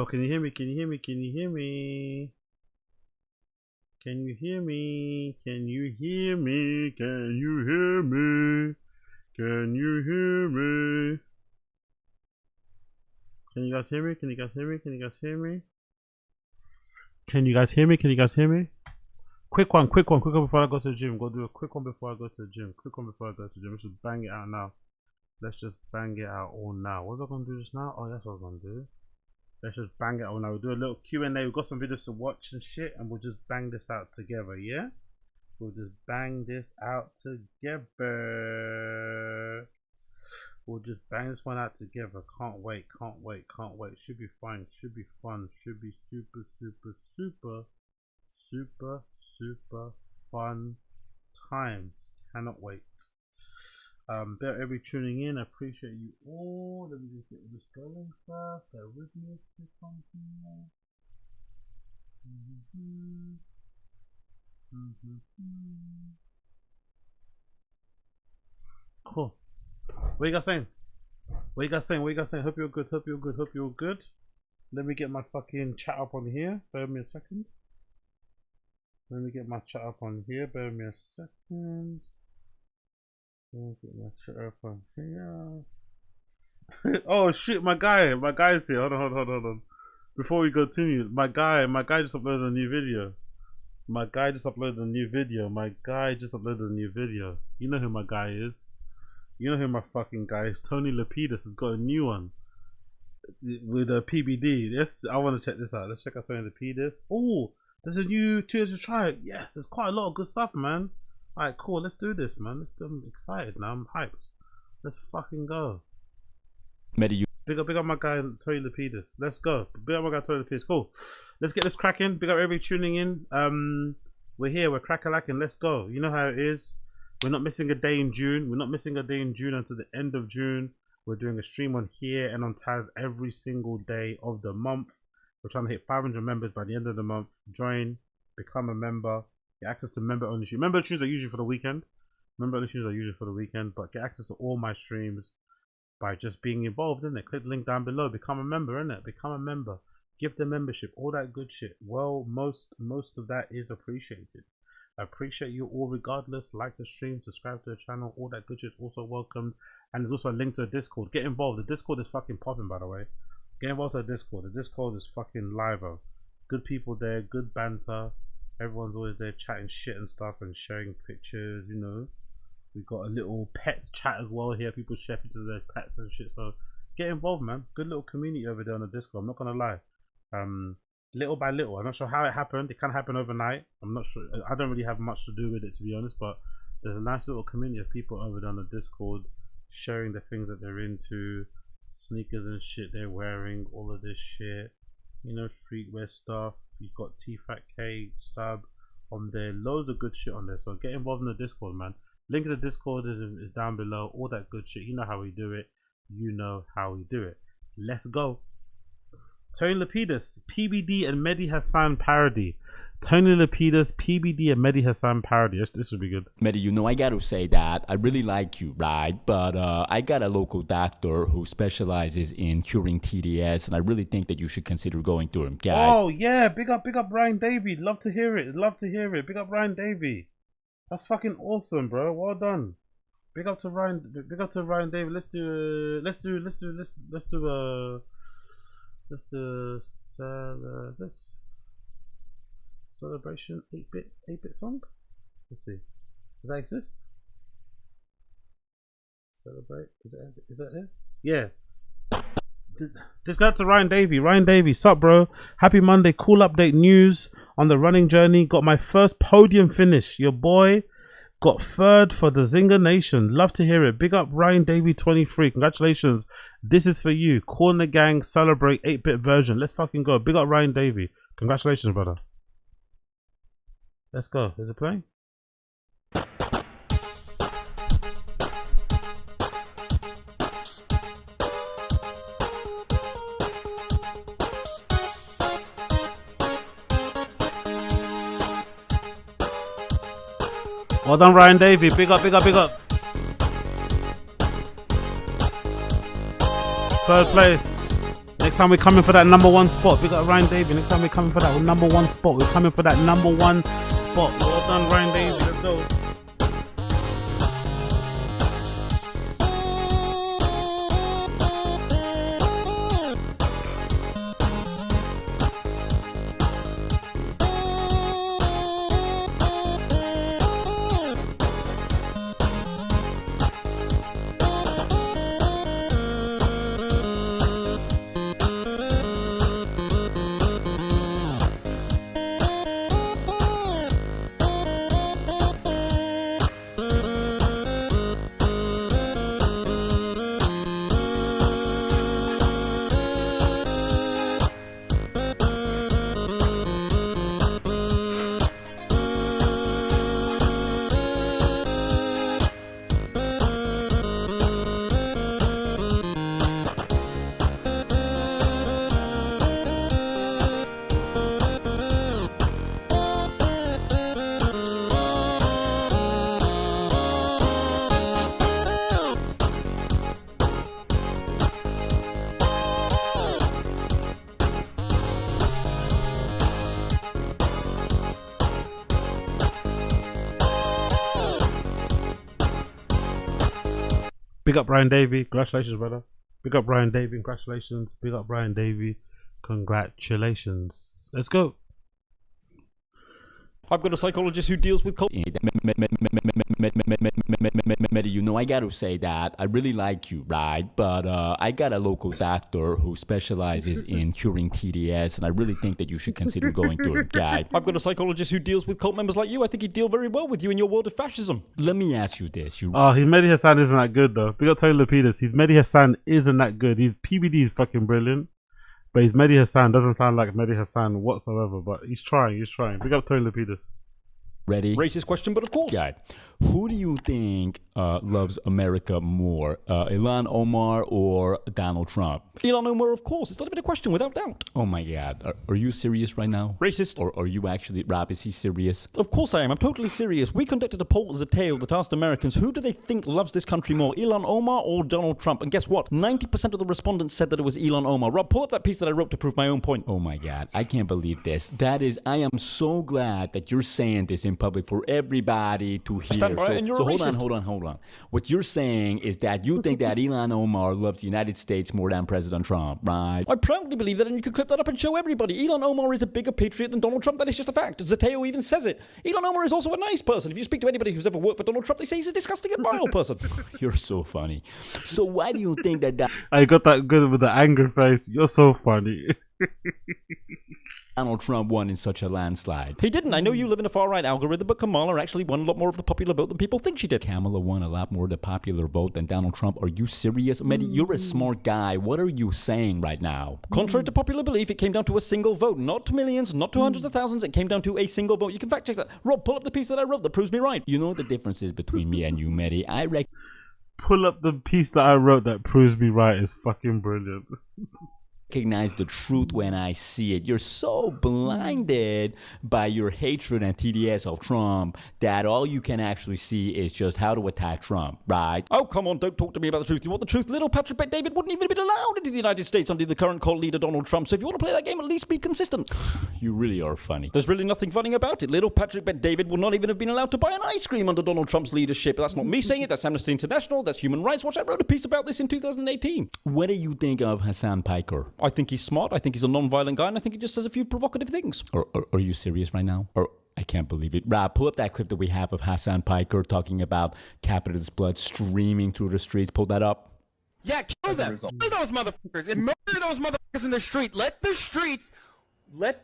can you hear me? Can you hear me? Can you hear me? Can you hear me? Can you hear me? Can you hear me? Can you hear me? Can you guys hear me? Can you guys hear me? Can you guys hear me? Can you guys hear me? Can you guys hear me? Quick one before I go to the gym. Go do a quick one before I go to the gym. Quick one before I go to the gym. Let's just bang it out now. Let's just bang it out all now. What was I gonna do just now? Oh, that's what I was gonna do. Let's just bang it out now. We'll do a little Q&A. We've got some videos to watch and shit, and we'll just bang this out together, yeah? We'll just bang this out together. We'll just bang this one out together. Can't wait, can't wait, can't wait. Should be fun, should be fun, should be super, super, super, super, super fun times. Cannot wait. Bear every tuning in. I appreciate you all. Let me just get this going first. Bear with me. Cool. What you guys saying? What you guys saying? What you guys saying? Hope you're good. Hope you're good. Hope you're good. Let me get my fucking chat up on here. Bear with me a second. Let me get my chat up on here. Bear with me a second. Let me get my chat up on here. Oh shit, my guy's here. Hold on. Before we continue, my guy just uploaded a new video. My guy just uploaded a new video. You know who my guy is. You know who my fucking guy is. Tony Lapidus has got a new one with a PBD. Yes, I want to check this out. Let's check out Tony Lapidus. Oh, there's a new 2 years to try it. Yes, there's quite a lot of good stuff, man. Alright, cool. Let's do this, man. I'm excited now. I'm hyped. Let's fucking go. Big up my guy Tony Lapidus. Let's go. Big up my guy Tony Lapidus. Cool. Let's get this cracking. Big up everybody tuning in. We're here. We're crack-a-lacking. Let's go. You know how it is. We're not missing a day in June. We're not missing a day in June until the end of June. We're doing a stream on here and on Taz every single day of the month. We're trying to hit 500 members by the end of the month. Join, become a member, get access to member-only streams. Member streams are usually for the weekend. But get access to all my streams by just being involved, innit? Click the link down below. Become a member, innit? Become a member. Give the membership, all that good shit. Well, most of that is appreciated. I appreciate you all regardless. Like the stream, subscribe to the channel, all that good shit is also welcomed. And there's also a link to a Discord. Get involved. The Discord is fucking popping, by the way. Get involved to the Discord. The Discord is fucking live. Good people there, good banter. Everyone's always there chatting shit and stuff and sharing pictures, you know. We've got a little pets chat as well here. People share pictures of their pets and shit. So get involved, man. Good little community over there on the Discord. I'm not gonna lie. Little by little. I'm not sure how it happened. It can happen overnight. I'm not sure. I don't really have much to do with it, to be honest. But there's a nice little community of people over there on the Discord sharing the things that they're into, sneakers and shit they're wearing, all of this shit. You know, streetwear stuff. You've got T-Fat-K sub on there. Loads of good shit on there. So get involved in the Discord, man. Link to the Discord is down below. All that good shit. You know how we do it. Let's go. Tony Lapidus, PBD and Mehdi Hassan parody. Tony Lapidus, PBD and Mehdi Hassan parody. This would be good. Mehdi, you know, I got to say that I really like you, right? But I got a local doctor who specializes in curing TDS, and I really think that you should consider going to him. Oh, yeah. Big up Ryan Davey. Love to hear it. Big up Ryan Davey. That's fucking awesome, bro. Well done. Big up to Ryan Davey. Let's do this celebration 8-bit song. Let's see. Does that exist? Celebrate. Is that it? Yeah. This got to Ryan Davey. Sup, bro? Happy Monday. Cool update news on the running journey. Got my first podium finish. Your boy got third for the Zinger Nation. Love to hear it. Big up Ryan Davey 23. Congratulations. This is for you. Corner Gang celebrate 8-bit version. Let's fucking go. Big up Ryan Davey. Congratulations, brother. Let's go. Is it playing? Well done, Ryan Davey. Big up. Third place. Next time we're coming for that #1 spot. Big up Ryan Davey. Next time we're coming for that #1 spot. We're coming for that #1 spot. Well done, Ryan Davey. Let's go. Big up Brian Davey, congratulations, brother. Big up Brian Davey, congratulations. Big up Brian Davey, congratulations. Let's go. I've got a psychologist who deals with you know, I gotta say that I really like you, right? But I got a local doctor who specializes in curing TDS, and I really think that you should consider going to a guy. I've got a psychologist who deals with cult members like you. I think he'd deal very well with you in your world of fascism. Let me ask you this. His Mehdi Hassan isn't that good, though. Big up Tony Lapidus. His Mehdi Hassan isn't that good. His PBD is fucking brilliant. But his Mehdi Hassan doesn't sound like Mehdi Hassan whatsoever. But he's trying. Big up Tony Lapidus. Ready? Racist question, but of course. Guy, who do you think loves America more, Ilhan Omar or Donald Trump? Ilhan Omar, of course. It's not even a question, without doubt. Oh my God, are you serious right now? Racist? Or are you actually, Rob, is he serious? Of course I am. I'm totally serious. We conducted a poll as a tale that asked Americans, who do they think loves this country more, Ilhan Omar or Donald Trump? And guess what? 90% of the respondents said that it was Ilhan Omar. Rob, pull up that piece that I wrote to prove my own point. Oh my God, I can't believe this. I am so glad that you're saying this in public for everybody to hear. So hold on. What you're saying is that you think that Ilhan Omar loves the United States more than President Trump, right? I proudly believe that, and you can clip that up and show everybody. Ilhan Omar is a bigger patriot than Donald Trump. That is just a fact. Zateo even says it. Ilhan Omar is also a nice person. If you speak to anybody who's ever worked for Donald Trump, they say he's a disgusting and vile person. You're so funny. So why do you think that I got that good with the anger face? You're so funny. Donald Trump won in such a landslide? He didn't. I know you live in a far-right algorithm, but Kamala actually won a lot more of the popular vote than people think she did. Kamala won a lot more of the popular vote than Donald Trump. Are you serious? Mehdi, you're a smart guy. What are you saying right now? Contrary to popular belief, it came down to a single vote. Not to millions, not to hundreds of thousands. It came down to a single vote. You can fact check that. Rob, pull up the piece that I wrote that proves me right. You know what the difference is between me and you, Mehdi? Pull up the piece that I wrote that proves me right is fucking brilliant. Recognize the truth when I see it. You're so blinded by your hatred and TDS of Trump that all you can actually see is just how to attack Trump, right? Oh, come on, don't talk to me about the truth. You want the truth? Little Patrick Bet-David wouldn't even have been allowed into the United States under the current cult leader, Donald Trump. So if you want to play that game, at least be consistent. You really are funny. There's really nothing funny about it. Little Patrick Bet-David would not even have been allowed to buy an ice cream under Donald Trump's leadership. That's not me saying it. That's Amnesty International. That's Human Rights Watch. I wrote a piece about this in 2018. What do you think of Hassan Piker? I think he's smart. I think he's a non-violent guy, and I think he just says a few provocative things. Are you serious right now? I can't believe it. Rob, pull up that clip that we have of Hassan Piker talking about capitalist blood streaming through the streets. Pull that up. Yeah, kill them. Kill those motherfuckers and murder those motherfuckers in the street. Let the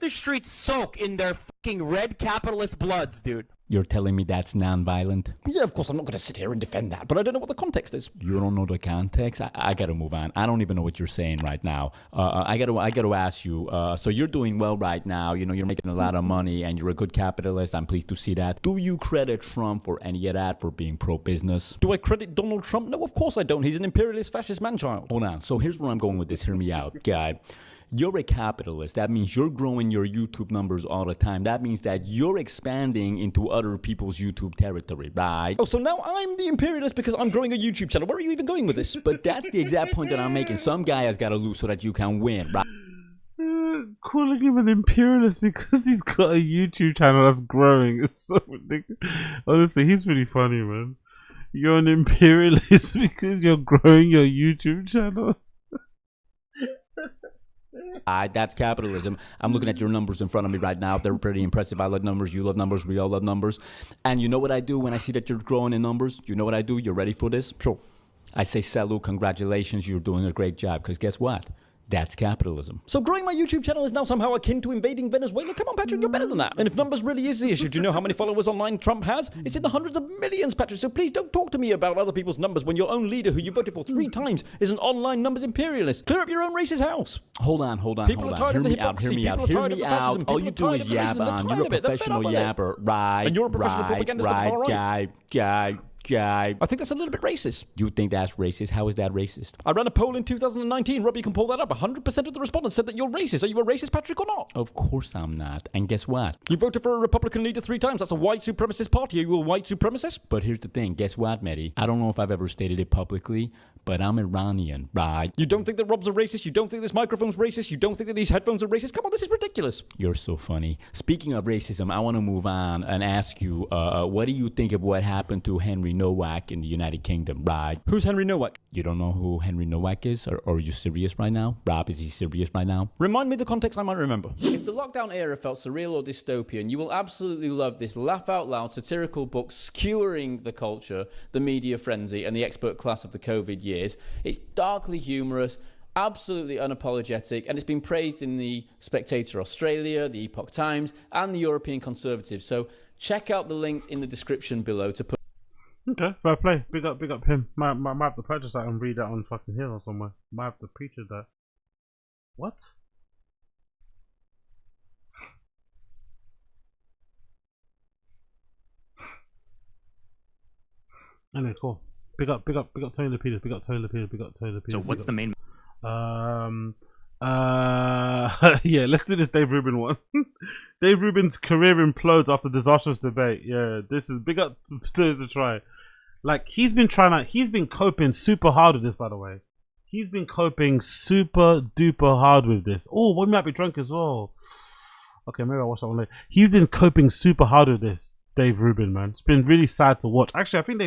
streets soak in their fucking red capitalist bloods, dude. You're telling me that's non-violent? Yeah, of course, I'm not going to sit here and defend that, but I don't know what the context is. You don't know the context? I got to move on. I don't even know what you're saying right now. I got to ask you, so you're doing well right now. You know, you're making a lot of money, and you're a good capitalist. I'm pleased to see that. Do you credit Trump for any of that, for being pro-business? Do I credit Donald Trump? No, of course I don't. He's an imperialist, fascist man-child. Hold on. So here's where I'm going with this. Hear me out, guy. You're a capitalist. That means you're growing your YouTube numbers all the time. That means that you're expanding into other people's YouTube territory, right? Oh, so now I'm the imperialist because I'm growing a YouTube channel. Where are you even going with this? But that's the exact point that I'm making. Some guy has got to lose so that you can win, right? calling him an imperialist because he's got a YouTube channel that's growing. It's so ridiculous. Honestly, he's really funny, man. You're an imperialist because you're growing your YouTube channel. That's capitalism. I'm looking at your numbers in front of me right now. They're pretty impressive. I love numbers. You love numbers. We all love numbers. And you know what I do when I see that you're growing in numbers? You know what I do? You're ready for this? Sure. I say, Salu, congratulations. You're doing a great job. Because guess what? That's capitalism. So growing my YouTube channel is now somehow akin to invading Venezuela? Come on, Patrick, you're better than that. And if numbers really is the issue, do you know how many followers online Trump has? It's in the hundreds of millions, Patrick. So please don't talk to me about other people's numbers when your own leader, who you voted for 3 times, is an online numbers imperialist. Clear up your own racist house. Hold on. People are tired of the hypocrisy. People are tired of the fascism. All you do is yap on. You're a professional yapper. Right. And you're a professional propagandist of the far right. Guy. I think that's a little bit racist. You think that's racist? How is that racist? I ran a poll in 2019. Rob, you can pull that up. 100% of the respondents said that you're racist. Are you a racist, Patrick, or not? Of course I'm not. And guess what? You voted for a Republican leader 3 times. That's a white supremacist party. Are you a white supremacist? But here's the thing. Guess what, Mehdi? I don't know if I've ever stated it publicly, but I'm Iranian, right? You don't think that Rob's a racist? You don't think this microphone's racist? You don't think that these headphones are racist? Come on, this is ridiculous. You're so funny. Speaking of racism, I want to move on and ask you, what do you think of what happened to Henry Nowak in the United Kingdom, right? Who's Henry Nowak? You don't know who Henry Nowak is? Or are you serious right now? Rob, is he serious right now? Remind me the context, I might remember. If the lockdown era felt surreal or dystopian, you will absolutely love this laugh-out-loud satirical book skewering the culture, the media frenzy, and the expert class of the COVID years. It's darkly humorous, absolutely unapologetic, and it's been praised in the Spectator Australia, the Epoch Times, and the European Conservative. So check out the links in the description below to put. Okay, fair play. Big up him. Might have to purchase that and read that on fucking here or somewhere. Might have to preach that. What? Anyway, cool. Big up Tony Lapidus. Big up Tony Lapidus. So what's the main? Yeah, let's do this Dave Rubin one. Dave Rubin's career implodes after disastrous debate. Yeah, this is big up to try. Like he's been coping super hard with this, by the way. He's been coping super duper hard with this. Oh, we might be drunk as well. Okay, maybe I'll watch that one later. He's been coping super hard with this, Dave Rubin, man. It's been really sad to watch. Actually, I think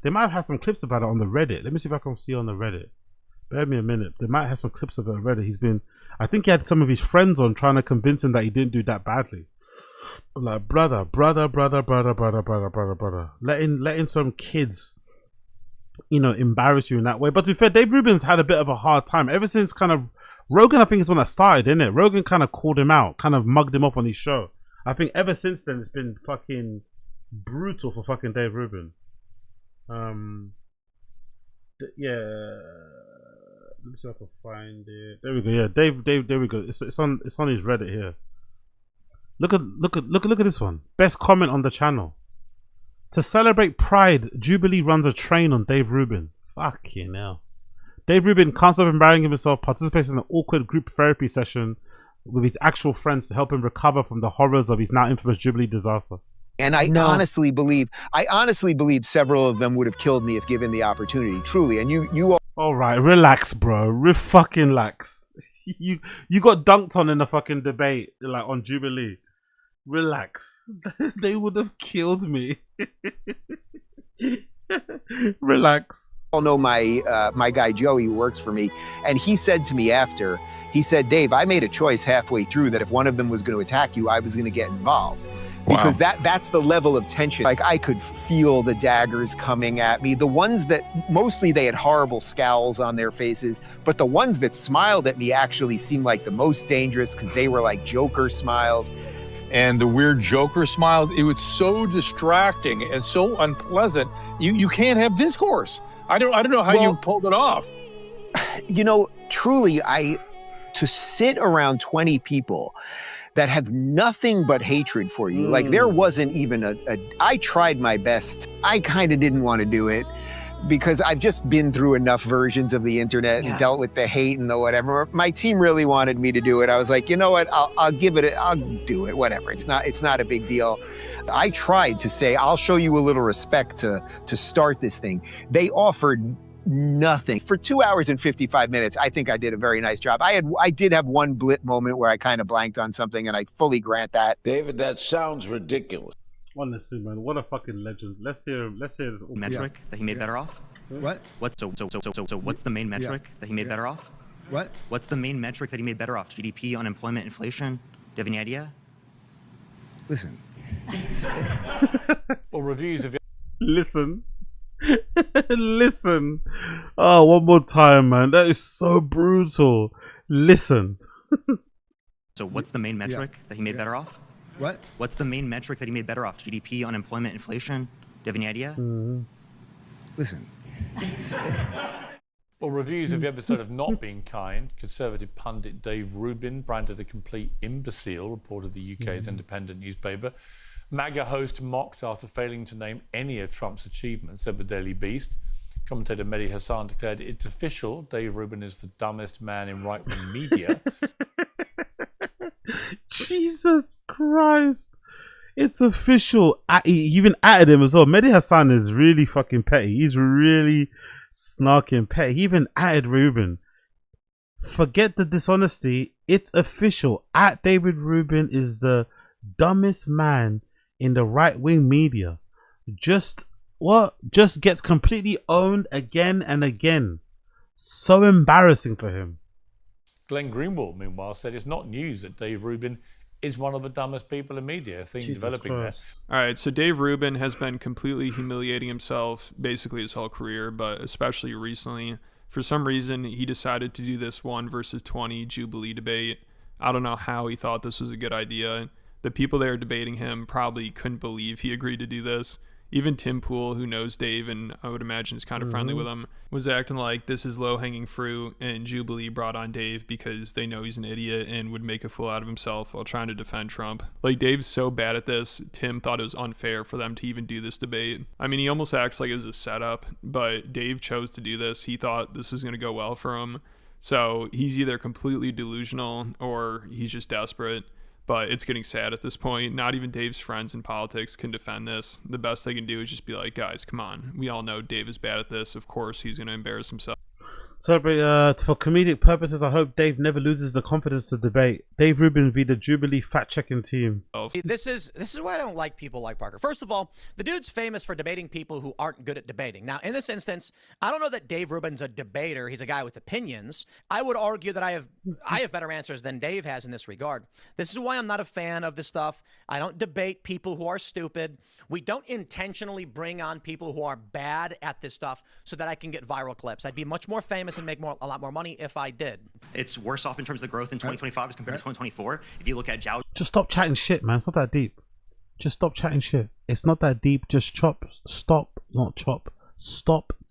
they might have had some clips about it on the Reddit. Let me see if I can see on the Reddit. Bear me a minute. They might have some clips of it on Reddit. I think he had some of his friends on trying to convince him that he didn't do that badly. Like, brother. Letting some kids, embarrass you in that way. But to be fair, Dave Rubin's had a bit of a hard time ever since kind of Rogan. I think is the one that started, isn't it? Rogan kind of called him out, kind of mugged him up on his show. I think ever since then it's been fucking brutal for fucking Dave Rubin. Yeah. Let me see if I can find it. There we go. Yeah, Dave. There we go. It's on his Reddit here. Look at this one. Best comment on the channel. To celebrate Pride, Jubilee runs a train on Dave Rubin. Fucking hell. Dave Rubin can't stop embarrassing himself, participates in an awkward group therapy session with his actual friends to help him recover from the horrors of his now infamous Jubilee disaster. And I honestly believe several of them would have killed me if given the opportunity, truly. And you all right, relax, bro. Fucking relax. You got dunked on in the fucking debate, like on Jubilee. Relax. They would have killed me. Relax. all know my guy Joey, who works for me, and he said to me after, he said, Dave, I made a choice halfway through that if one of them was going to attack you, I was going to get involved. Because that's the level of tension. Like, I could feel the daggers coming at me. The ones that, mostly they had horrible scowls on their faces, but the ones that smiled at me actually seemed like the most dangerous because they were like Joker smiles. And the weird Joker smiles, it was so distracting and so unpleasant. You can't have discourse. I don't know how you pulled it off. You know, truly, to sit around 20 people that have nothing but hatred for you. Like, there wasn't even I tried my best. I kind of didn't want to do it because I've just been through enough versions of the internet and dealt with the hate and the whatever. My team really wanted me to do it. I was like, you know what? I'll do it, whatever. It's not a big deal. I tried to say, I'll show you a little respect to start this thing. They offered nothing. For 2 hours and 55 minutes, I think I did a very nice job. I did have one blip moment where I kind of blanked on something, and I fully grant that. David, that sounds ridiculous. Honestly, man, what a fucking legend. Let's hear this. Metric that he made better off? What? What's the main metric that he made better off? What? What's the main metric that he made better off? GDP, unemployment, inflation? Do you have any idea? Listen. Well, reviews of Listen. Listen. Oh, one more time, man. That is so brutal. Listen. So what's the main metric that he made better off? What? What's the main metric that he made better off? GDP, unemployment, inflation? Do you have any idea? Listen. Well, reviews of the episode of Not Being Kind, Conservative pundit Dave Rubin branded a complete imbecile, reported the UK's independent newspaper. MAGA host mocked after failing to name any of Trump's achievements, said the Daily Beast. Commentator Mehdi Hassan declared, "It's official, Dave Rubin is the dumbest man in right-wing media." Jesus Christ. It's official. He even added him as well. Mehdi Hassan is really fucking petty. He's really snarking petty. He even added Rubin. Forget the dishonesty. It's official. David Rubin is the dumbest man in the right-wing media. Just gets completely owned again and again. So embarrassing for him. Glenn Greenwald, meanwhile, said it's not news that Dave Rubin is one of the dumbest people in media. A theme developing there. All right, so Dave Rubin has been completely humiliating himself basically his whole career, but especially recently. For some reason, he decided to do this 1 versus 20 Jubilee debate. I don't know how he thought this was a good idea. The people there debating him probably couldn't believe he agreed to do this. Even Tim Pool, who knows Dave and I would imagine is kind of friendly with him, was acting like this is low-hanging fruit, and Jubilee brought on Dave because they know he's an idiot and would make a fool out of himself while trying to defend Trump. Like, Dave's so bad at this, Tim thought it was unfair for them to even do this debate. I mean, he almost acts like it was a setup, but Dave chose to do this. He thought this was going to go well for him. So he's either completely delusional or he's just desperate. But it's getting sad at this point. Not even Dave's friends in politics can defend this. The best they can do is just be like, guys, come on. We all know Dave is bad at this. Of course, he's going to embarrass himself. Celebrate for comedic purposes. I hope Dave never loses the confidence to debate. Dave Rubin v the Jubilee fact-checking team. This is why I don't like people like Parker. First of all, the dude's famous for debating people who aren't good at debating. Now, in this instance, I don't know that Dave Rubin's a debater. He's a guy with opinions. I would argue that I have better answers than Dave has in this regard. This is why I'm not a fan of this stuff. I don't debate people who are stupid. We don't intentionally bring on people who are bad at this stuff so that I can get viral clips. I'd be much more famous and make a lot more money if I did. It's worse off in terms of growth in 2025 as compared to 2024. If you look at Jow. Just stop chatting shit, man. It's not that deep. Just stop chatting shit. It's not that deep. Just stop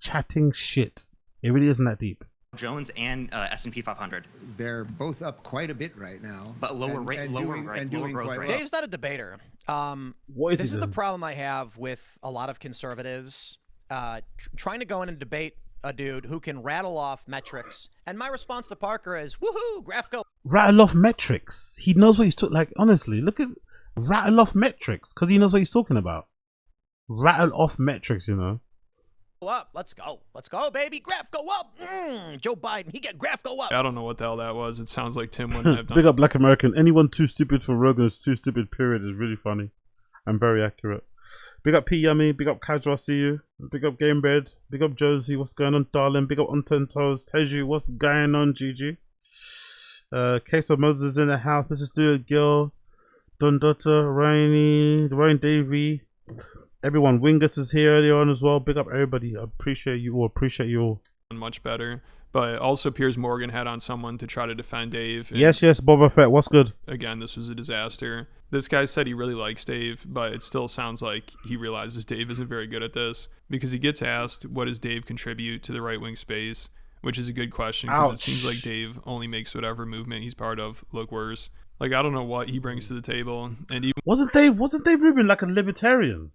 chatting shit. It really isn't that deep. Jones and S&P 500. They're both up quite a bit right now. But lower growth rate. Dave's not a debater. This is the problem I have with a lot of conservatives trying to go in and debate a dude who can rattle off metrics. And my response to Parker is, woohoo, graph go. Rattle off metrics. He knows what he's talking. Like, honestly, look at rattle off metrics because he knows what he's talking about. Rattle off metrics, you know. Up. Let's go, baby. Graph go up. Joe Biden, he get graph go up. I don't know what the hell that was. It sounds like Tim wouldn't have done. Big up Black American. Anyone too stupid for Rogan is too stupid, period. Is really funny and very accurate. Big up P Yummy. Big up Casual, I see you. Big up Gamebred. Big up Josie. What's going on, darling? Big up On Ten Toes. Teju, what's going on, Gigi? Case of Moses in the house. Mrs. Stewart, Girl. Don Dutta, Rainy, Dwayne Davey. Everyone, Wingus is here earlier on as well. Big up everybody. I appreciate you all. Much better. But also Piers Morgan had on someone to try to defend Dave. Yes, Boba Fett. What's good? Again, this was a disaster. This guy said he really likes Dave, but it still sounds like he realizes Dave isn't very good at this because he gets asked, what does Dave contribute to the right-wing space? Which is a good question because it seems like Dave only makes whatever movement he's part of look worse. Like, I don't know what he brings to the table. And even wasn't Dave Rubin like a libertarian?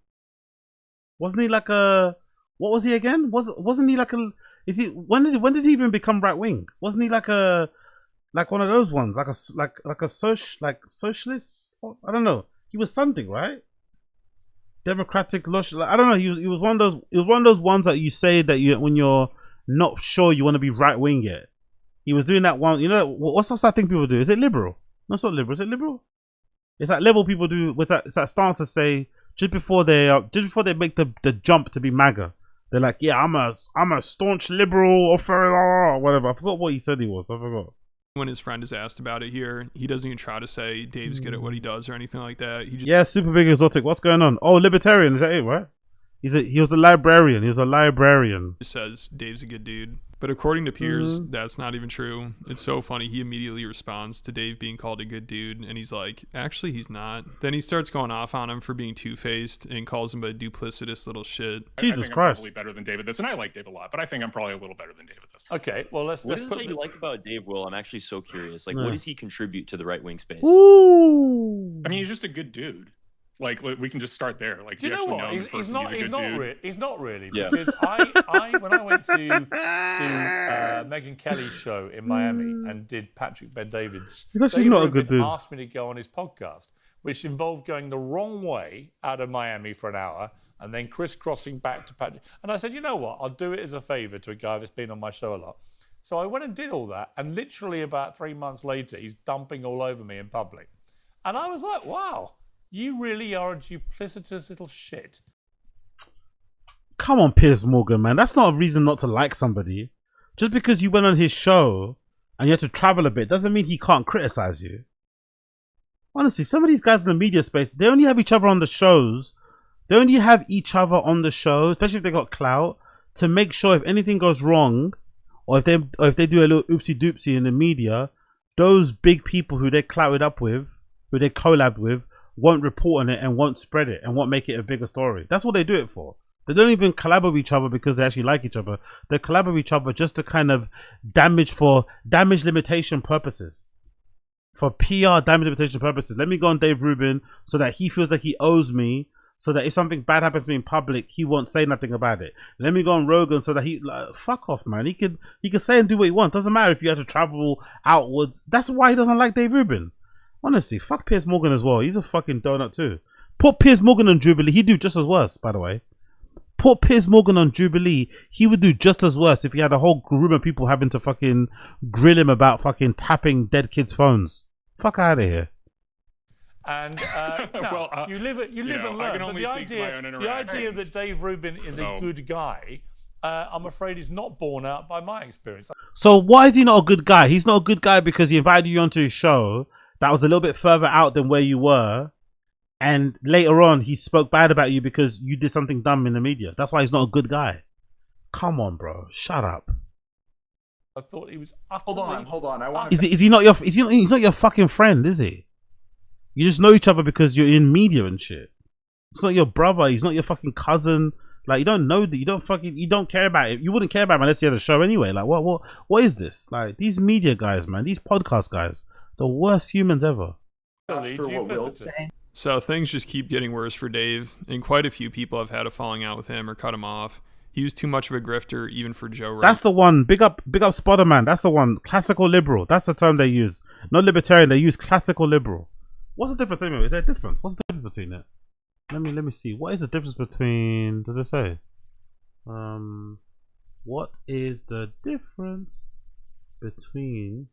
Wasn't he like a, what was he again? Wasn't he like a, is he, when did he even become right wing? Wasn't he like one of those ones, like a socialist? I don't know. He was something, right? Democratic Lush. I don't know. He was one of those. It was one of those ones that you say that when you're not sure you want to be right wing yet. He was doing that one. You know, what's that thing people do? Is it liberal? No, it's not liberal. Is it liberal? It's that level people do. It's that stance to say just before they make the jump to be MAGA. They're like, yeah, I'm a staunch liberal or whatever. I forgot what he said he was. I forgot. When his friend is asked about it here, he doesn't even try to say Dave's good at what he does or anything like that. He just, yeah, super big exotic. What's going on? Oh, libertarian. Is that it, right? He was a librarian. He was a librarian. Says Dave's a good dude. But according to Piers, that's not even true. It's so funny. He immediately responds to Dave being called a good dude, and he's like, actually, he's not. Then he starts going off on him for being two-faced and calls him a duplicitous little shit. Jesus I think Christ. I'm probably better than Dave at this, and I like Dave a lot, but I think I'm probably a little better than Dave at this. Okay, well, What is it that you like about Dave, Will? I'm actually so curious. Like, what does he contribute to the right-wing space? Ooh. I mean, he's just a good dude. Like, we can just start there. Like, Do you know actually what? him in person, he's Not really. Yeah. Because I when I went to Megyn Kelly's show in Miami and did Patrick Bet-David's, He's actually Dave not a Rubin good dude. asked me to go on his podcast, which involved going the wrong way out of Miami for an hour and then crisscrossing back to Patrick. And I said, you know what? I'll do it as a favor to a guy that's been on my show a lot. So I went and did all that, and literally about 3 months later, he's dumping all over me in public. And I was like, wow. You really are a duplicitous little shit. Come on, Piers Morgan, man. That's not a reason not to like somebody. Just because you went on his show and you had to travel a bit doesn't mean he can't criticize you. Honestly, some of these guys in the media space, they only have each other on the shows. They only have each other on the show, especially if they got clout, to make sure if anything goes wrong, or if they do a little oopsie doopsie in the media, those big people who they clouted up with, who they collabed with, won't report on it and won't spread it and won't make it a bigger story. That's what they do it for. They don't even collab with each other because they actually like each other. They collab with each other just to kind of damage limitation purposes. For PR damage limitation purposes. Let me go on Dave Rubin so that he feels like he owes me, so that if something bad happens to me in public, he won't say nothing about it. Let me go on Rogan so that he fuck off, man. He could say and do what he wants. Doesn't matter if you have to travel outwards. That's why he doesn't like Dave Rubin. Honestly, fuck Piers Morgan as well. He's a fucking donut too. Put Piers Morgan on Jubilee, he'd do just as worse, by the way. Put Piers Morgan on Jubilee, he would do just as worse if he had a whole group of people having to fucking grill him about fucking tapping dead kids' phones. Fuck out of here. And you live and learn. But the idea that Dave Rubin is a good guy, I'm afraid is not borne out by my experience. So why is he not a good guy? He's not a good guy because he invited you onto his show that was a little bit further out than where you were, and later on he spoke bad about you because you did something dumb in the media. That's why he's not a good guy. Come on, bro. Shut up. I thought he was utterly... Hold on. I want. Is he not your? He's not your fucking friend, is he? You just know each other because you're in media and shit. It's not your brother. He's not your fucking cousin. Like, you don't know that. You don't care about it. You wouldn't care about him unless you had a show anyway. Like, what is this? Like, these media guys, man. These podcast guys. The worst humans ever. So things just keep getting worse for Dave, and quite a few people have had a falling out with him or cut him off. He was too much of a grifter, even for Joe Rogan. That's the one. Big up Spider-Man. That's the one. Classical liberal. That's the term they use. Not libertarian. They use classical liberal. What's the difference anyway? Is there a difference? What's the difference between it? Let me see. What is the difference between? Does it say? What is the difference between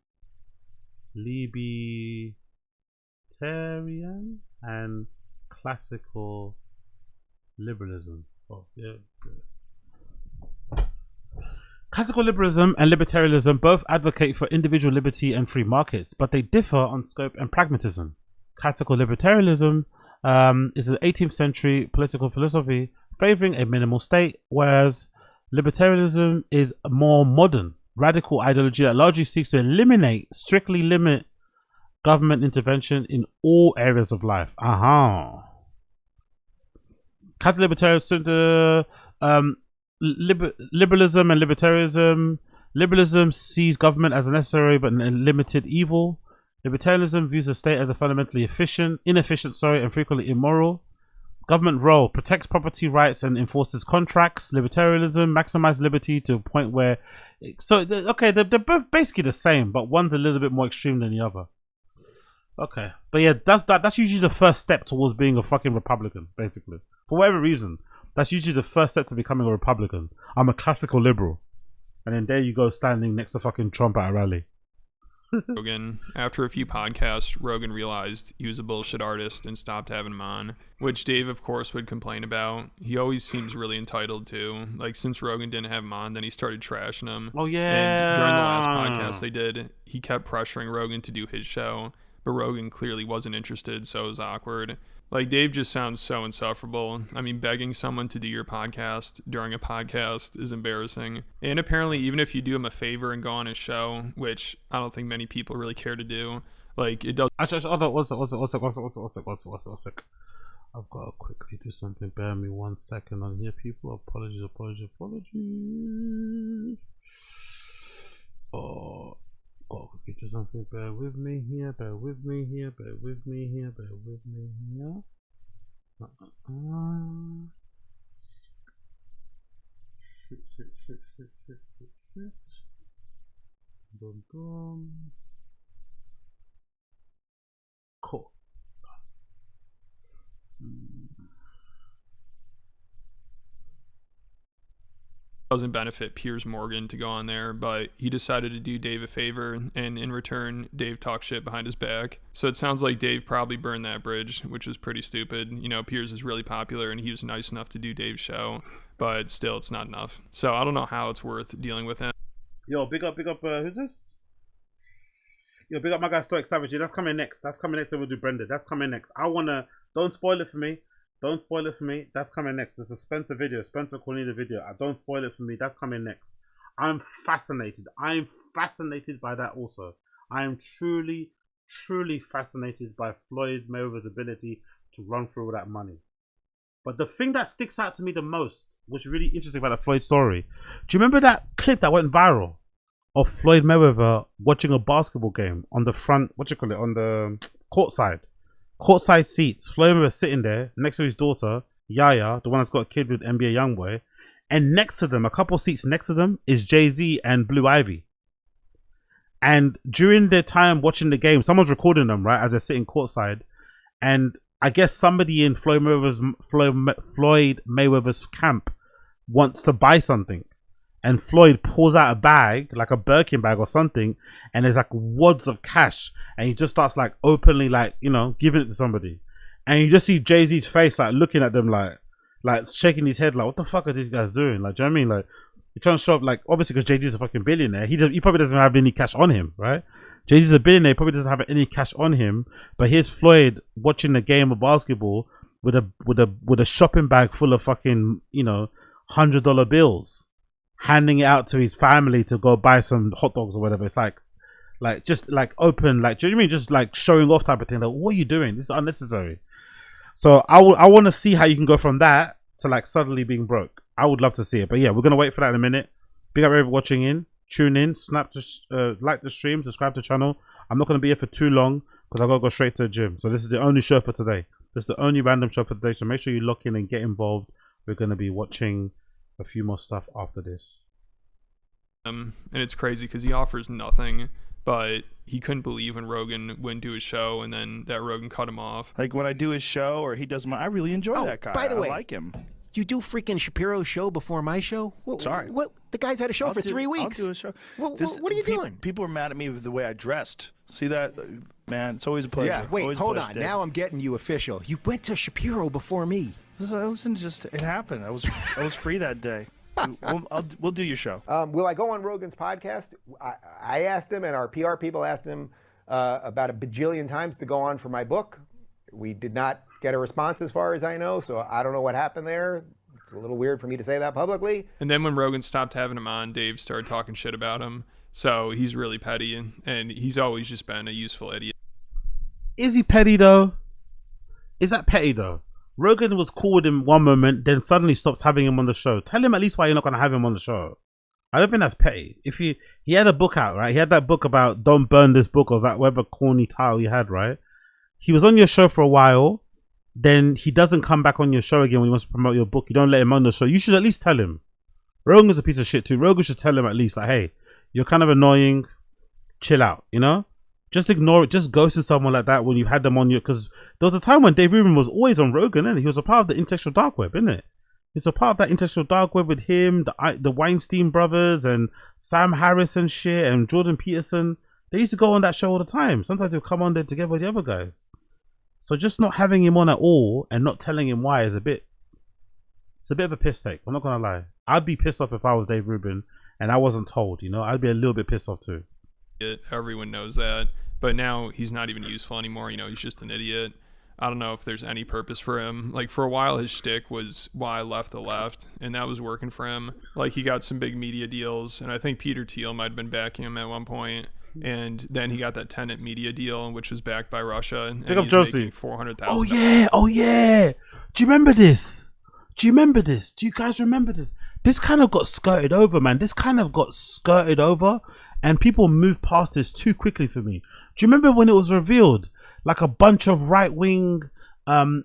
libertarian and classical liberalism? Oh, yeah. Classical liberalism and libertarianism both advocate for individual liberty and free markets, but they differ on scope and pragmatism. Classical libertarianism is an 18th century political philosophy favoring a minimal state, whereas libertarianism is a more modern, radical ideology that largely seeks to strictly limit government intervention in all areas of life. Classical libertarianism, liberalism and libertarianism. Liberalism sees government as a necessary but a limited evil. Libertarianism views the state as a fundamentally inefficient, and frequently immoral. Government role protects property rights and enforces contracts. Libertarianism maximizes liberty to a point where, they're both basically the same, but one's a little bit more extreme than the other. Okay, but yeah, that's usually the first step towards being a fucking Republican, basically. For whatever reason, that's usually the first step to becoming a Republican. I'm a classical liberal. And then there you go, standing next to fucking Trump at a rally. Rogan. After a few podcasts, Rogan realized he was a bullshit artist and stopped having him on, which Dave, of course, would complain about. He always seems really entitled to. Like, since Rogan didn't have him on, then he started trashing him. Oh, yeah. And during the last podcast they did, he kept pressuring Rogan to do his show, but Rogan clearly wasn't interested, so it was awkward. Like, Dave just sounds so insufferable. I mean, begging someone to do your podcast during a podcast is embarrassing. And apparently, even if you do him a favor and go on his show, which I don't think many people really care to do, like, it does. Actually, hold on, one sec. I've got to quickly do something. Bear me 1 second on here, people. Apologies. Oh, got to quickly do something. Bear with me here. Shit. Boom. Cool. Doesn't benefit Piers Morgan to go on there, but he decided to do Dave a favor, and in return, Dave talked shit behind his back. So it sounds like Dave probably burned that bridge, which was pretty stupid. You know, Piers is really popular, and he was nice enough to do Dave's show, but still, it's not enough. So I don't know how it's worth dealing with him. Yo, big up, who's this? Yo, big up my guy Stoic Savage. That's coming next. And we'll do Brenda. That's coming next. Don't spoil it for me. That's coming next. It's a Spencer video. Spencer Cornelia video. Don't spoil it for me. That's coming next. I'm fascinated by that also. I am truly fascinated by Floyd Mayweather's ability to run through all that money. But the thing that sticks out to me the most, which is really interesting about the Floyd story, do you remember that clip that went viral of Floyd Mayweather watching a basketball game on the front, on the courtside seats? Floyd Mayweather sitting there next to his daughter, Yaya, the one that's got a kid with NBA Youngboy, and next to them, a couple seats next to them, is Jay-Z and Blue Ivy. And during their time watching the game, someone's recording them, right, as they're sitting courtside, and I guess somebody in Floyd Mayweather's camp wants to buy something, and Floyd pulls out a bag, like a Birkin bag or something, and there's like wads of cash, and he just starts like openly, like, you know, giving it to somebody, and you just see Jay-Z's face, like looking at them, like shaking his head, like, what the fuck are these guys doing? Like, do you know what I mean? Like, you're trying to show up, like, obviously because Jay-Z's a fucking billionaire, he probably doesn't have any cash on him, right? Jay-Z's a billionaire, probably doesn't have any cash on him, but here's Floyd watching a game of basketball with a shopping bag full of fucking, you know, $100 bills, handing it out to his family to go buy some hot dogs or whatever. It's like just like open, like, do you know what I mean? Just like showing off type of thing. Like, what are you doing? This is unnecessary. So I want to see how you can go from that to like suddenly being broke. I would love to see it, but yeah, we're gonna wait for that in a minute. Big up everybody watching in. Tune in, like the stream, subscribe to the channel. I'm not going to be here for too long because I've got to go straight to the gym. So this is the only show for today. This is the only random show for today. So make sure you lock in and get involved. We're going to be watching a few more stuff after this. And it's crazy because he offers nothing, but he couldn't believe when Rogan wouldn't do his show, and then that Rogan cut him off. Like when I do his show or he does my, I really enjoy that guy. By the way, I like him. You do freaking Shapiro's show before my show? Sorry. What? The guy's had a show for 3 weeks. I'll do a show. What are you doing? People are mad at me with the way I dressed. See that? Man, it's always a pleasure. Yeah, wait, always hold on. Now I'm getting you official. You went to Shapiro before me. Listen, just it happened. I was free that day. We'll do your show. Will I go on Rogan's podcast? I asked him, and our PR people asked him about a bajillion times to go on for my book. We did not get a response as far as I know, so I don't know what happened there. It's a little weird for me to say that publicly. And then when Rogan stopped having him on, Dave started talking shit about him. So he's really petty, and he's always just been a useful idiot. Is he petty though? Is that petty though? Rogan was cool with him one moment, then suddenly stops having him on the show. Tell him at least why you're not going to have him on the show. I don't think that's petty. If he had a book out, right? He had that book about don't burn this book, or that whatever corny title he had, right? He was on your show for a while, then he doesn't come back on your show again when he wants to promote your book. You don't let him on the show. You should at least tell him. Rogan's a piece of shit too. Rogan should tell him at least, like, hey, you're kind of annoying. Chill out, you know? Just ignore it. Just ghosting someone like that when you had them on your... Because there was a time when Dave Rubin was always on Rogan, and he was a part of the intellectual dark web, isn't it? He's a part of that intellectual dark web with him, the Weinstein brothers, and Sam Harris and shit, and Jordan Peterson. They used to go on that show all the time. Sometimes they'll come on there together with the other guys. So just not having him on at all and not telling him why is it's a bit of a piss take. I'm not gonna lie. I'd be pissed off if I was Dave Rubin and I wasn't told, you know. I'd be a little bit pissed off too. Everyone knows that. But now he's not even useful anymore. You know, he's just an idiot. I don't know if there's any purpose for him. Like, for a while, his shtick was why I left the left, and that was working for him. Like, he got some big media deals, and I think Peter Thiel might have been backing him at one point. And then he got that Tenet media deal, which was backed by Russia. And Pick up Josie. $400,000. Oh yeah, oh yeah. Do you remember this? Do you guys remember this? This kind of got skirted over, man. This kind of got skirted over, and people moved past this too quickly for me. Do you remember when it was revealed? Like a bunch of right-wing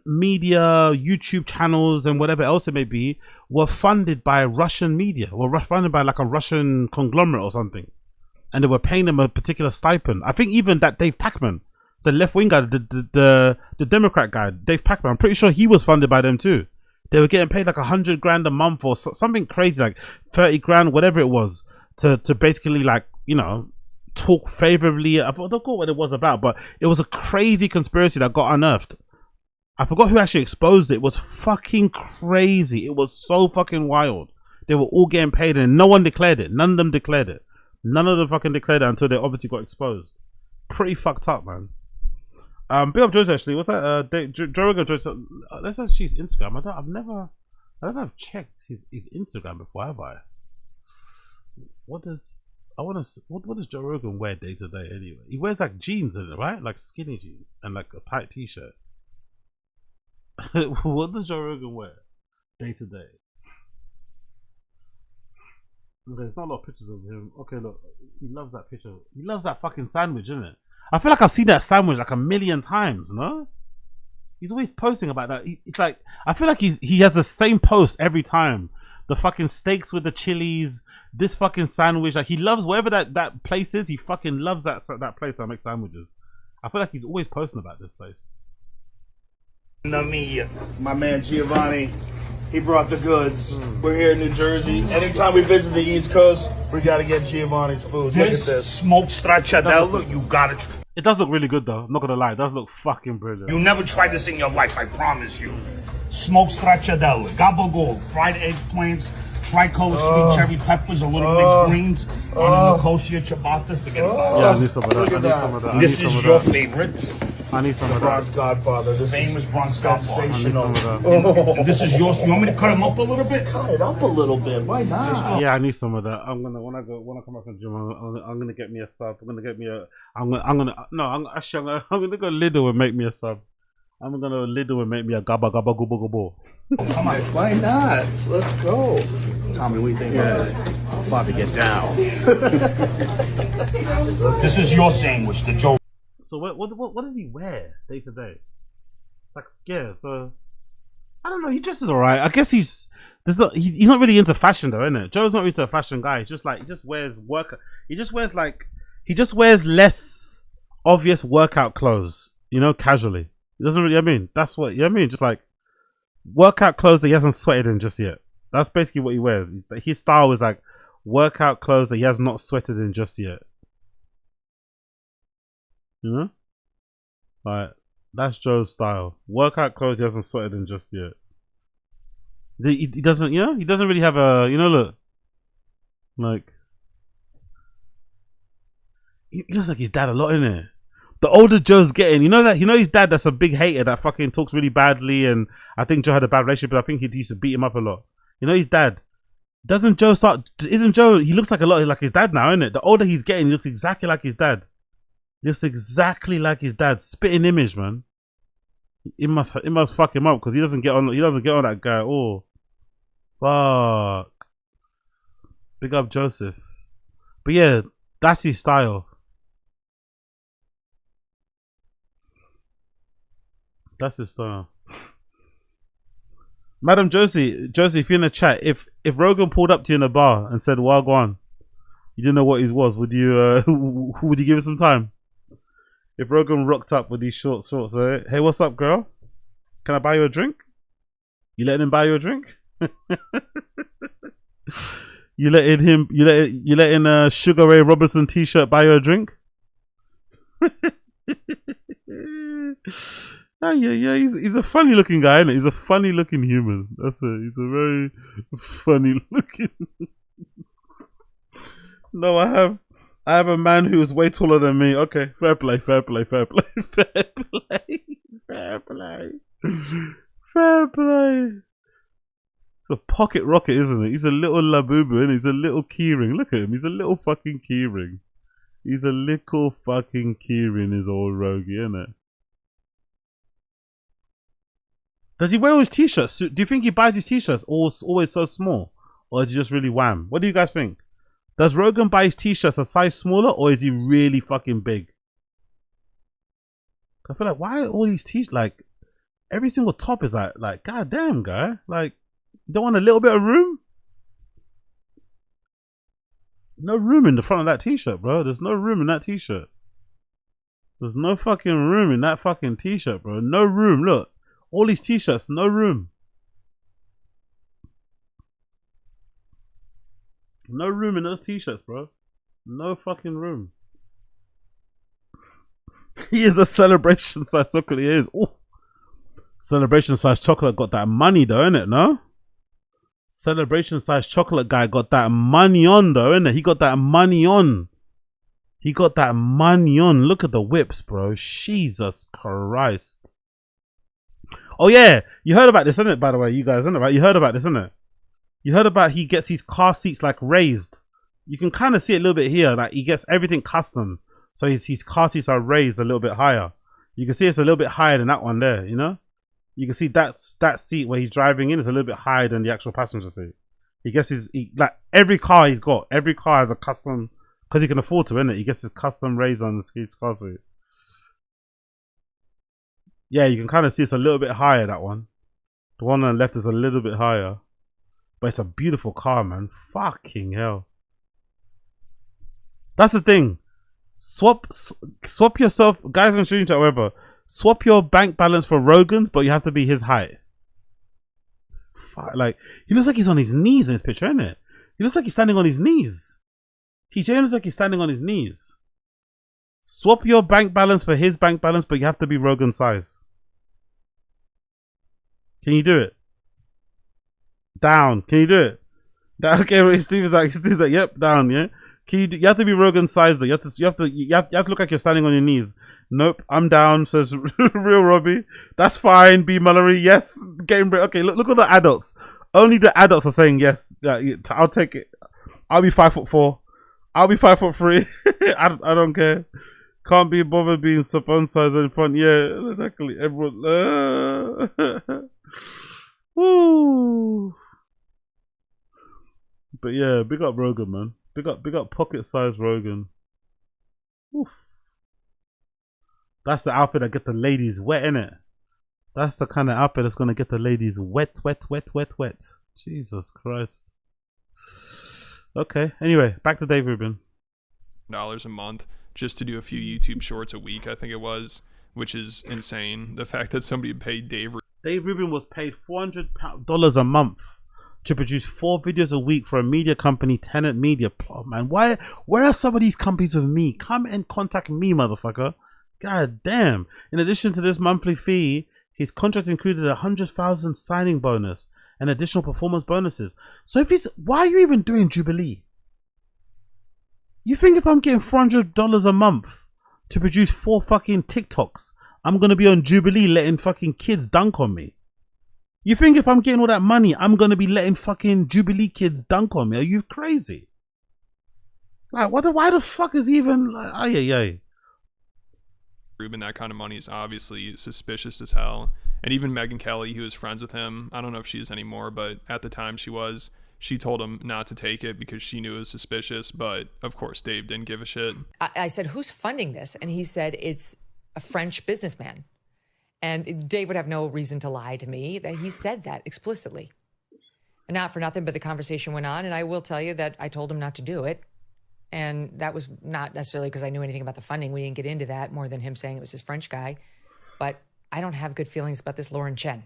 media, YouTube channels, and whatever else it may be, were funded by Russian media, were funded by like a Russian conglomerate or something. And they were paying them a particular stipend. I think even that Dave Pacman, the left-wing guy, the Democrat guy, Dave Pacman, I'm pretty sure he was funded by them too. They were getting paid like $100,000 a month or something crazy, like 30 grand, whatever it was, to basically, like, you know, talk favorably. I don't know what it was about, but it was a crazy conspiracy that got unearthed. I forgot who actually exposed it. It was fucking crazy. It was so fucking wild. They were all getting paid and no one declared it. None of them declared it. None of them fucking declared it until they obviously got exposed. Pretty fucked up, man. Big up Joe's actually. What's that? Joe Rogan. Let's see his Instagram. I don't know if I've checked his Instagram before, have I? What does Joe Rogan wear day to day anyway? He wears like jeans in it, right? Like skinny jeans and like a tight t-shirt. What does Joe Rogan wear day to day? Okay, there's not a lot of pictures of him. Okay, look, he loves that picture. He loves that fucking sandwich, isn't it? I feel like I've seen that sandwich like a million times, no? He's always posting about that. It's like, I feel like he has the same post every time. The fucking steaks with the chilies, this fucking sandwich. Like, he loves wherever that place is. He fucking loves that place that makes sandwiches. I feel like he's always posting about this place. Me, my man Giovanni, he brought the goods. We're here in New Jersey. Anytime we visit the East Coast, we gotta get Giovanni's food. Look at this smoked stracciatella. You gotta. It does look really good though. I'm not gonna lie, it does look fucking brilliant. You never tried this in your life, I promise you. Smoked stracciatella, gabagool, fried eggplants, tricolor sweet cherry peppers, a little mixed greens on a Nicosia ciabatta. Forget about it. Yeah, I need some of that. This is your favorite. I need some the of that. Bronx Godfather. The famous Bronx Godfather. And this is yours. You want me to cut him up a little bit? Cut it up a little bit. Why not? Yeah, I need some of that. I'm gonna when I come back from the gym, I'm gonna get me a sub. I'm gonna go Lidl and make me a sub. I'm gonna Lidl and make me a gabba gabba gubba gubba. Come on. Why not? Let's go. Tommy, what do you think? I'm about to get down. This is your sandwich, the Joe. So what does he wear day to day? It's like scared. So I don't know. He dresses alright. I guess he's not really into fashion though, isn't it? Joe's not really into a fashion guy. He just wears less obvious workout clothes. You know, casually. He doesn't really. I mean, that's what you know what I mean. Just like workout clothes that he hasn't sweated in just yet. That's basically what he wears. His style is like workout clothes that he has not sweated in just yet. You know? Like, that's Joe's style. Workout clothes he hasn't sweated in just yet. He doesn't, you know? He doesn't really have a, you know, look. Like, he looks like his dad a lot, innit? The older Joe's getting, you know his dad that's a big hater that fucking talks really badly, and I think Joe had a bad relationship, but I think he used to beat him up a lot. You know his dad. Isn't Joe, he looks like a lot like his dad now, innit? The older he's getting, he looks exactly like his dad. Looks exactly like his dad's spitting image, man. It must fuck him up because he doesn't get on that guy. Oh, fuck. Big up Joseph. But yeah, that's his style. That's his style. Madam Josie, if you're in the chat, if Rogan pulled up to you in a bar and said "Wagwan," you didn't know what he was, would you give it some time? If Rogan rocked up with these shorts, hey, what's up, girl? Can I buy you a drink? You letting him buy you a drink? You letting Sugar Ray Robinson t-shirt buy you a drink? Yeah. He's a funny looking guy, isn't it? He's a funny looking human. That's it. He's a very funny looking. No, I have a man who is way taller than me. Okay, fair play. It's a pocket rocket, isn't it? He's a little labubu, and he's a little keyring. Look at him. He's a little fucking keyring. He's a little fucking keyring, his old rogie, isn't it? Does he wear all his t-shirts? Do you think he buys his t-shirts always so small? Or is he just really wham? What do you guys think? Does Rogan buy his t-shirts a size smaller, or is he really fucking big? I feel like, why are all these t-shirts, like, every single top is like, god damn, guy. Like, you don't want a little bit of room? No room in the front of that t-shirt, bro. There's no room in that t-shirt. There's no fucking room in that fucking t-shirt, bro. No room. Look. All these t-shirts, no room. No room in those t-shirts, bro. No fucking room. He is a celebration size chocolate. He is. Ooh. Celebration size chocolate got that money though, innit? No? Celebration size chocolate guy got that money on though, innit? He got that money on. He got that money on. Look at the whips, bro. Jesus Christ. Oh yeah, you heard about this, innit? By the way, you guys, innit? Right? You heard about this, innit? You heard about he gets his car seats like raised. You can kind of see it a little bit here. Like he gets everything custom, so his car seats are raised a little bit higher. You can see it's a little bit higher than that one there. You know, you can see that seat where he's driving in is a little bit higher than the actual passenger seat. He gets like every car he's got. Every car has a custom, because he can afford to, innit? He gets his custom raised on his car seat. Yeah, you can kind of see it's a little bit higher, that one. The one on the left is a little bit higher. But it's a beautiful car, man. Fucking hell. That's the thing. Swap yourself, guys on stream chat, whatever. Swap your bank balance for Rogan's, but you have to be his height. Fuck, like, he looks like he's on his knees in this picture, isn't it? He looks like he's standing on his knees. He genuinely looks like he's standing on his knees. Swap your bank balance for his bank balance, but you have to be Rogan size. Can you do it? Down. Can you do it? Okay, Steve's like, yep, down, yeah. You have to be Rogan size though. You have to look like you're standing on your knees. Nope, I'm down, says Real Robbie. That's fine, B Mallory. Yes, game break. Okay, look at the adults. Only the adults are saying yes. Yeah, I'll take it. I'll be 5'4". I'll be 5'3". I don't care. Can't be bothered being circumcised in front. Yeah, exactly. Everyone. Woo. But yeah, big up Rogan, man. Big up pocket size Rogan. Oof. That's the outfit that get the ladies wet, innit? That's the kind of outfit that's gonna get the ladies wet. Jesus Christ. Okay. Anyway, back to Dave Rubin. $1 a month just to do a few YouTube shorts a week, I think it was, which is insane. The fact that somebody paid Dave Rubin was paid $400 a month to produce 4 videos a week for a media company, Tenant Media. Oh, man, where are some of these companies with me? Come and contact me, motherfucker. God damn. In addition to this monthly fee, his contract included a $100,000 signing bonus and additional performance bonuses. So why are you even doing Jubilee? You think if I'm getting $400 a month to produce 4 fucking TikToks, I'm gonna be on Jubilee letting fucking kids dunk on me? You think if I'm getting all that money, I'm gonna be letting fucking Jubilee kids dunk on me? Are you crazy? Like, why the fuck is even like, ay. Rubin, that kind of money is obviously suspicious as hell. And even Megyn Kelly, who was friends with him, I don't know if she is anymore, but at the time she was. She told him not to take it because she knew it was suspicious, but of course Dave didn't give a shit. I said, who's funding this? And he said, it's a French businessman. And Dave would have no reason to lie to me that he said that explicitly. And not for nothing, but the conversation went on. And I will tell you that I told him not to do it. And that was not necessarily because I knew anything about the funding. We didn't get into that more than him saying it was his French guy. But I don't have good feelings about this Lauren Chen.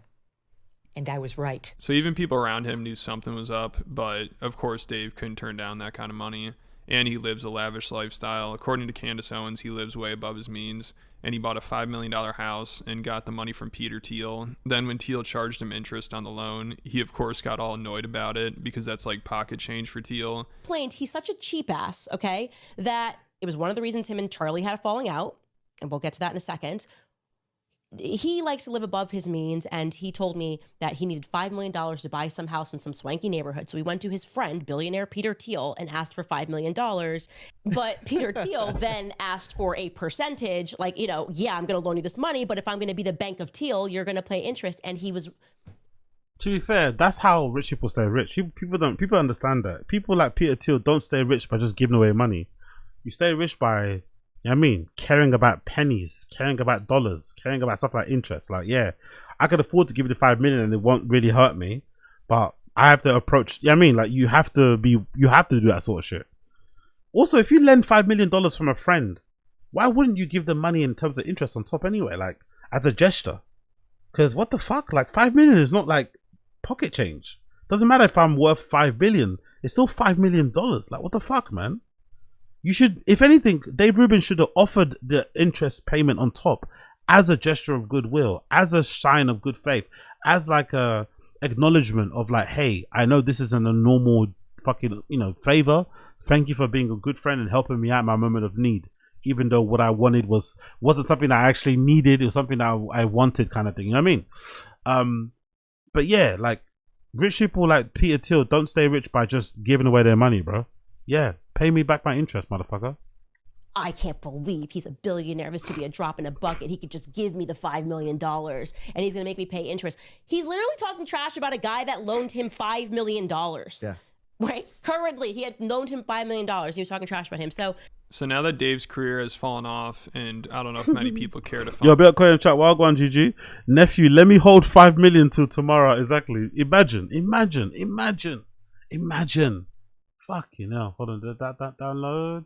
And I was right. So even people around him knew something was up, but of course Dave couldn't turn down that kind of money. And he lives a lavish lifestyle. According to Candace Owens, he lives way above his means. And he bought a $5 million house and got the money from Peter Thiel. Then when Thiel charged him interest on the loan, he of course got all annoyed about it because that's like pocket change for Thiel. He's such a cheap ass, okay, that it was one of the reasons him and Charlie had a falling out. And we'll get to that in a second. He likes to live above his means, and he told me that he needed $5 million to buy some house in some swanky neighborhood. So he went to his friend, billionaire Peter Thiel, and asked for $5 million. But Peter Thiel then asked for a percentage, like, you know, yeah, I'm going to loan you this money, but if I'm going to be the bank of Thiel, you're going to pay interest. And he was... To be fair, that's how rich people stay rich. People understand that. People like Peter Thiel don't stay rich by just giving away money. You stay rich by... You know what I mean? Caring about pennies, caring about dollars, caring about stuff like interest. Like, yeah, I could afford to give you the 5 million and it won't really hurt me, but I have to approach, you know what I mean? Like, you have to do that sort of shit. Also, if you lend $5 million from a friend, why wouldn't you give them money in terms of interest on top anyway? Like, as a gesture. Because what the fuck? Like, 5 million is not like pocket change. Doesn't matter if I'm worth 5 billion. It's still $5 million. Like, what the fuck, man? You should, if anything, Dave Rubin should have offered the interest payment on top as a gesture of goodwill, as a sign of good faith, as like a acknowledgement of like, hey, I know this isn't a normal fucking, you know, favor. Thank you for being a good friend and helping me out in my moment of need. Even though what I wanted wasn't something I actually needed, it was something that I wanted, kind of thing. You know what I mean? But yeah, like rich people like Peter Thiel don't stay rich by just giving away their money, bro. Yeah, pay me back my interest, motherfucker. I can't believe he's a billionaire. This would be a drop in a bucket. He could just give me the $5 million and he's going to make me pay interest. He's literally talking trash about a guy that loaned him $5 million. Yeah. Right? Currently, he had loaned him $5 million. He was talking trash about him. So now that Dave's career has fallen off, and I don't know if many people care to find... Yo, Bitcoin in chat, WACK100, GG. Nephew, let me hold 5 million till tomorrow. Exactly. Imagine. Fucking hell. Hold on, did that download?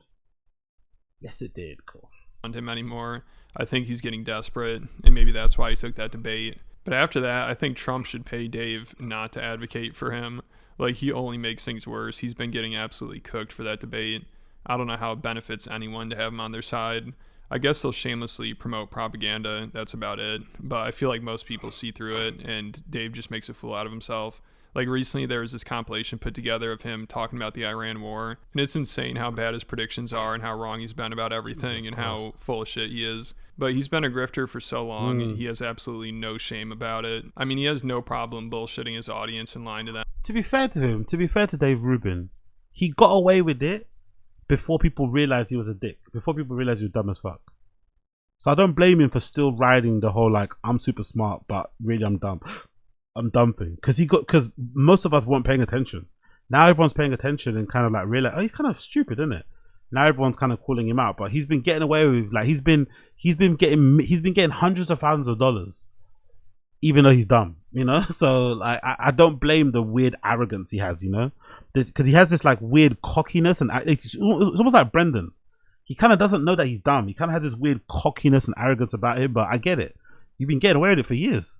Yes, it did. Cool. ...on him anymore. I think he's getting desperate, and maybe that's why he took that debate. But after that, I think Trump should pay Dave not to advocate for him. Like, he only makes things worse. He's been getting absolutely cooked for that debate. I don't know how it benefits anyone to have him on their side. I guess they'll shamelessly promote propaganda. That's about it. But I feel like most people see through it, and Dave just makes a fool out of himself. Like, recently there was this compilation put together of him talking about the Iran war, and it's insane how bad his predictions are and how wrong he's been about everything and how full of shit he is. But he's been a grifter for so long, and he has absolutely no shame about it. I mean, he has no problem bullshitting his audience and lying to them. To be fair to him, to be fair to Dave Rubin, he got away with it before people realized he was a dick, before people realized he was dumb as fuck. So I don't blame him for still riding the whole, like, I'm super smart, but really I'm dumb thing. Because most of us weren't paying attention. Now everyone's paying attention and kind of like realize, oh, he's kind of stupid, isn't it? Now everyone's kind of calling him out, but he's been getting away with, like, he's been getting hundreds of thousands of dollars, even though he's dumb, you know. So like, I don't blame the weird arrogance he has, you know, because he has this like weird cockiness, and it's almost like Brendan. He kind of doesn't know that he's dumb. He kind of has this weird cockiness and arrogance about him, but I get it. You've been getting away with it for years.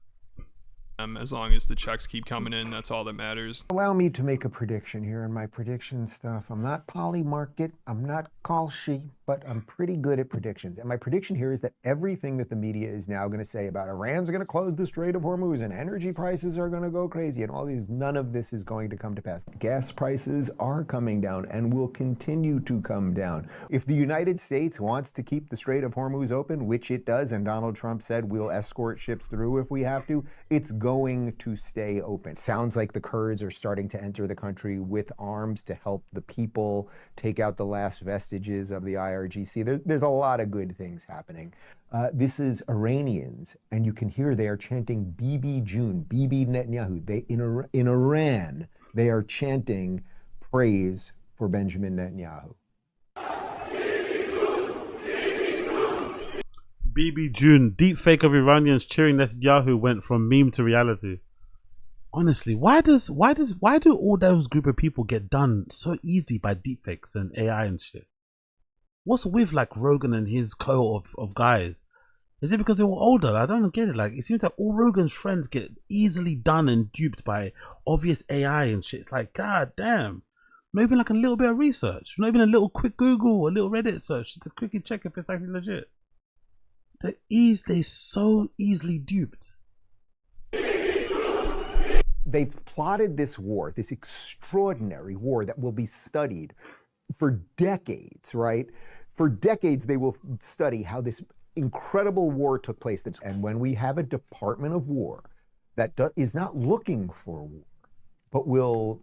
As long as the checks keep coming in, that's all that matters. Allow me to make a prediction here in my prediction stuff. I'm not Polymarket, I'm not Kalshi, but I'm pretty good at predictions. And my prediction here is that everything that the media is now going to say about Iran's going to close the Strait of Hormuz and energy prices are going to go crazy and all these, none of this is going to come to pass. Gas prices are coming down and will continue to come down. If the United States wants to keep the Strait of Hormuz open, which it does, and Donald Trump said we'll escort ships through if we have to, it's going to stay open. Sounds like the Kurds are starting to enter the country with arms to help the people take out the last vestiges of the IRGC. There's a lot of good things happening. This is Iranians, and you can hear they are chanting Bibi June, Bibi Netanyahu. In Iran, they are chanting praise for Benjamin Netanyahu. BB June, deep fake of Iranians cheering Netanyahu went from meme to reality. Honestly, why do all those group of people get done so easily by deepfakes and AI and shit? What's with like Rogan and his cohort of guys? Is it because they were older? I don't get it. Like, it seems like all Rogan's friends get easily done and duped by obvious AI and shit. It's like, god damn. Not even like a little bit of research. Not even a little quick Google, a little Reddit search to quickly check if it's actually legit. They're so easily duped. They've plotted this war, this extraordinary war that will be studied for decades, right? For decades, they will study how this incredible war took place. And when we have a Department of War that is not looking for war, but will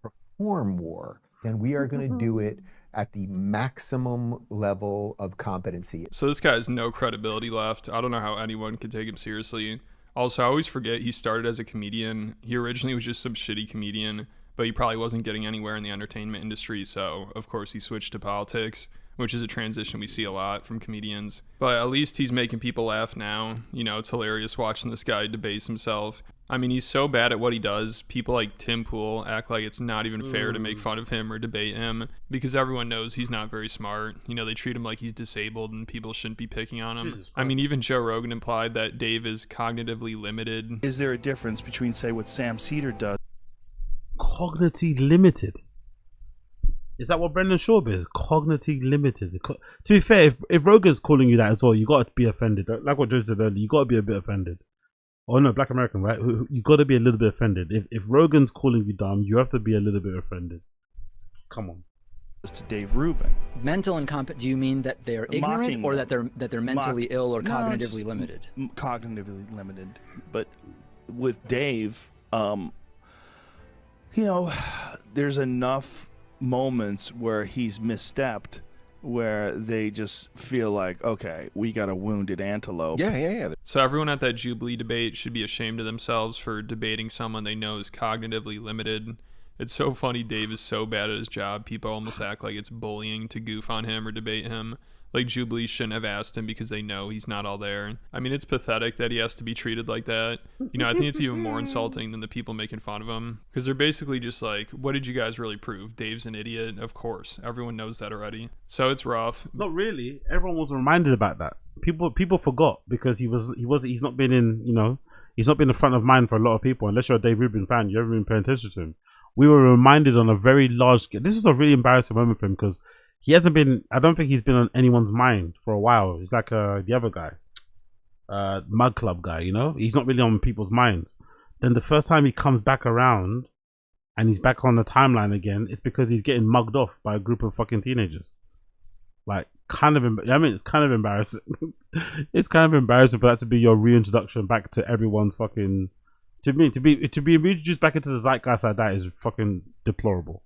perform war, then we are going to do it at the maximum level of competency. So this guy has no credibility left. I don't know how anyone could take him seriously. Also, I always forget he started as a comedian. He originally was just some shitty comedian, but he probably wasn't getting anywhere in the entertainment industry, so of course he switched to politics, which is a transition we see a lot from comedians. But at least he's making people laugh now. You know, it's hilarious watching this guy debase himself. I mean, he's so bad at what he does, people like Tim Pool act like it's not even fair to make fun of him or debate him, because everyone knows he's not very smart. You know, they treat him like he's disabled and people shouldn't be picking on him. I mean, even Joe Rogan implied that Dave is cognitively limited. Is there a difference between, say, what Sam Cedar does? Cognitively limited? Is that what Brendan Schaub is? Cognitively limited. To be fair, if Rogan's calling you that as well, you got to be offended. Like what Joe said earlier, you got to be a bit offended. Oh no, Black American, right? You got to be a little bit offended. If Rogan's calling you dumb, you have to be a little bit offended. Come on. To Dave Rubin. Mental incompetent? Do you mean that they're ignorant, or that they're mentally ill or cognitively limited? Cognitively limited. But with Dave, you know, there's enough moments where he's misstepped, where they just feel like, okay, we got a wounded antelope. Yeah. So everyone at that Jubilee debate should be ashamed of themselves for debating someone they know is cognitively limited. It's so funny Dave is so bad at his job, people almost act like it's bullying to goof on him or debate him. Like Jubilee shouldn't have asked him because they know he's not all there. I mean, it's pathetic that he has to be treated like that. You know, I think it's even more insulting than the people making fun of him. Because they're basically just like, what did you guys really prove? Dave's an idiot? Of course. Everyone knows that already. So it's rough. Not really. Everyone was reminded about that. People forgot because he's not been in, you know, he's not been in front of mind for a lot of people. Unless you're a Dave Rubin fan, you haven't been paying attention to him. We were reminded on a very large scale. This is a really embarrassing moment for him because he hasn't been, I don't think he's been on anyone's mind for a while. He's like the other guy, Mug Club guy, you know? He's not really on people's minds. Then the first time he comes back around and he's back on the timeline again, it's because he's getting mugged off by a group of fucking teenagers. Like, I mean, it's kind of embarrassing. It's kind of embarrassing for that to be your reintroduction back to everyone's fucking... To be reintroduced back into the zeitgeist like that is fucking deplorable.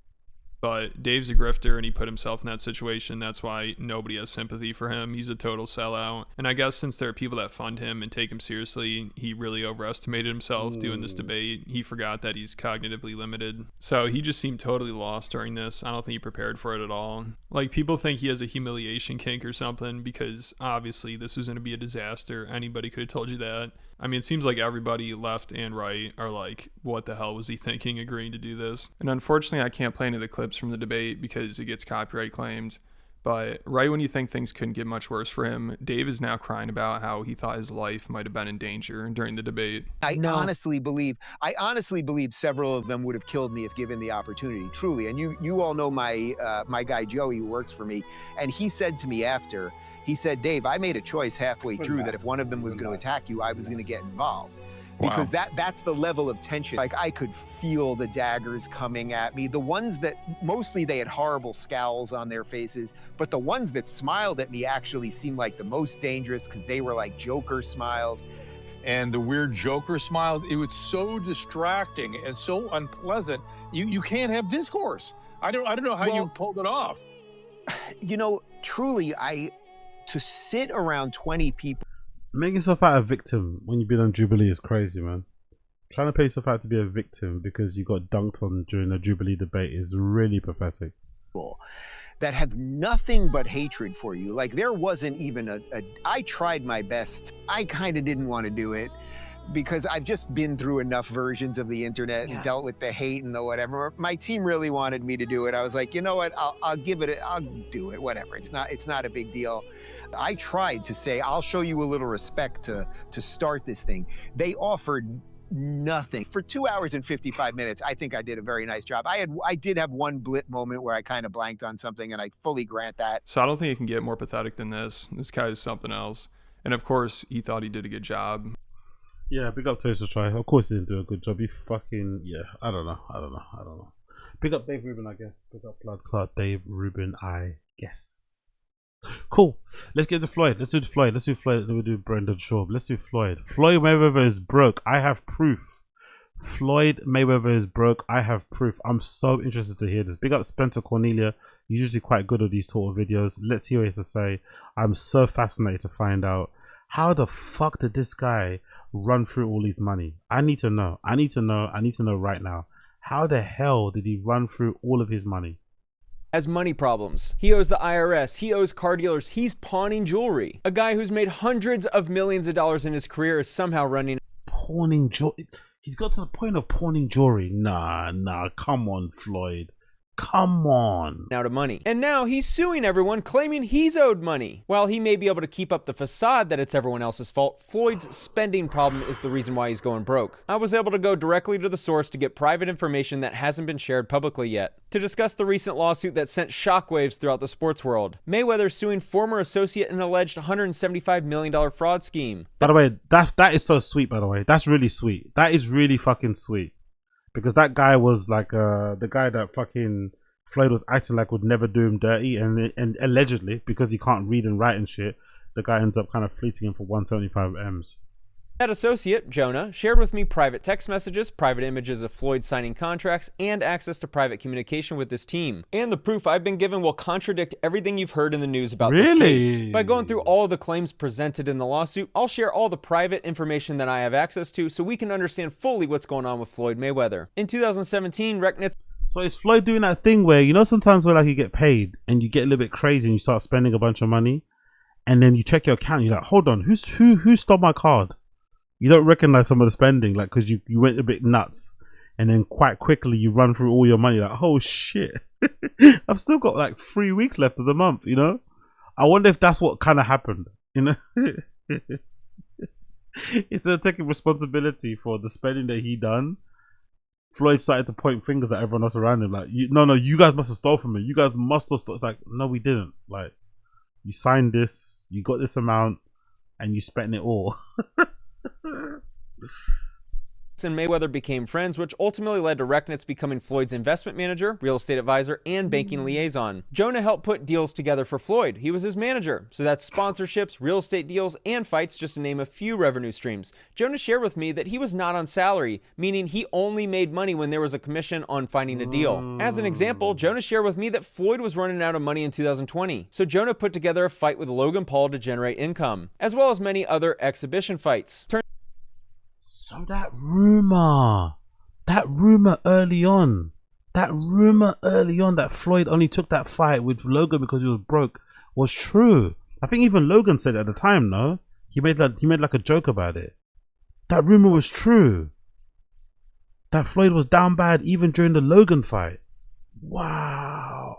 But Dave's a grifter and he put himself in that situation. That's why nobody has sympathy for him. He's a total sellout. And I guess since there are people that fund him and take him seriously, he really overestimated himself doing this debate. He forgot that he's cognitively limited. So he just seemed totally lost during this. I don't think he prepared for it at all. Like, people think he has a humiliation kink or something because obviously this was going to be a disaster. Anybody could have told you that. I mean, it seems like everybody left and right are like, what the hell was he thinking agreeing to do this? And unfortunately, I can't play any of the clips from the debate because it gets copyright claimed. But right when you think things couldn't get much worse for him, Dave is now crying about how he thought his life might have been in danger during the debate. I honestly believe several of them would have killed me if given the opportunity, truly. And you all know my guy Joey, who works for me, and he said to me after, he said, Dave, I made a choice halfway through that if one of them was going to attack you, I was going to get involved. Because that's the level of tension. Like, I could feel the daggers coming at me. The ones that, mostly they had horrible scowls on their faces, but the ones that smiled at me actually seemed like the most dangerous because they were like Joker smiles. And the weird Joker smiles, it was so distracting and so unpleasant. You can't have discourse. I don't know how you pulled it off. You know, truly, to sit around 20 people. Making yourself out a victim when you've been on Jubilee is crazy, man. Trying to pay yourself out to be a victim because you got dunked on during a Jubilee debate is really pathetic. That have nothing but hatred for you. Like, there wasn't even I tried my best. I kind of didn't want to do it, because I've just been through enough versions of the internet and dealt with the hate and the whatever. My team really wanted me to do it. I was like, you know what? I'll give it. I'll do it. Whatever. It's not a big deal. I tried to say, I'll show you a little respect to start this thing. They offered nothing. For 2 hours and 55 minutes, I think I did a very nice job. I did have one blip moment where I kind of blanked on something, and I fully grant that. So I don't think it can get more pathetic than this. This guy is something else. And of course, he thought he did a good job. Yeah, big up Toast to Try. Of course he didn't do a good job. He fucking, I don't know. Big up Dave Rubin, I guess. Big up Blood Clot Dave Rubin, I guess. Cool. Let's get to Floyd. Let's do Floyd. Then we'll do Brendan Schaub. Let's do Floyd. Floyd Mayweather is broke. I have proof. Floyd Mayweather is broke. I have proof. I'm so interested to hear this. Big up Spencer Cornelia. He's usually quite good at these sort of videos. Let's hear what he has to say. I'm so fascinated to find out, how the fuck did this guy run through all his money? I need to know. I need to know right now. How the hell did he run through all of his money? Has money problems. He owes the IRS. He owes car dealers. He's pawning jewelry. A guy who's made hundreds of millions of dollars in his career is somehow running. Pawning jewelry? He's got to the point of pawning jewelry. Nah, come on, Floyd. Come on. Out of money. And now he's suing everyone, claiming he's owed money. While he may be able to keep up the facade that it's everyone else's fault, Floyd's spending problem is the reason why he's going broke. I was able to go directly to the source to get private information that hasn't been shared publicly yet, to discuss the recent lawsuit that sent shockwaves throughout the sports world. Mayweather suing former associate in an alleged $175 million fraud scheme. By the way, that is so sweet, by the way. That's really sweet. That is really fucking sweet. Because that guy was like the guy that fucking Floyd was acting like would never do him dirty, and allegedly, because he can't read and write and shit, the guy ends up kind of fleecing him for 175 M's. That associate, Jonah, shared with me private text messages, private images of Floyd signing contracts, and access to private communication with this team. And the proof I've been given will contradict everything you've heard in the news about this case. By going through all of the claims presented in the lawsuit, I'll share all the private information that I have access to so we can understand fully what's going on with Floyd Mayweather. In 2017, Recknitz. So is Floyd doing that thing where, you know, sometimes where like you get paid and you get a little bit crazy and you start spending a bunch of money, and then you check your account and you're like, hold on, who stole my card? You don't recognize some of the spending, like, because you went a bit nuts, and then quite quickly you run through all your money, like, oh shit, I've still got like 3 weeks left of the month, you know? I wonder if that's what kind of happened, you know? Instead of taking responsibility for the spending that he done, Floyd started to point fingers at everyone else around him, like, no, you guys must have stole from me. You guys must have stole. It's like, no, we didn't. Like, you signed this, you got this amount, and you spent it all. And Mayweather became friends, which ultimately led to Recknitz becoming Floyd's investment manager, real estate advisor, and banking liaison. Jonah helped put deals together for Floyd. He was his manager. So that's sponsorships, real estate deals, and fights, just to name a few revenue streams. Jonah shared with me that he was not on salary, meaning he only made money when there was a commission on finding a deal. As an example, Jonah shared with me that Floyd was running out of money in 2020. So Jonah put together a fight with Logan Paul to generate income, as well as many other exhibition fights. So that rumor early on that Floyd only took that fight with Logan because he was broke was true. I think even Logan said it at the time, no? He made like a joke about it. That rumor was true. That Floyd was down bad even during the Logan fight. Wow.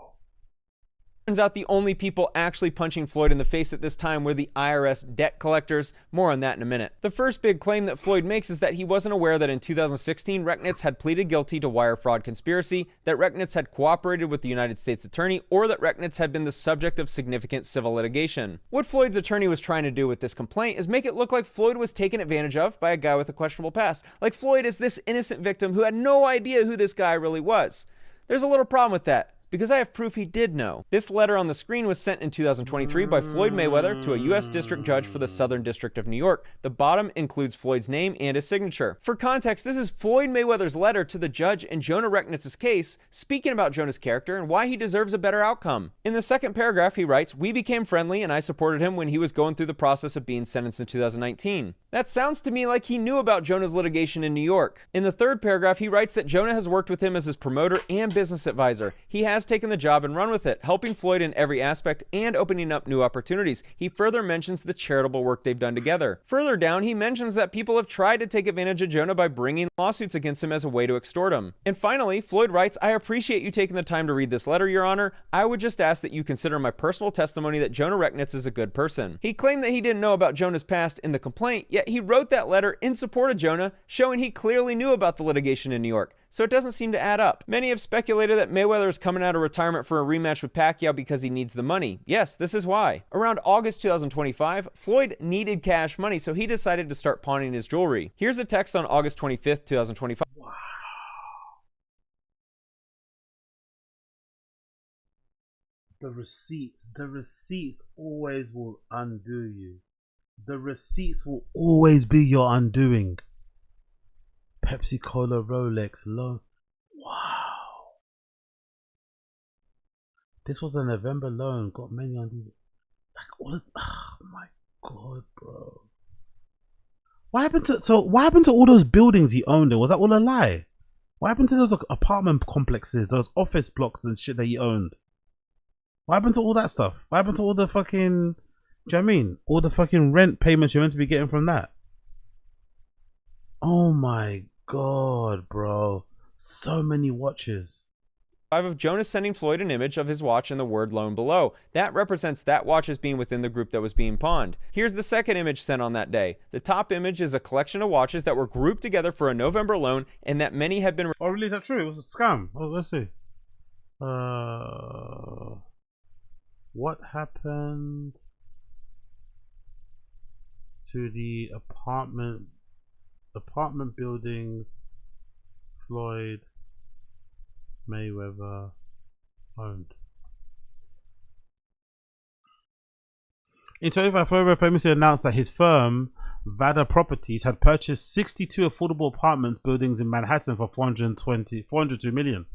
Turns out the only people actually punching Floyd in the face at this time were the IRS debt collectors. More on that in a minute. The first big claim that Floyd makes is that he wasn't aware that in 2016, Recknitz had pleaded guilty to wire fraud conspiracy, that Recknitz had cooperated with the United States attorney, or that Recknitz had been the subject of significant civil litigation. What Floyd's attorney was trying to do with this complaint is make it look like Floyd was taken advantage of by a guy with a questionable past. Like Floyd is this innocent victim who had no idea who this guy really was. There's a little problem with that, because I have proof he did know. This letter on the screen was sent in 2023 by Floyd Mayweather to a U.S. District Judge for the Southern District of New York. The bottom includes Floyd's name and his signature. For context, this is Floyd Mayweather's letter to the judge in Jonah Recknitz's case, speaking about Jonah's character and why he deserves a better outcome. In the second paragraph, he writes, "We became friendly and I supported him when he was going through the process of being sentenced in 2019. That sounds to me like he knew about Jonah's litigation in New York." In the third paragraph, he writes that Jonah has worked with him as his promoter and business advisor. He has has taken the job and run with it, helping Floyd in every aspect and opening up new opportunities. He further mentions the charitable work they've done together. Further down, he mentions that people have tried to take advantage of Jonah by bringing lawsuits against him as a way to extort him. And finally, Floyd writes, I appreciate you taking the time to read this letter, Your Honor. I would just ask that you consider my personal testimony that Jonah Rechnitz is a good person. He claimed that he didn't know about Jonah's past in the complaint, yet he wrote that letter in support of Jonah, showing he clearly knew about the litigation in New York. So it doesn't seem to add up. Many have speculated that Mayweather is coming out of retirement for a rematch with Pacquiao because he needs the money. Yes, this is why. Around August 2025, Floyd needed cash money, so he decided to start pawning his jewelry. Here's a text on August 25th, 2025. Wow. The receipts always will undo you. The receipts will always be your undoing. Pepsi Cola, Rolex, loan. Wow. This was a November loan. Got many on these. Like all of, oh my god, bro. What happened to all those buildings he owned? Was that all a lie? What happened to those apartment complexes, those office blocks and shit that he owned? What happened to all that stuff? What happened to all the fucking, do you know what I mean? All the fucking rent payments you're meant to be getting from that? Oh my god, bro. So many watches. Of Jonah sending Floyd an image of his watch and the word loan below. That represents that watch as being within the group that was being pawned. Here's the second image sent on that day. The top image is a collection of watches that were grouped together for a November loan and that many have been... Oh really, is that true? It was a scam. Oh, let's see. What happened to the apartment buildings Floyd Mayweather owned? In 2025, Floyd famously announced that his firm, Vada Properties, had purchased 62 affordable apartment buildings in Manhattan for $402 million.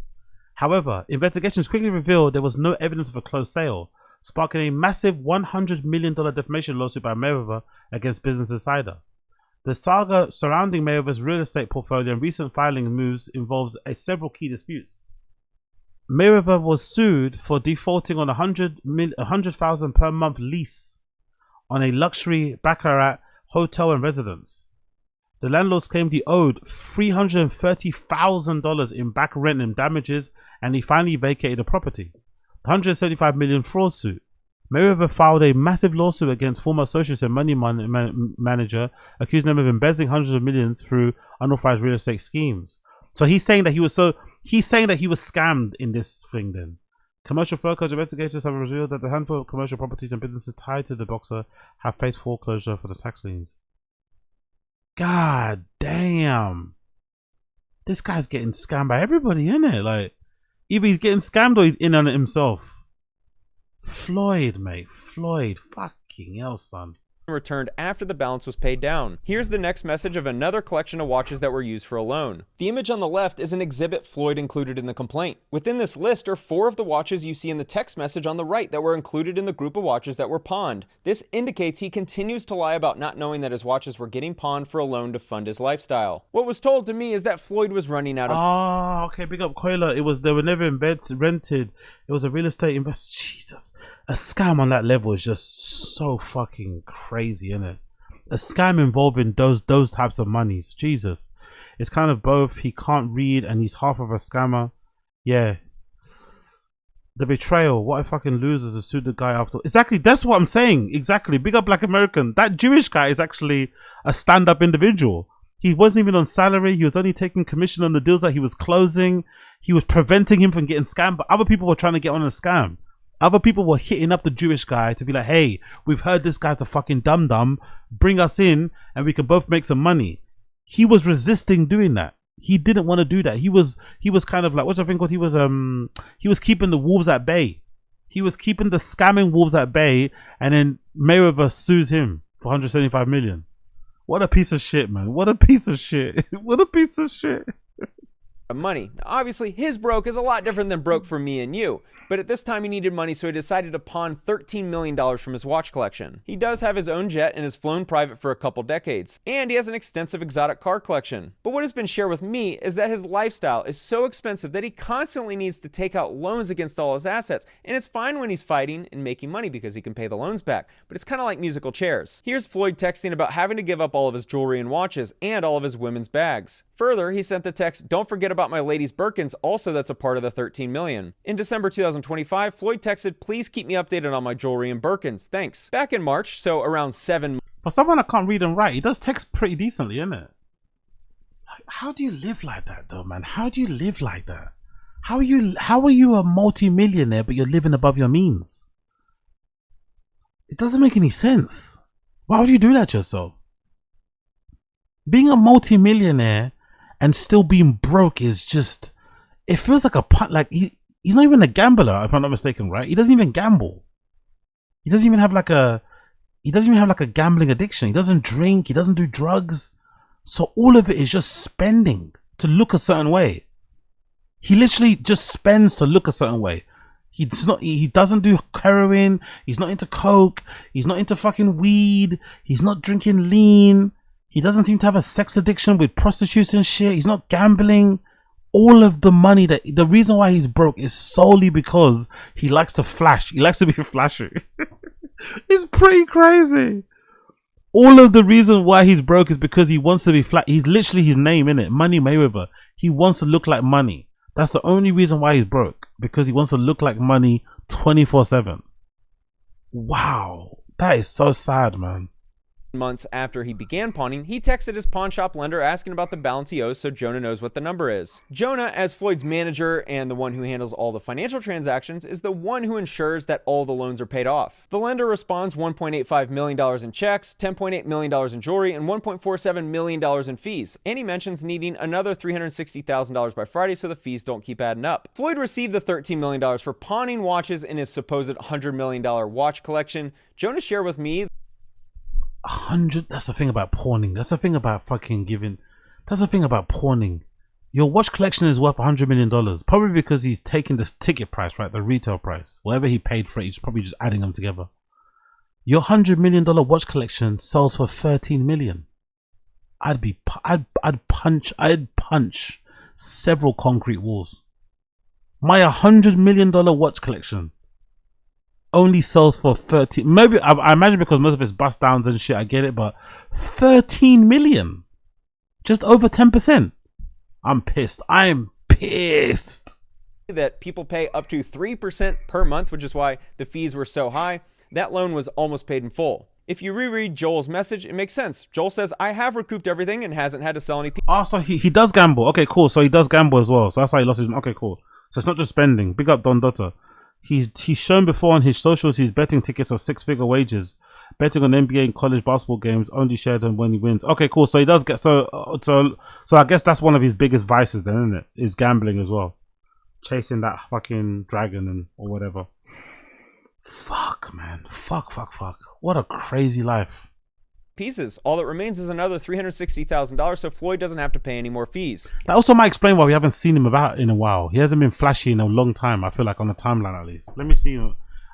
However, investigations quickly revealed there was no evidence of a closed sale, sparking a massive $100 million defamation lawsuit by Mayweather against Business Insider. The saga surrounding Mayweather's real estate portfolio and recent filing moves involves several key disputes. Mayweather was sued for defaulting on a $100,000 per month lease on a luxury baccarat hotel and residence. The landlords claimed he owed $330,000 in back rent and damages, and he finally vacated the property. The $175 million fraud suit. Mayweather filed a massive lawsuit against former associates and money manager, accusing them of embezzling hundreds of millions through unauthorized real estate schemes. So he's saying that he was scammed in this thing. Then commercial foreclosure investigators have revealed that the handful of commercial properties and businesses tied to the boxer have faced foreclosure for the tax liens. God damn, this guy's getting scammed by everybody, isn't it? Like, either he's getting scammed or he's in on it himself. Floyd, mate. Floyd. Fucking hell, son. Returned after the balance was paid down. Here's the next message of another collection of watches that were used for a loan. The image on the left is an exhibit Floyd included in the complaint. Within this list are 4 of the watches you see in the text message on the right that were included in the group of watches that were pawned. This indicates he continues to lie about not knowing that his watches were getting pawned for a loan to fund his lifestyle. What was told to me is that Floyd was running out of... Oh, okay, big up Coiler. They were never rented. It was a real estate invest. Jesus. A scam on that level is just so fucking crazy, isn't it? A scam involving those types of monies. Jesus. It's kind of both. He can't read and he's half of a scammer. Yeah. The betrayal. What a fucking loser to sue the guy after. Exactly. That's what I'm saying. Exactly. Big up Black American. That Jewish guy is actually a stand-up individual. He wasn't even on salary. He was only taking commission on the deals that he was closing. He was preventing him from getting scammed, but other people were trying to get on a scam. Other people were hitting up the Jewish guy to be like, hey, we've heard this guy's a fucking dum-dum. Bring us in and we can both make some money. He was resisting doing that. He didn't want to do that. He was kind of like, what's the thing called? He was keeping the wolves at bay. He was keeping the scamming wolves at bay, and then Mayweather sues him for $175 million. What a piece of shit, man. What a piece of shit. What a piece of shit. money. Now, obviously, his broke is a lot different than broke for me and you, but at this time he needed money, so he decided to pawn $13 million from his watch collection. He does have his own jet and has flown private for a couple decades, and he has an extensive exotic car collection. But what has been shared with me is that his lifestyle is so expensive that he constantly needs to take out loans against all his assets, and it's fine when he's fighting and making money because he can pay the loans back, but it's kind of like musical chairs. Here's Floyd texting about having to give up all of his jewelry and watches and all of his women's bags. Further, he sent the text, "Don't forget about my ladies' Birkins, also that's a part of the $13 million. In December 2025, Floyd texted, "Please keep me updated on my jewelry and Birkins, thanks." Back in March, so around 7 For someone that can't read and write, he does text pretty decently, innit? Like, how do you live like that though, man? How do you live like that? How are you a multi-millionaire but you're living above your means? It doesn't make any sense. Why would you do that to yourself? Being a multi-millionaire and still being broke is just, it feels like a punt. Like he's not even a gambler, if I'm not mistaken, right? He doesn't even gamble. He doesn't even have like a gambling addiction. He doesn't drink. He doesn't do drugs. So all of it is just spending to look a certain way. He literally just spends to look a certain way. He doesn't do heroin. He's not into coke. He's not into fucking weed. He's not drinking lean. He doesn't seem to have a sex addiction with prostitutes and shit. He's not gambling. All of the money the reason why he's broke is solely because he likes to flash. He likes to be flashy. It's pretty crazy. All of the reason why he's broke is because he wants to be flat. He's literally his name, innit? Money Mayweather. He wants to look like money. That's the only reason why he's broke. Because he wants to look like money 24/7. Wow. That is so sad, man. months after he began pawning, he texted his pawn shop lender asking about the balance he owes so Jonah knows what the number is. Jonah, as Floyd's manager and the one who handles all the financial transactions, is the one who ensures that all the loans are paid off. The lender responds $1.85 million in checks, $10.8 million in jewelry, and $1.47 million in fees, and he mentions needing another $360,000 by Friday so the fees don't keep adding up. Floyd received the $13 million for pawning watches in his supposed $100 million watch collection. Jonah shared with me 100. That's the thing about pawning. That's the thing about fucking giving. That's the thing about pawning. Your watch collection is worth $100 million, probably because he's taking this ticket price, right? The retail price, whatever he paid for it, he's probably just adding them together. Your $100 million watch collection sells for 13 million. I'd punch several concrete walls. My $100 million watch collection only sells for 13. Maybe I imagine because most of it's bust downs and shit. I get it, but 13 million, just over 10%. I'm pissed. I'm pissed that people pay up to 3% per month, which is why the fees were so high. That loan was almost paid in full. If you reread Joel's message, it makes sense. Joel says, I have recouped everything and hasn't had to sell any. Oh, so he does gamble. Okay, cool. So he does gamble as well. So that's why he lost his. Okay, cool. So it's not just spending. Big up Don Dutta. He's shown before on his socials he's betting tickets of 6-figure wages, betting on NBA and college basketball games, only shared them when he wins. Okay, cool. So he does get so I guess that's one of his biggest vices then, isn't it? Is gambling as well, chasing that fucking dragon and or whatever. Fuck, man. Fuck. What a crazy life. Pieces. All that remains is another $360,000, so Floyd doesn't have to pay any more fees. That also might explain why we haven't seen him about in a while. He hasn't been flashy in a long time, I feel like, on the timeline at least. Let me see.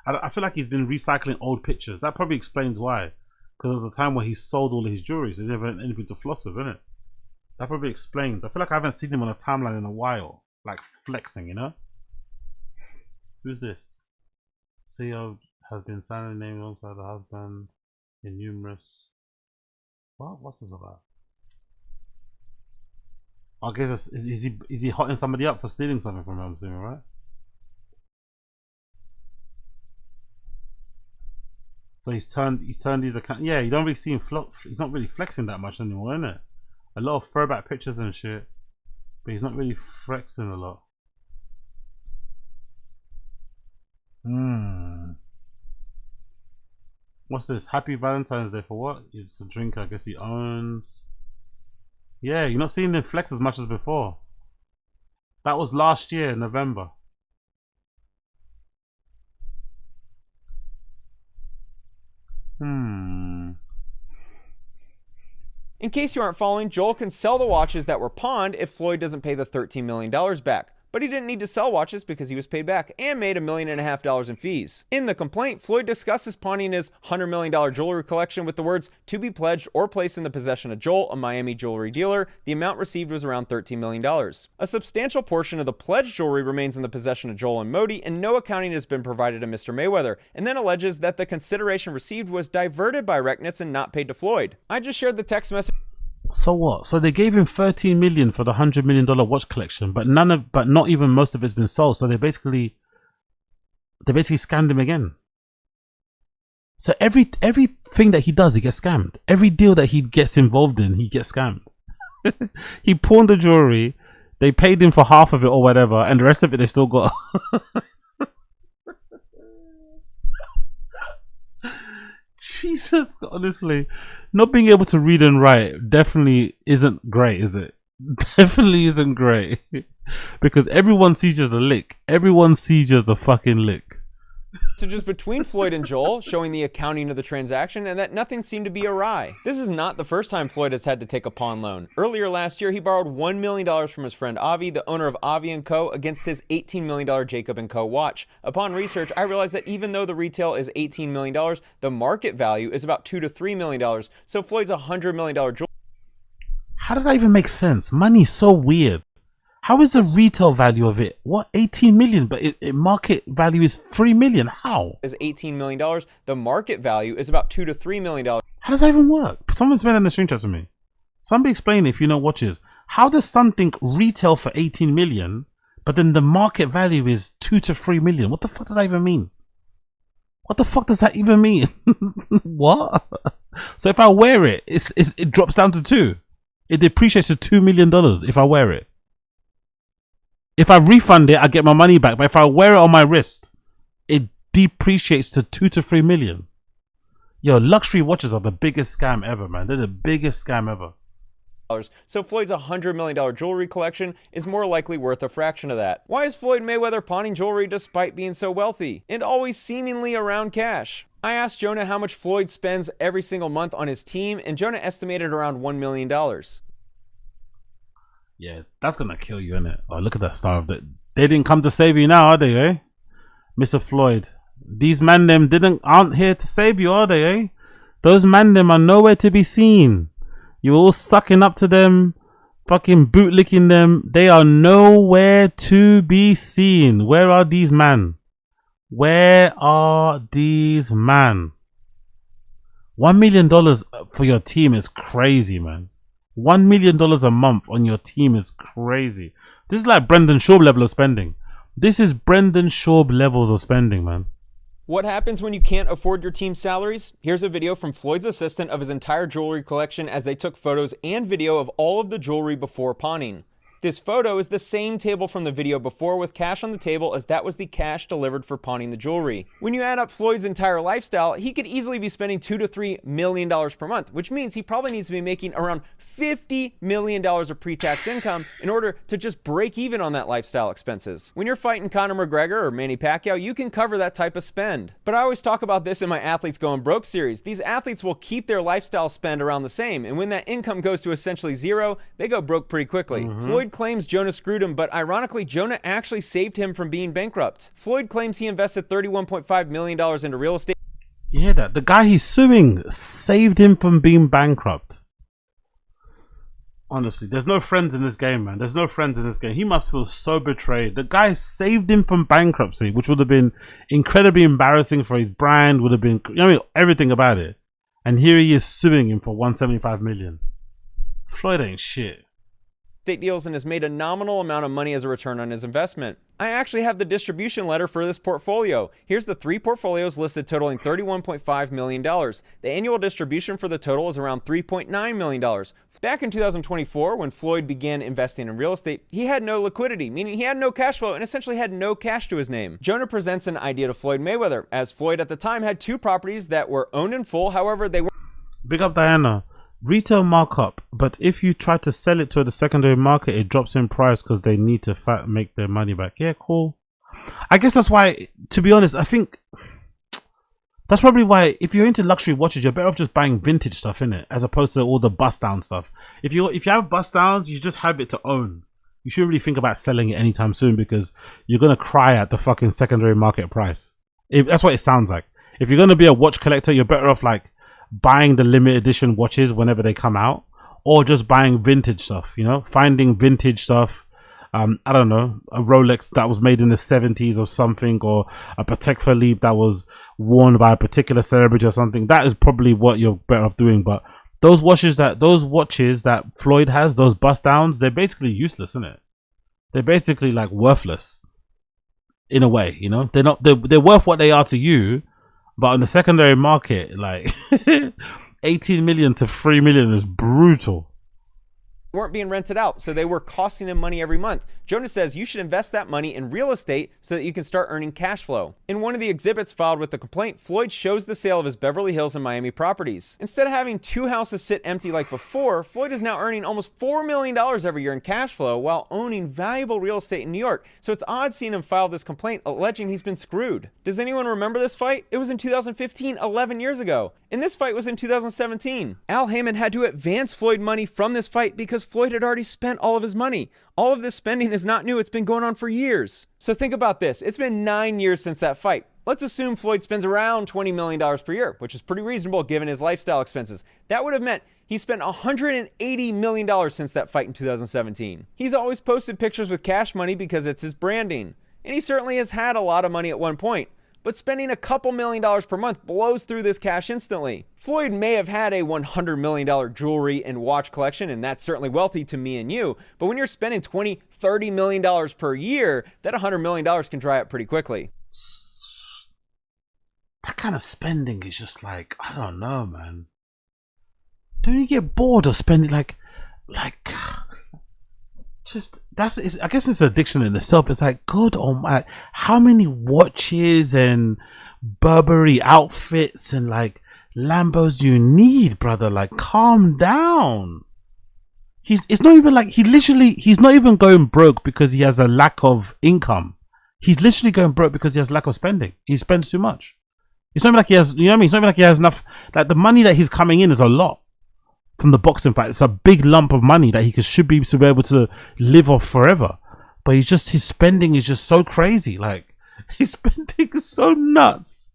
I feel like he's been recycling old pictures. That probably explains why. Because there was a time where he sold all of his jewelry, so he didn't have anything to floss with, innit? That probably explains. I feel like I haven't seen him on a timeline in a while. Like flexing, you know? Who's this? CEO has been signing names alongside the husband in numerous... What? What's this about? I guess is he hotting somebody up for stealing something from him? I'm assuming, right? So he's turned his account. Yeah, you don't really see him he's not really flexing that much anymore, innit? A lot of throwback pictures and shit, but he's not really flexing a lot. What's this? Happy Valentine's Day for what? It's a drink I guess he owns. Yeah, you're not seeing him flex as much as before. That was last year, November. In case you aren't following, Joel can sell the watches that were pawned if Floyd doesn't pay the $13 million back. But he didn't need to sell watches because he was paid back and made $1.5 million in fees. In the complaint, Floyd discusses pawning his $100 million jewelry collection with the words, "to be pledged or placed in the possession of Joel, a Miami jewelry dealer." The amount received was around $13 million. A substantial portion of the pledged jewelry remains in the possession of Joel and Modi, and no accounting has been provided to Mr. Mayweather, and then alleges that the consideration received was diverted by Rechnitz and not paid to Floyd. I just shared the text message. So what? So they gave him 13 million for the $100 million watch collection, but not even most of it's been sold. So they basically scammed him again. So everything that he does, he gets scammed. Every deal that he gets involved in, he gets scammed. He pawned the jewelry, they paid him for half of it or whatever, and the rest of it they still got. Jesus, honestly, not being able to read and write definitely isn't great, is it? Definitely isn't great. Because everyone sees you as a lick. Everyone sees you as a fucking lick. Messages between Floyd and Joel showing the accounting of the transaction and that nothing seemed to be awry. This is not the first time Floyd has had to take a pawn loan. Earlier last year, he borrowed $1 million from his friend Avi, the owner of Avi & Co., against his $18 million Jacob & Co. watch. Upon research, I realized that even though the retail is $18 million, the market value is about $2 to $3 million. So Floyd's $100 million jewelry. How does that even make sense? Money's so weird. How is the retail value of it? What, 18 million, but it market value is 3 million? How? Is $18 million. The market value is about $2 to $3 million. How does that even work? Someone's made in the screenshot to me. Somebody explain if you know watches. How does something retail for 18 million, but then the market value is 2 to 3 million? What the fuck does that even mean? What the fuck does that even mean? What? So if I wear it, it drops down to 2. It depreciates to $2 million if I wear it. If I refund it, I get my money back. But if I wear it on my wrist, it depreciates to 2 to 3 million. Yo, luxury watches are the biggest scam ever, man. They're the biggest scam ever. So Floyd's $100 million jewelry collection is more likely worth a fraction of that. Why is Floyd Mayweather pawning jewelry despite being so wealthy and always seemingly around cash? I asked Jonah how much Floyd spends every single month on his team, and Jonah estimated around $1 million. Yeah, that's gonna kill you, innit? Oh, look at that star of that. They didn't come to save you now, are they, eh? Mr. Floyd. These man them aren't here to save you, are they, eh? Those man them are nowhere to be seen. You're all sucking up to them, fucking bootlicking them. They are nowhere to be seen. Where are these man? Where are these man? $1 million for your team is crazy, man. $1 million a month on your team is crazy. This is like Brendan Schaub level of spending. This is Brendan Schaub levels of spending, man. What happens when you can't afford your team's salaries? Here's a video from Floyd's assistant of his entire jewelry collection as they took photos and video of all of the jewelry before pawning. This photo is the same table from the video before with cash on the table, as that was the cash delivered for pawning the jewelry. When you add up Floyd's entire lifestyle, he could easily be spending $2 to $3 million per month, which means he probably needs to be making around $50 million of pre-tax income in order to just break even on that lifestyle expenses. When you're fighting Conor McGregor or Manny Pacquiao, you can cover that type of spend. But I always talk about this in my Athletes Going Broke series. These athletes will keep their lifestyle spend around the same, and when that income goes to essentially zero, they go broke pretty quickly. Floyd claims Jonah screwed him, but ironically, Jonah actually saved him from being bankrupt. Floyd claims he invested $31.5 million into real estate. You hear that? The guy he's suing saved him from being bankrupt. Honestly, there's no friends in this game, man. There's no friends in this game. He must feel so betrayed. The guy saved him from bankruptcy, which would have been incredibly embarrassing for his brand, would have been, you know, everything about it. And here he is suing him for $175 million. Floyd ain't shit. Deals and has made a nominal amount of money as a return on his investment. I actually have the distribution letter for this portfolio. Here's the 3 portfolios listed totaling $31.5 million. The annual distribution for the total is around $3.9 million. Back in 2024, when Floyd began investing in real estate, he had no liquidity, meaning he had no cash flow and essentially had no cash to his name. Jonah presents an idea to Floyd Mayweather, as Floyd at the time had 2 properties that were owned in full, however they were... Big up Diana. Retail markup, but if you try to sell it to the secondary market, it drops in price because they need to make their money back. Yeah, cool. I guess that's why, to be honest, I think That's probably why, if you're into luxury watches, you're better off just buying vintage stuff, innit? As opposed to all the bust down stuff. If you have bust downs, you just have it to own. You shouldn't really think about selling it anytime soon, because you're gonna cry at the fucking secondary market price. That's what it sounds like. If you're gonna be a watch collector, you're better off like buying the limited edition watches whenever they come out, or just buying vintage stuff. You know, finding vintage stuff. I don't know, a Rolex that was made in the 70s or something, or a Patek Philippe that was worn by a particular celebrity or something. That is probably what you're better off doing. But those watches that Floyd has, those bust downs, they're basically useless, isn't it? They're basically like worthless in a way, you know. They're worth what they are to you, but on the secondary market, like 18 million to 3 million is brutal. Weren't being rented out, so they were costing him money every month. Jonas says you should invest that money in real estate so that you can start earning cash flow. In one of the exhibits filed with the complaint, Floyd shows the sale of his Beverly Hills and Miami properties. Instead of having 2 houses sit empty like before, Floyd is now earning almost $4 million every year in cash flow while owning valuable real estate in New York. So it's odd seeing him file this complaint alleging he's been screwed. Does anyone remember this fight? It was in 2015, 11 years ago. And this fight was in 2017. Al Heyman had to advance Floyd money from this fight because Floyd had already spent all of his money. All of this spending is not new. It's been going on for years. So think about this. It's been 9 years since that fight. Let's assume Floyd spends around $20 million per year, which is pretty reasonable given his lifestyle expenses. That would have meant he spent $180 million since that fight in 2017. He's always posted pictures with cash money because it's his branding. And he certainly has had a lot of money at one point. But spending a couple $1 million per month blows through this cash instantly. Floyd may have had a $100 million jewelry and watch collection, and that's certainly wealthy to me and you, but when you're spending $20, $30 million per year, that $100 million can dry up pretty quickly. That kind of spending is just like, I don't know, man. Don't you get bored of spending like just I guess it's addiction in itself. It's like, God, oh my, how many watches and Burberry outfits and like Lambos do you need, brother? Like, calm down. It's not even like he's not even going broke because he has a lack of income. He's literally going broke because he has lack of spending. He spends too much. It's not even like he has, you know what I mean? It's not even like he has enough. Like, the money that he's coming in is a lot from the boxing fight. It's a big lump of money that he should be able to live off forever. But his spending is just so crazy. Like, his spending is so nuts.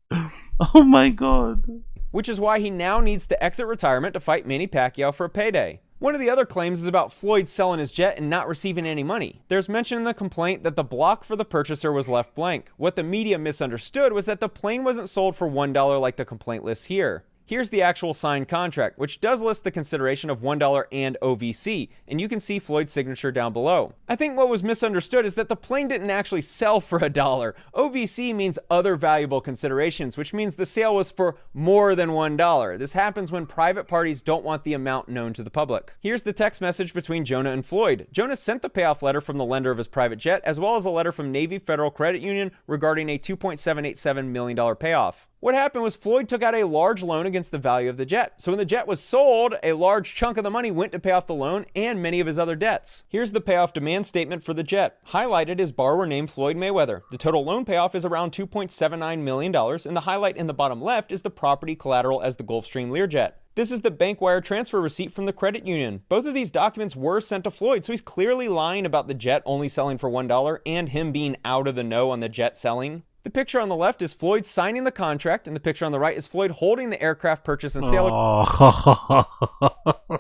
Oh my God. Which is why he now needs to exit retirement to fight Manny Pacquiao for a payday. One of the other claims is about Floyd selling his jet and not receiving any money. There's mention in the complaint that the block for the purchaser was left blank. What the media misunderstood was that the plane wasn't sold for $1 like the complaint lists here. Here's the actual signed contract, which does list the consideration of $1 and OVC, and you can see Floyd's signature down below. I think what was misunderstood is that the plane didn't actually sell for $1. OVC means other valuable considerations, which means the sale was for more than $1. This happens when private parties don't want the amount known to the public. Here's the text message between Jonah and Floyd. Jonah sent the payoff letter from the lender of his private jet, as well as a letter from Navy Federal Credit Union regarding a $2.787 million payoff. What happened was Floyd took out a large loan against the value of the jet. So when the jet was sold, a large chunk of the money went to pay off the loan and many of his other debts. Here's the payoff demand statement for the jet. Highlighted is borrower named Floyd Mayweather. The total loan payoff is around $2.79 million, and the highlight in the bottom left is the property collateral as the Gulfstream Learjet. This is the bank wire transfer receipt from the credit union. Both of these documents were sent to Floyd, so he's clearly lying about the jet only selling for $1 and him being out of the know on the jet selling. The picture on the left is Floyd signing the contract, and the picture on the right is Floyd holding the aircraft purchase and sale.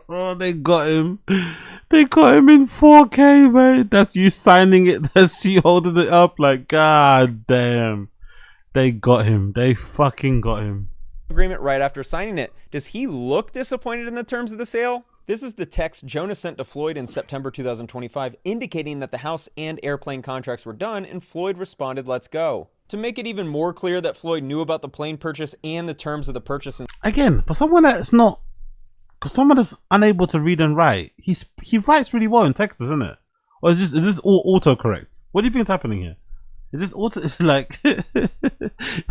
Oh, they got him. They got him in 4K, man. That's you signing it. That's you holding it up. Like, God damn. They got him. They fucking got him. Agreement right after signing it. Does he look disappointed in the terms of the sale? This is the text Jonah sent to Floyd in September 2025, indicating that the house and airplane contracts were done, and Floyd responded, "Let's go." To make it even more clear that Floyd knew about the plane purchase and the terms of the purchase. Again, for someone that's not, because someone that's unable to read and write, he writes really well in text, isn't it? Or is this all autocorrect? What do you think is happening here? Is this auto, like,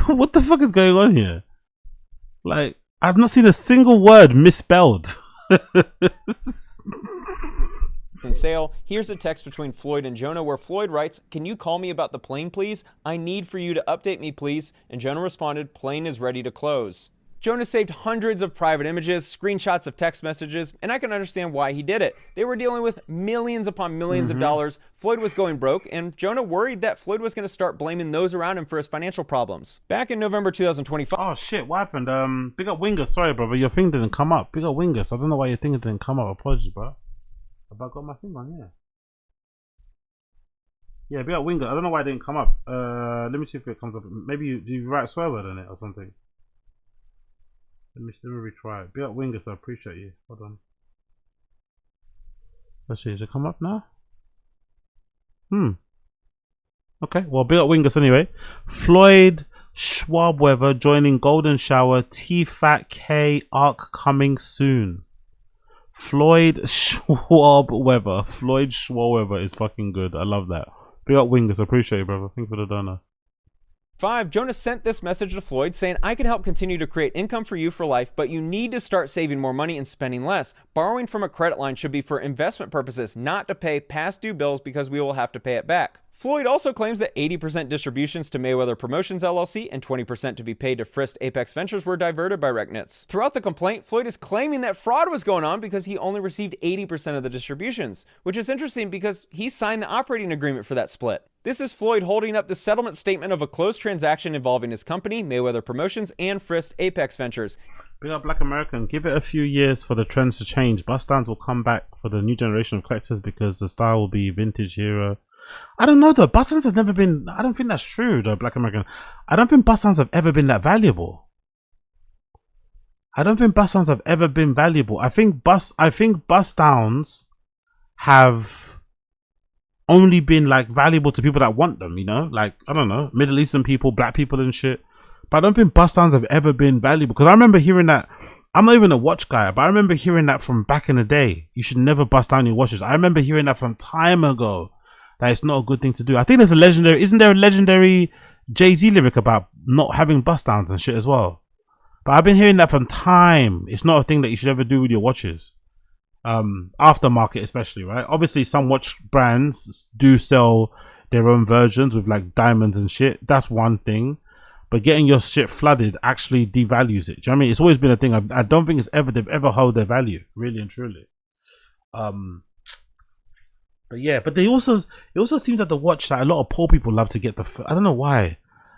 what the fuck is going on here? Like, I've not seen a single word misspelled. sale. Here's a text between Floyd and Jonah where Floyd writes, "Can you call me about the plane, please? I need for you to update me, please." And Jonah responded, "Plane is ready to close." Jonah saved hundreds of private images, screenshots of text messages, and I can understand why he did it. They were dealing with millions upon millions of dollars. Floyd was going broke, and Jonah worried that Floyd was going to start blaming those around him for his financial problems. Back in November 2025... Oh shit, what happened? Big up Wingus, sorry brother, your thing didn't come up. Big up Wingus, I don't know why your thing didn't come up, apologies bro. Have I got my thing on, yeah. Yeah, big up Wingus, I don't know why it didn't come up. Let me see if it comes up. Maybe you write a swear word on it or something. Let me retry it. Big up Wingus, I appreciate you. Hold on. Let's see, has it come up now? Okay, well, big up Wingus anyway. Floyd Schwabweather joining Golden Shower. T-Fat K arc coming soon. Floyd Schwabweather is fucking good. I love that. Big up Wingus, I appreciate you, brother. Thank you for the donor. Jonah sent this message to Floyd saying, "I can help continue to create income for you for life, but you need to start saving more money and spending less. Borrowing from a credit line should be for investment purposes, not to pay past due bills because we will have to pay it back." Floyd also claims that 80% distributions to Mayweather Promotions LLC and 20% to be paid to Frist Apex Ventures were diverted by Rechnitz. Throughout the complaint, Floyd is claiming that fraud was going on because he only received 80% of the distributions, which is interesting because he signed the operating agreement for that split. This is Floyd holding up the settlement statement of a closed transaction involving his company, Mayweather Promotions, and Frist Apex Ventures. Big up Black American, give it a few years for the trends to change. Bust downs will come back for the new generation of collectors because the style will be vintage hero. I don't know though, bust downs have never been, I don't think that's true though, Black American. I don't think bust downs have ever been that valuable. I don't think bust downs have ever been valuable. I think bust downs have only been like valuable to people that want them, you know, like I don't know, Middle Eastern people, black people and shit. But I don't think bust downs have ever been valuable because I remember hearing that. I'm not even a watch guy, but I remember hearing that from back in the day. You should never bust down your watches. I remember hearing that from time ago. That it's not a good thing to do. I think there's a legendary, isn't there a legendary Jay-Z lyric about not having bust downs and shit as well? But I've been hearing that from time. It's not a thing that you should ever do with your watches. Aftermarket especially, right? Obviously some watch brands do sell their own versions with like diamonds and shit. That's one thing. But getting your shit flooded actually devalues it. Do you know what I mean? It's always been a thing. I don't think they've ever held their value, really and truly. But yeah, but it also seems that the watch that a lot of poor people love to get I don't know why.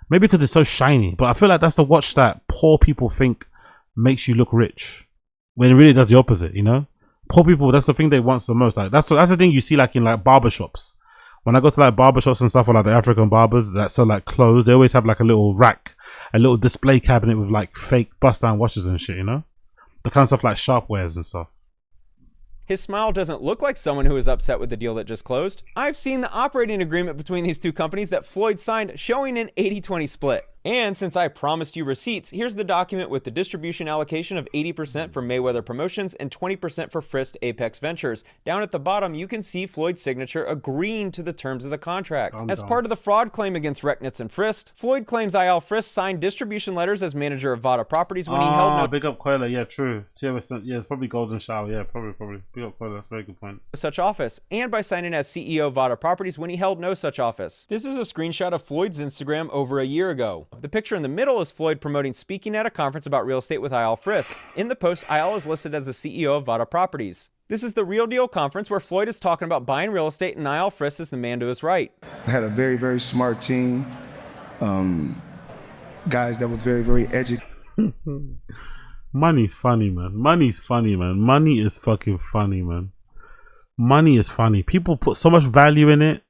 Maybe because it's so shiny, but I feel like that's the watch that poor people think makes you look rich, when it really does the opposite, you know? Poor people, that's the thing they want the most. Like that's the thing you see like in like barbershops. When I go to like barbershops and stuff, or like the African barbers that sell like clothes, they always have like a little rack, a little display cabinet with like fake bust down watches and shit, you know? The kind of stuff like Sharp wears and stuff. His smile doesn't look like someone who is upset with the deal that just closed. I've seen the operating agreement between these two companies that Floyd signed showing an 80-20 split. And since I promised you receipts, here's the document with the distribution allocation of 80% for Mayweather Promotions and 20% for Frist Apex Ventures. Down at the bottom, you can see Floyd's signature agreeing to the terms of the contract. As part of the fraud claim against Rechnitz and Frist, Floyd claims IL Frist signed distribution letters as manager of Vada Properties when he held no... Big up Coiler, yeah, true. Yeah, it's probably Golden Shower, yeah, probably. Big up Coiler, that's a very good point. ...such office, and by signing as CEO of Vada Properties when he held no such office. This is a screenshot of Floyd's Instagram over a year ago. The picture in the middle is Floyd promoting speaking at a conference about real estate with IL Frist. In the post, IL is listed as the CEO of Vada Properties. This is the Real Deal conference where Floyd is talking about buying real estate and IL Frist is the man to his right. I had a very, very smart team. Guys that was very, very educated. Money's funny, man. Money's funny, man. Money is fucking funny, man. Money is funny. People put so much value in it.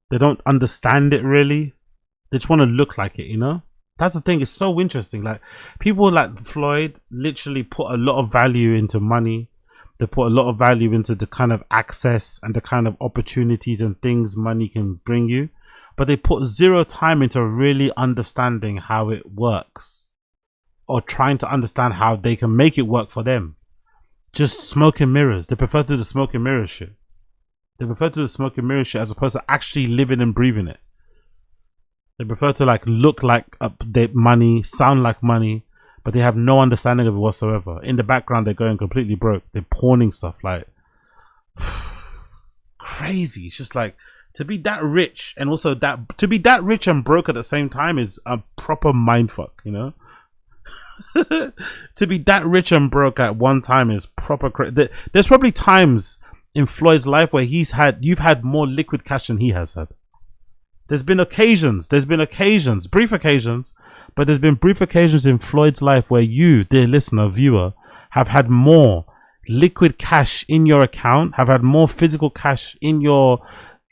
They don't understand it really. They just want to look like it, you know? That's the thing. It's so interesting. Like people like Floyd literally put a lot of value into money. They put a lot of value into the kind of access and the kind of opportunities and things money can bring you. But they put zero time into really understanding how it works or trying to understand how they can make it work for them. Just smoke and mirrors. They prefer to do the smoke and mirror shit. They prefer to do the smoke and mirror shit as opposed to actually living and breathing it. They prefer to like look like money, sound like money, but they have no understanding of it whatsoever. In the background, they're going completely broke. They're pawning stuff like crazy. It's just like, to be that rich and also to be that rich and broke at the same time is a proper mindfuck, you know. To be that rich and broke at one time is proper crazy. There's probably times in Floyd's life where you've had more liquid cash than he has had. There's been occasions, brief occasions, but there's been brief occasions in Floyd's life where you, dear listener, viewer, have had more liquid cash in your account, have had more physical cash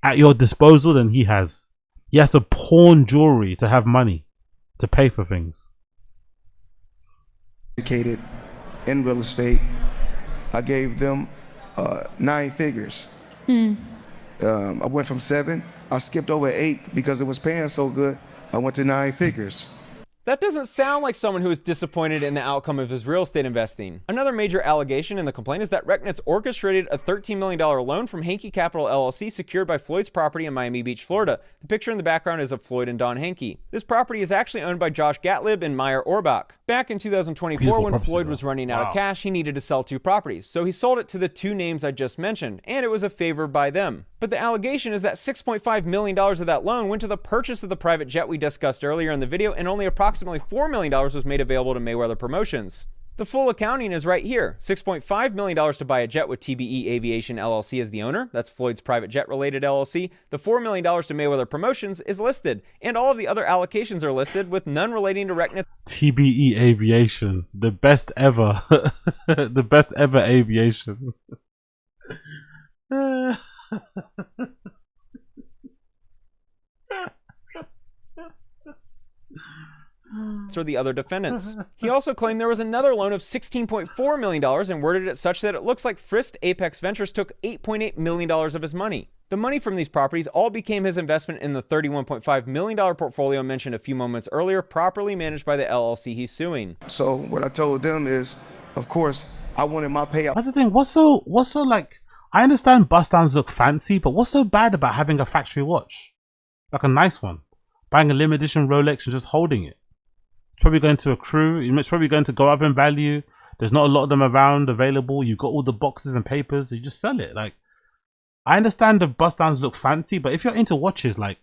at your disposal than he has. He has to pawn jewelry to have money to pay for things. Educated in real estate. I gave them 9 figures. I went from 7. I skipped over 8 because it was paying so good. I went to 9 figures. That doesn't sound like someone who is disappointed in the outcome of his real estate investing. Another major allegation in the complaint is that Rechnitz orchestrated a $13 million loan from Hankey Capital LLC secured by Floyd's property in Miami Beach, Florida. The picture in the background is of Floyd and Don Hankey. This property is actually owned by Josh Gatlib and Meyer Orbach. Back in 2024, when Floyd was running out of cash, he needed to sell 2 properties. So he sold it to the 2 names I just mentioned, and it was a favor by them. But the allegation is that $6.5 million of that loan went to the purchase of the private jet we discussed earlier in the video, and only approximately $4 million was made available to Mayweather Promotions. The full accounting is right here. $6.5 million to buy a jet with TBE Aviation LLC as the owner. That's Floyd's private jet related LLC. The $4 million to Mayweather Promotions is listed, and all of the other allocations are listed with none relating to Rechnitz. TBE Aviation, the best ever, the best ever aviation. Or the other defendants. He also claimed there was another loan of $16.4 million and worded it such that it looks like Frist Apex Ventures took $8.8 million of his money. The money from these properties all became his investment in the $31.5 million portfolio mentioned a few moments earlier, properly managed by the LLC he's suing. So what I told them is, of course, I wanted my payout. That's the thing. What's so like, I understand bust downs look fancy, but what's so bad about having a factory watch? Like a nice one. Buying a limited edition Rolex and just holding it. It's probably going to accrue. It's probably going to go up in value. There's not a lot of them around available. You've got all the boxes and papers. You just sell it. Like, I understand the bust downs look fancy, but if you're into watches, like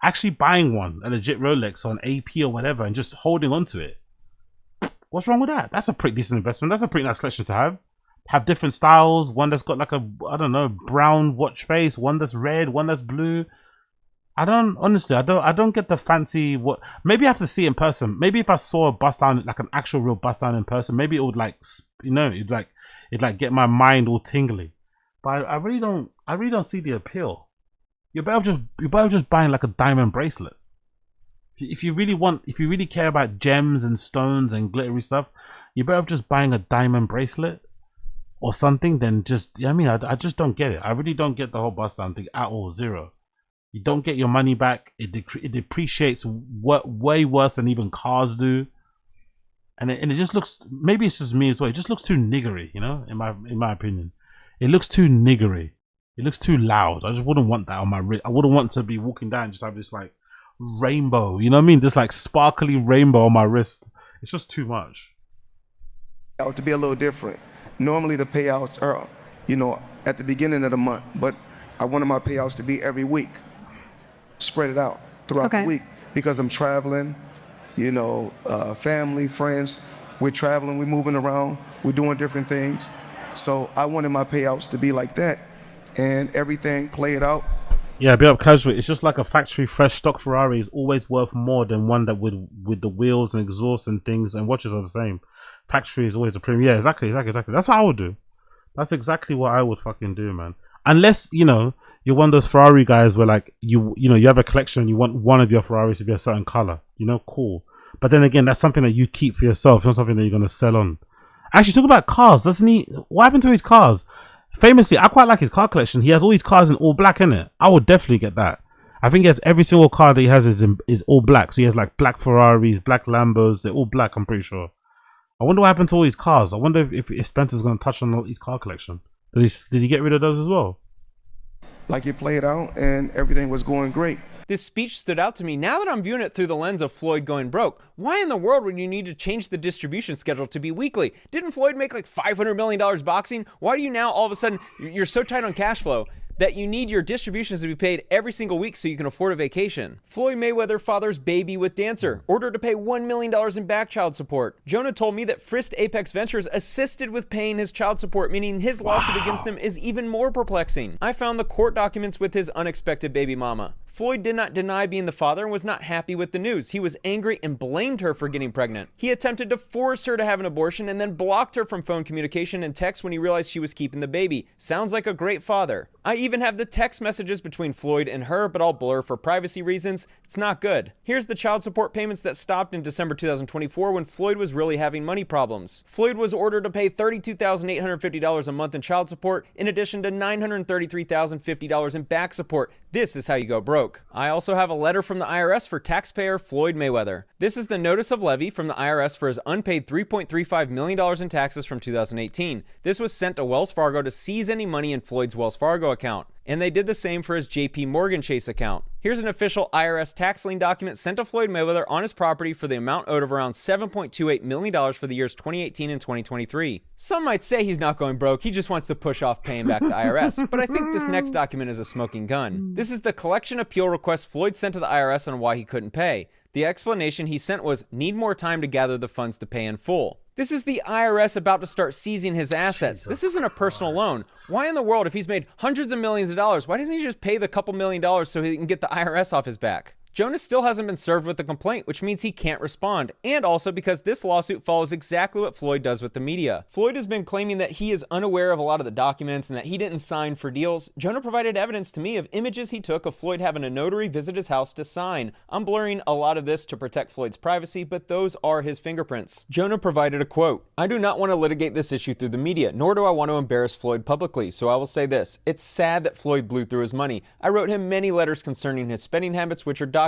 actually buying one, a legit Rolex or an AP or whatever, and just holding on to it, what's wrong with that? That's a pretty decent investment. That's a pretty nice collection to have. Have different styles. One that's got like a, I don't know, brown watch face. One that's red. One that's blue. I don't get the fancy. What? Maybe I have to see it in person. Maybe if I saw a bust down, like an actual real bust down in person, maybe it would like, you know, it'd get my mind all tingly. But I really don't see the appeal. You're better just buying like a diamond bracelet. If you really care about gems and stones and glittery stuff, you're better just buying a diamond bracelet or something than just. I mean, I just don't get it. I really don't get the whole bust down thing at all. Zero. You don't get your money back. It depreciates way worse than even cars do, and it just looks. Maybe it's just me as well. It just looks too niggery, you know. In my opinion, it looks too niggery. It looks too loud. I just wouldn't want that on my wrist. I wouldn't want to be walking down and just have this like rainbow. You know what I mean? This like sparkly rainbow on my wrist. It's just too much. To be a little different. Normally the payouts are, you know, at the beginning of the month, but I wanted my payouts to be every week. Spread it out throughout the week because I'm traveling, you know, family, friends, we're traveling, we're moving around, we're doing different things. So I wanted my payouts to be like that and everything, play it out. Yeah, be up casual. It's just like a factory fresh stock Ferrari is always worth more than one that with the wheels and exhaust and things, and watches are the same. Factory is always a premium. Yeah, exactly. That's what I would do. That's exactly what I would fucking do, man. Unless, you know, you're one of those Ferrari guys where like you know you have a collection, you want one of your Ferraris to be a certain color, you know, cool. But then again, that's something that you keep for yourself. It's not something that you're gonna sell on. Actually, talk about cars, doesn't he? What happened to his cars? Famously, I quite like his car collection. He has all his cars in all black, innit? I would definitely get that. I think he has every single car that he has is all black. So he has like black Ferraris, black Lambos. They're all black, I'm pretty sure. I wonder what happened to all his cars. I wonder if Spencer's gonna touch on all his car collection. Did he get rid of those as well? Like you play it out and everything was going great. This speech stood out to me. Now that I'm viewing it through the lens of Floyd going broke, why in the world would you need to change the distribution schedule to be weekly? Didn't Floyd make like $500 million boxing? Why do you now all of a sudden, you're so tight on cash flow? that you need your distributions to be paid every single week so you can afford a vacation. Floyd Mayweather fathers baby with dancer, ordered to pay $1 million in back child support. Jonah told me that Frist Apex Ventures assisted with paying his child support, meaning his lawsuit against them is even more perplexing. I found the court documents with his unexpected baby mama. Floyd did not deny being the father and was not happy with the news. He was angry and blamed her for getting pregnant. He attempted to force her to have an abortion and then blocked her from phone communication and text when he realized she was keeping the baby. Sounds like a great father. I even have the text messages between Floyd and her, but I'll blur for privacy reasons. It's not good. Here's the child support payments that stopped in December 2024 when Floyd was really having money problems. Floyd was ordered to pay $32,850 a month in child support, in addition to $933,050 in back support. This is how you go broke. I also have a letter from the IRS for taxpayer Floyd Mayweather. This is the notice of levy from the IRS for his unpaid $3.35 million in taxes from 2018. This was sent to Wells Fargo to seize any money in Floyd's Wells Fargo account. And they did the same for his JP Morgan Chase account. Here's an official IRS tax lien document sent to Floyd Mayweather on his property for the amount owed of around $7.28 million for the years 2018 and 2023. Some might say he's not going broke, he just wants to push off paying back the IRS, but I think this next document is a smoking gun. This is the collection appeal request Floyd sent to the IRS on why he couldn't pay. The explanation he sent was, need more time to gather the funds to pay in full. This is the IRS about to start seizing his assets. This isn't a personal loan. Why in the world, if he's made hundreds of millions of dollars, why doesn't he just pay the couple $1 million so he can get the IRS off his back? Jonah still hasn't been served with the complaint, which means he can't respond, and also because this lawsuit follows exactly what Floyd does with the media. Floyd has been claiming that he is unaware of a lot of the documents and that he didn't sign for deals. Jonah provided evidence to me of images he took of Floyd having a notary visit his house to sign. I'm blurring a lot of this to protect Floyd's privacy, but those are his fingerprints. Jonah provided a quote, "I do not want to litigate this issue through the media, nor do I want to embarrass Floyd publicly, so I will say this. It's sad that Floyd blew through his money. I wrote him many letters concerning his spending habits, which are documented.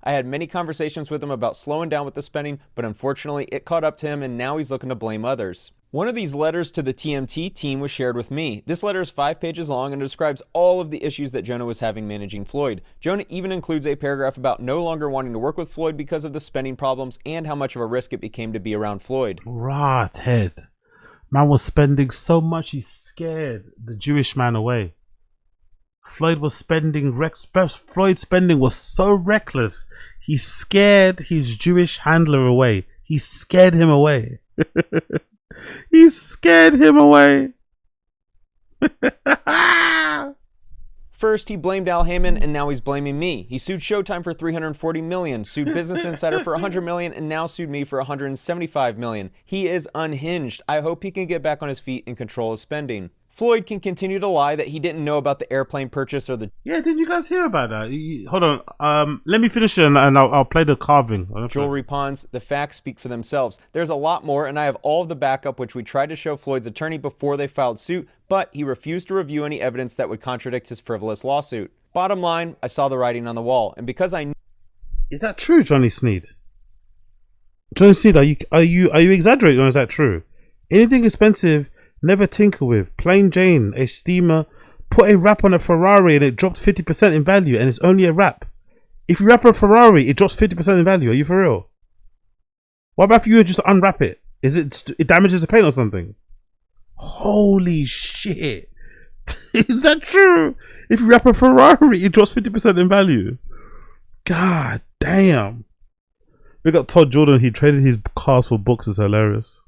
I had many conversations with him about slowing down with the spending, but unfortunately it caught up to him and now he's looking to blame others." One of these letters to the TMT team was shared with me. This letter is 5 pages long and describes all of the issues that Jonah was having managing Floyd. Jonah even includes a paragraph about no longer wanting to work with Floyd because of the spending problems and how much of a risk it became to be around Floyd. Rah, Ted. Man was spending so much he scared the Jewish man away. Floyd's spending was so reckless, he scared his Jewish handler away. He scared him away. He scared him away. First, he blamed Al Heyman, and now he's blaming me. He sued Showtime for $340 million, sued Business Insider for $100 million, and now sued me for $175 million. He is unhinged. I hope he can get back on his feet and control his spending. Floyd can continue to lie that he didn't know about the airplane purchase or the... Yeah, didn't you guys hear about that? Hold on. Let me finish it and I'll play the carving. Jewelry pawns. The facts speak for themselves. There's a lot more, and I have all of the backup, which we tried to show Floyd's attorney before they filed suit, but he refused to review any evidence that would contradict his frivolous lawsuit. Bottom line, I saw the writing on the wall, and because I... Is that true, Johnny Sneed? Johnny Sneed, are you exaggerating, or is that true? Anything expensive... Never tinker with. Plain Jane, a steamer, put a wrap on a Ferrari and it dropped 50% in value, and it's only a wrap. If you wrap a Ferrari, it drops 50% in value. Are you for real? What about if you just unwrap it? It damages the paint or something? Holy shit. Is that true? If you wrap a Ferrari, it drops 50% in value. God damn. We got Todd Jordan, he traded his cars for books. It's hilarious.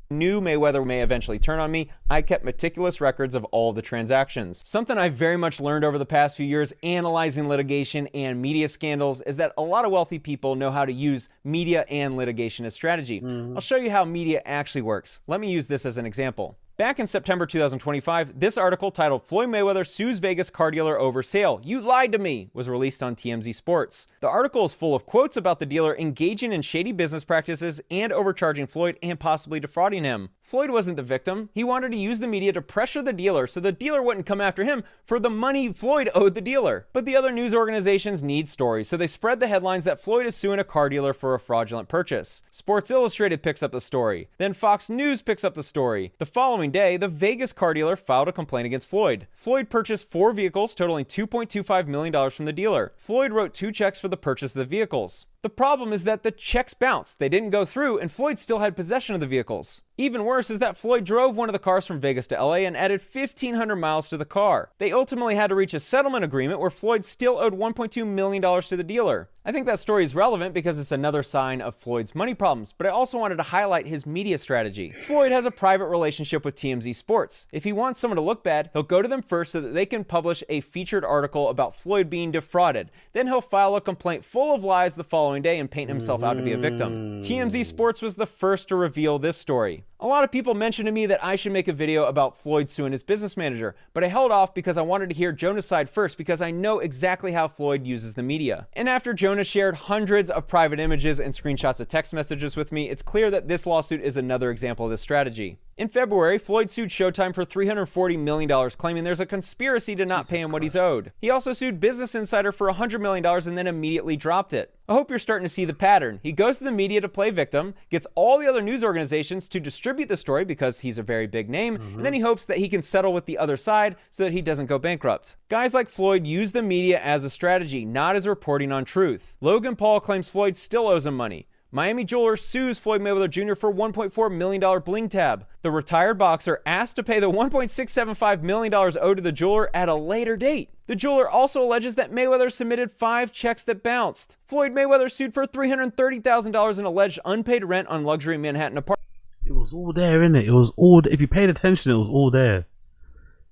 Knew Mayweather may eventually turn on me, I kept meticulous records of all the transactions. Something I've very much learned over the past few years analyzing litigation and media scandals is that a lot of wealthy people know how to use media and litigation as strategy. I'll show you how media actually works. Let me use this as an example. Back in September 2025, this article titled "Floyd Mayweather Sues Vegas Car Dealer Over Sale. You Lied to Me" was released on TMZ Sports. The article is full of quotes about the dealer engaging in shady business practices and overcharging Floyd and possibly defrauding him. Floyd wasn't the victim. He wanted to use the media to pressure the dealer so the dealer wouldn't come after him for the money Floyd owed the dealer. But the other news organizations need stories, so they spread the headlines that Floyd is suing a car dealer for a fraudulent purchase. Sports Illustrated picks up the story. Then Fox News picks up the story. The following day, the Vegas car dealer filed a complaint against Floyd. Floyd purchased 4 vehicles totaling $2.25 million from the dealer. Floyd wrote 2 checks for the purchase of the vehicles. The problem is that the checks bounced. They didn't go through, and Floyd still had possession of the vehicles. Even worse is that Floyd drove one of the cars from Vegas to LA and added 1,500 miles to the car. They ultimately had to reach a settlement agreement where Floyd still owed $1.2 million to the dealer. I think that story is relevant because it's another sign of Floyd's money problems, but I also wanted to highlight his media strategy. Floyd has a private relationship with TMZ Sports. If he wants someone to look bad, he'll go to them first so that they can publish a featured article about Floyd being defrauded. Then he'll file a complaint full of lies the following day and paint himself out to be a victim. TMZ Sports was the first to reveal this story. A lot of people mentioned to me that I should make a video about Floyd suing his business manager, but I held off because I wanted to hear Jonah's side first because I know exactly how Floyd uses the media. And after Jonah shared hundreds of private images and screenshots of text messages with me, it's clear that this lawsuit is another example of this strategy. In February, Floyd sued Showtime for $340 million, claiming there's a conspiracy to not pay him what he's owed. He also sued Business Insider for $100 million and then immediately dropped it. I hope you're starting to see the pattern. He goes to the media to play victim, gets all the other news organizations to distribute the story because he's a very big name, and then he hopes that he can settle with the other side so that he doesn't go bankrupt. Guys like Floyd use the media as a strategy, not as reporting on truth. Logan Paul claims Floyd still owes him money. Miami jeweler sues Floyd Mayweather Jr. for $1.4 million bling tab. The retired boxer asked to pay the $1.675 million owed to the jeweler at a later date. The jeweler also alleges that Mayweather submitted 5 checks that bounced. Floyd Mayweather sued for $330,000 in alleged unpaid rent on luxury Manhattan apartment. It was all there, innit? It was all. If you paid attention, it was all there.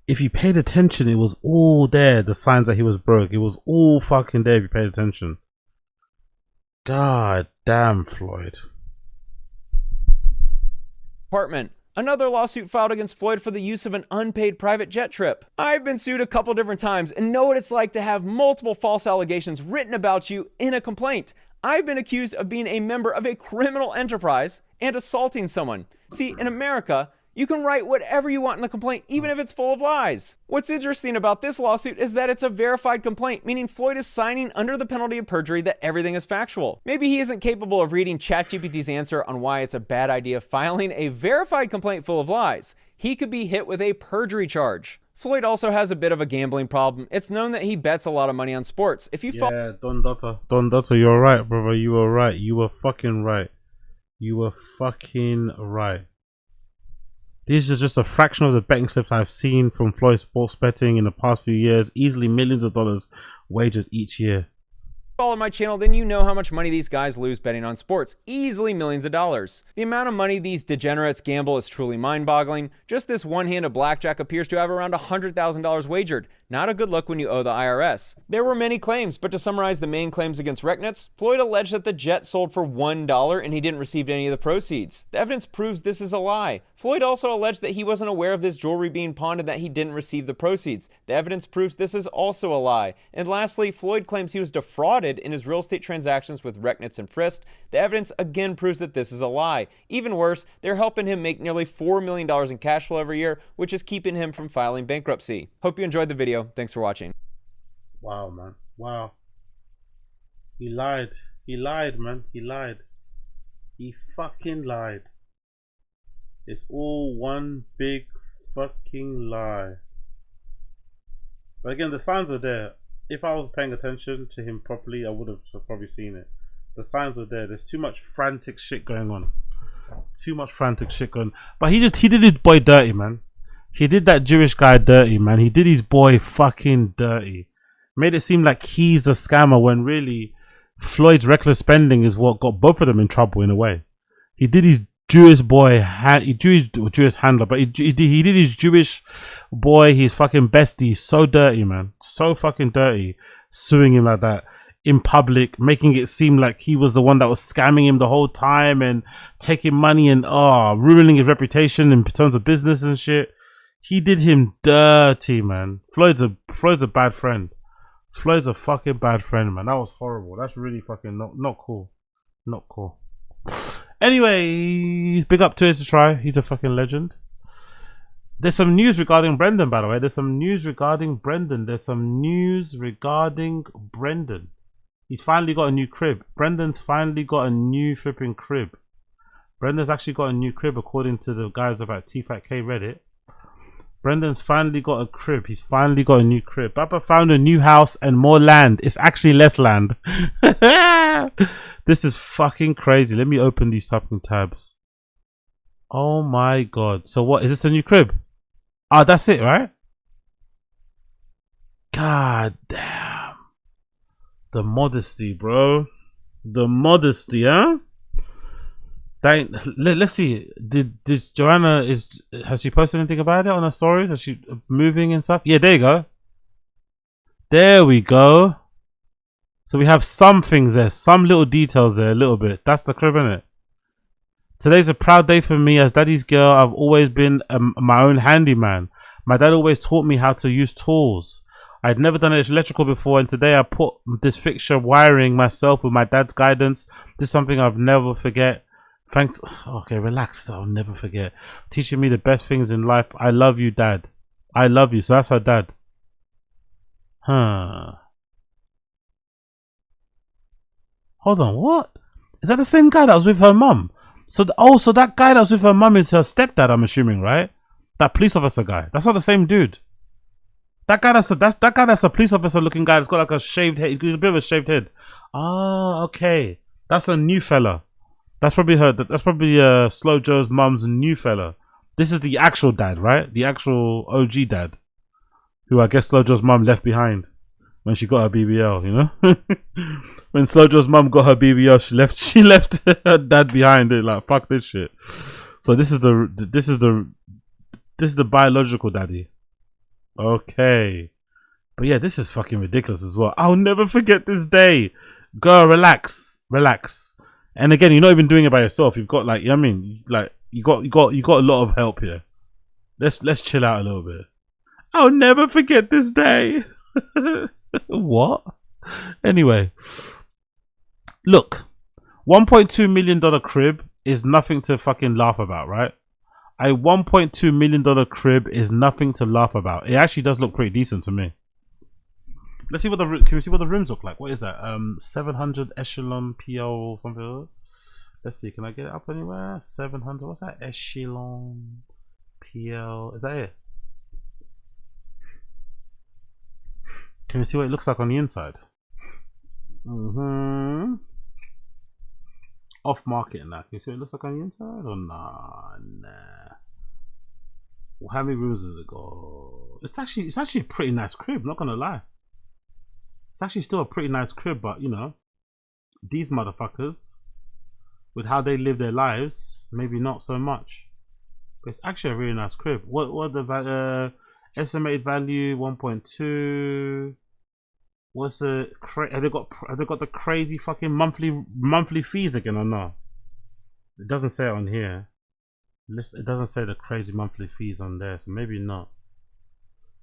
If you paid attention, it was all there. The signs that he was broke, it was all fucking there. If you paid attention. God damn, Floyd. Another lawsuit filed against Floyd for the use of an unpaid private jet trip. I've been sued a couple different times and know what it's like to have multiple false allegations written about you in a complaint. I've been accused of being a member of a criminal enterprise and assaulting someone. See, in America, you can write whatever you want in the complaint, even if it's full of lies. What's interesting about this lawsuit is that it's a verified complaint, meaning Floyd is signing under the penalty of perjury that everything is factual. Maybe he isn't capable of reading ChatGPT's answer on why it's a bad idea filing a verified complaint full of lies. He could be hit with a perjury charge. Floyd also has a bit of a gambling problem. It's known that he bets a lot of money on sports. If you Don Dotto, you're right, brother. You were right. You were fucking right. You were fucking right. These are just a fraction of the betting slips I've seen from Floyd sports betting in the past few years. Easily millions of dollars wagered each year. Follow my channel, then you know how much money these guys lose betting on sports. Easily millions of dollars. The amount of money these degenerates gamble is truly mind-boggling. Just this one hand of blackjack appears to have around $100,000 wagered. Not a good look when you owe the IRS. There were many claims, but to summarize the main claims against Rechnitz, Floyd alleged that the jet sold for $1 and he didn't receive any of the proceeds. The evidence proves this is a lie. Floyd also alleged that he wasn't aware of this jewelry being pawned and that he didn't receive the proceeds. The evidence proves this is also a lie. And lastly, Floyd claims he was defrauded in his real estate transactions with Rechnitz and Frist. The evidence again proves that this is a lie. Even worse, they're helping him make nearly $4 million in cash flow every year, which is keeping him from filing bankruptcy. Hope you enjoyed the video. Thanks for watching. Wow, man. Wow. He lied. He lied, man. He lied. He fucking lied. It's all one big fucking lie. But again, the signs were there. If I was paying attention to him properly, I would have probably seen it. The signs were there. There's too much frantic shit going on. Too much frantic shit going on. But he did his boy dirty, man. He did that Jewish guy dirty, man. He did his boy fucking dirty. Made it seem like he's a scammer when really Floyd's reckless spending is what got both of them in trouble in a way. He did his Jewish boy, Jewish handler, but he did his Jewish boy, his fucking bestie, so dirty, man. So fucking dirty. Suing him like that in public, making it seem like he was the one that was scamming him the whole time and taking money and ruining his reputation in terms of business and shit. He did him dirty, man. Floyd's a bad friend. Floyd's a fucking bad friend, man. That was horrible. That's really fucking not cool. Not cool. Anyways, big up to his to try. He's a fucking legend. There's some news regarding Brendan, by the way. There's some news regarding Brendan. He's finally got a new crib. Brendan's finally got a new flipping crib. Brendan's actually got a new crib according to the guys about TFATK Reddit. Brendan's finally got a crib. He's finally got a new crib. Baba found a new house and more land. It's actually less land. This is fucking crazy. Let me open these fucking tabs. Oh my god. So what, is this a new crib? Ah, that's it, right? God damn. The modesty, bro. The modesty, huh? Let's see. Did Joanna, has she posted anything about it on her stories? Is she moving and stuff? Yeah, there you go. There we go. So we have some things there, some little details there, a little bit. That's the crib, innit? Today's a proud day for me. As daddy's girl, I've always been my own handyman. My dad always taught me how to use tools. I'd never done electrical before, and today I put this fixture wiring myself with my dad's guidance. This is something I'll never forget. Thanks. Okay, relax. I'll never forget. Teaching me the best things in life. I love you, Dad. I love you. So that's her dad. Huh. Hold on. What? Is that the same guy that was with her mum? So, so that guy that was with her mum is her stepdad, I'm assuming, right? That police officer guy. That's not the same dude. That guy that's a police officer looking guy that's got like a shaved head. He's got a bit of a shaved head. Ah, okay. That's a new fella. That's probably her. That's probably Slow Joe's mum's new fella. This is the actual dad, right? The actual OG dad, who I guess Slow Joe's mum left behind when she got her BBL. You know, when Slow Joe's mum got her BBL, she left her dad behind. It like fuck this shit. So this is the biological daddy. Okay, but yeah, this is fucking ridiculous as well. I'll never forget this day. Girl, relax. And again, you're not even doing it by yourself. You've got like, you know what I mean? Like you got a lot of help here. Let's chill out a little bit. I'll never forget this day. What? Anyway, look, $1.2 million crib is nothing to fucking laugh about, right? A $1.2 million crib is nothing to laugh about. It actually does look pretty decent to me. Let's see what can we see what the rooms look like? What is that? 700 echelon PL or something. Let's see. Can I get it up anywhere? 700. What's that? Echelon PL. Is that it? Can we see what it looks like on the inside? Off market and that. Can you see what it looks like on the inside or nah? Well, how many rooms does it go? It's actually a pretty nice crib. Not gonna lie. It's actually still a pretty nice crib, but you know, these motherfuckers, with how they live their lives, maybe not so much. But it's actually a really nice crib. What the estimated value? 1.2. What's the have they got the crazy fucking monthly fees again or no? It doesn't say it on here. It doesn't say the crazy monthly fees on there, so maybe not.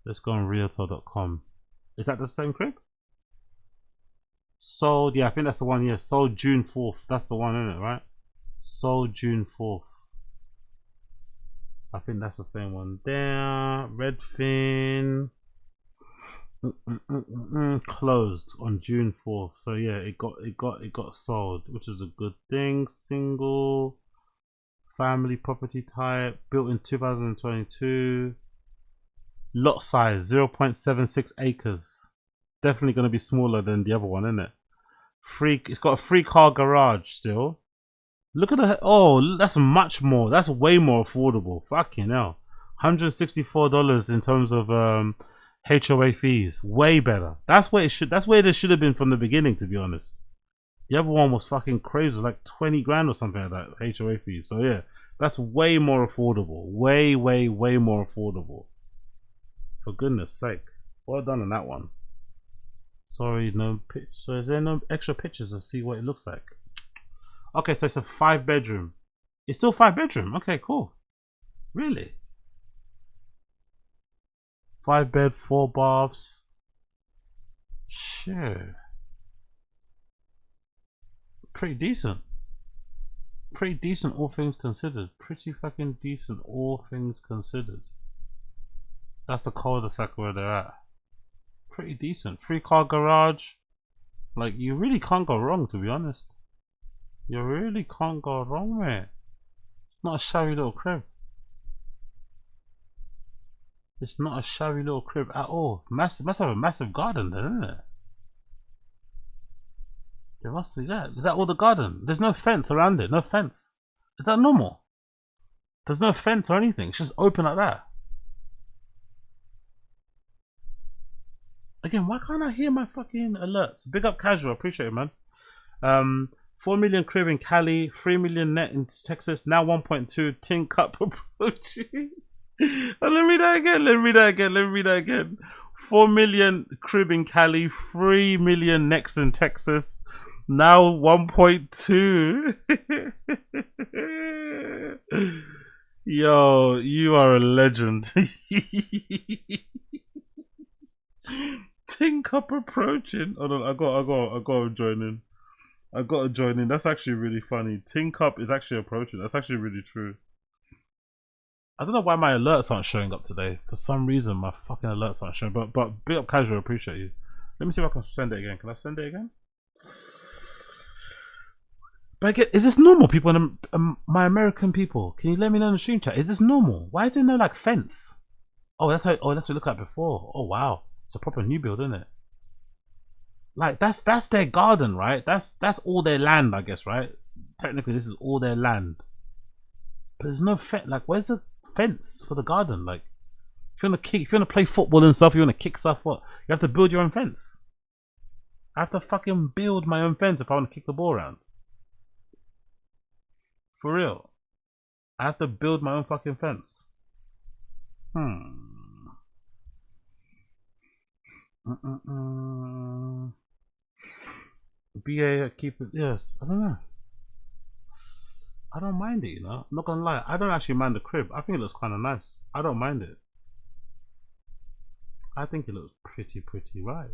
Let's go on realtor.com. Is that the same crib? Sold, yeah, I think that's the one. Yeah, sold June 4th. That's the one, isn't it? Right? Sold June 4th. I think that's the same one there. Redfin. Closed on June 4th. So yeah, it got sold, which is a good thing. Single family property type, built in 2022. Lot size 0.76 acres. Definitely going to be smaller than the other one, isn't it? It's got a 3-car garage still. Look at the, oh, that's much more. That's way more affordable. Fucking hell. $164 in terms of HOA fees. Way better. That's where it should have been from the beginning, to be honest. The other one was fucking crazy. It was like 20 grand or something like that, HOA fees. So yeah, that's way more affordable. Way more affordable. For goodness sake. Well done on that one. Sorry, no pitch. So is there no extra pictures to see what it looks like? Okay, so it's a 5-bedroom. It's still 5-bedroom. Okay, cool. Really? 5 bed, 4 baths. Sure. Pretty decent. Pretty decent, all things considered. Pretty fucking decent, all things considered. That's the cul-de-sac where they're at. Pretty decent. 3-car garage. Like, you really can't go wrong, to be honest. You really can't go wrong, mate. It's not a shabby little crib. It's not a shabby little crib at all. Must have a massive garden then, isn't it? There must be that. Is that all the garden? There's no fence around it. No fence. Is that normal? There's no fence or anything. It's just open like that. Again, why can't I hear my fucking alerts? Big up Casual, appreciate it, man. 4 million crib in Cali, 3 million net in Texas, now 1.2 tin cup approaching. Let me read that again. 4 million crib in Cali, 3 million next in Texas, now 1.2. Yo, you are a legend. Tin cup approaching. Hold on, I gotta join in. I gotta join in. That's actually really funny. Tin cup is actually approaching. That's actually really true. I don't know why my alerts aren't showing up today. For some reason, my fucking alerts aren't showing. But big up Casual, appreciate you. Let me see if I can send it again. Can I send it again? But again, is this normal, people? My American people, can you let me know in the stream chat? Is this normal? Why is there no like fence? Oh, that's how. Oh, that's what it looked like before. Oh wow, it's a proper new build, isn't it? Like that's their garden, right? That's all their land, I guess, right? Technically, this is all their land. But there's no fence. Like, where's the fence for the garden? Like, if you wanna play football and stuff, you wanna kick stuff. What? You have to build your own fence. I have to fucking build my own fence if I want to kick the ball around. For real, I have to build my own fucking fence. BA keep it. Yes, I don't know. I don't mind it, you know. I'm not gonna lie, I don't actually mind the crib. I think it looks kind of nice. I don't mind it. I think it looks pretty right.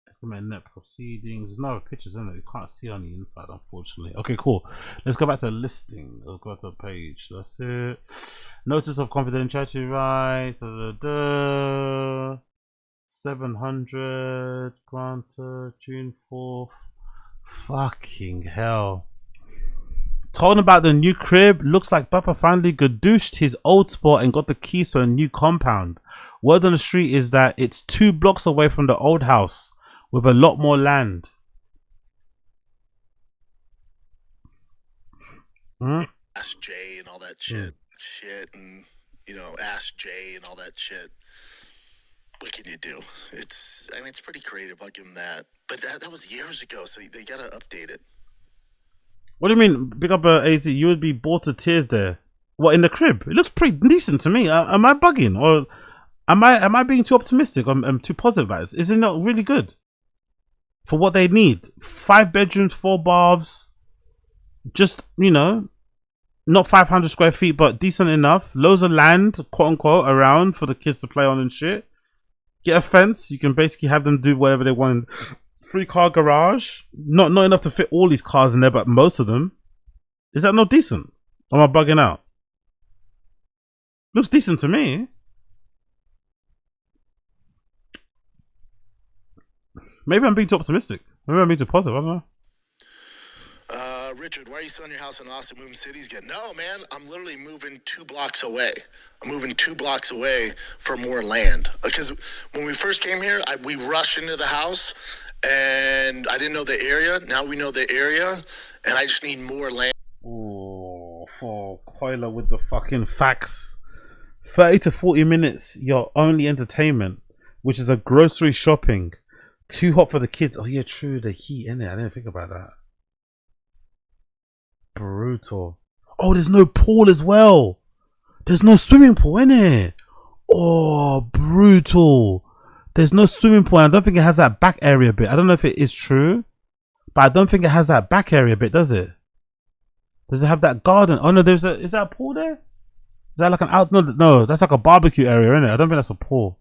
Estimate net proceedings. There's no pictures in it. You can't see on the inside, unfortunately. Okay, cool. Let's go back to listing. Let's go to the page. That's it. Notice of confidentiality rights. 700 granted June 4th. Fucking hell. Told him about the new crib. Looks like Papa finally gadooshed his old spot and got the keys to a new compound. Word on the street is that it's 2 blocks away from the old house with a lot more land. Ask Jay and all that shit, and Ask Jay and all that shit. What can you do? It's pretty creative. I'll give him that. But that was years ago, so they gotta update it. What do you mean? Big up AZ. You would be bored to tears there. What, in the crib? It looks pretty decent to me. Am I bugging, or am I being too optimistic? I'm too positive about it. Is it not really good for what they need? 5 bedrooms, 4 baths. Just, not 500 square feet, but decent enough. Loads of land, quote unquote, around for the kids to play on and shit. Get a fence. You can basically have them do whatever they want. 3-car garage. Not enough to fit all these cars in there, but most of them. Is that not decent? Or am I bugging out? Looks decent to me. Maybe I'm being too optimistic. Maybe I'm being too positive. I don't know. Richard, why are you selling your house in Austin, moving cities again? No, man, I'm literally moving 2 blocks away. I'm moving 2 blocks away for more land. Because when we first came here, we rushed into the house, and I didn't know the area. Now we know the area, and I just need more land. Oh, for Coiler with the fucking facts. 30 to 40 minutes, your only entertainment, which is a grocery shopping. Too hot for the kids. Oh yeah, true, the heat, innit? I didn't think about that. Brutal. Oh, there's no pool as well. There's no swimming pool, innit? Oh, brutal. There's no swimming pool. And I don't think it has that back area bit. I don't know if it is true, but I don't think it has that back area bit, does it? Does it have that garden? Oh no, is that a pool there? Is that like an out? No, that's like a barbecue area, innit? I don't think that's a pool.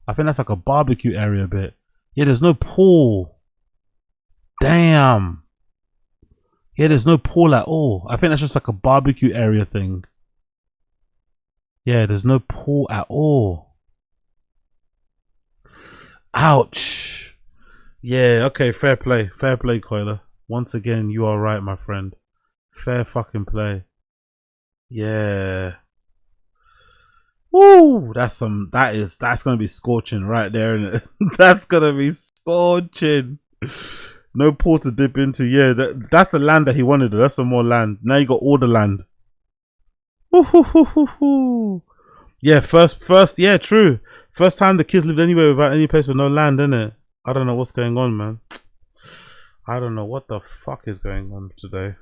I think that's like a barbecue area bit. Yeah, there's no pool. Damn. Yeah, there's no pool at all. I think that's just like a barbecue area thing. Yeah, there's no pool at all. Ouch. Yeah, okay, fair play. Fair play, Coiler. Once again, you are right, my friend. Fair fucking play. Yeah. Woo! That's gonna be scorching right there, isn't it? That's gonna be scorching. No pool to dip into. Yeah, that's the land that he wanted. That's some more land. Now you got all the land. Yeah, first, yeah, true. First time the kids lived anywhere without any place with no land, innit? I don't know what's going on, man. I don't know what the fuck is going on today.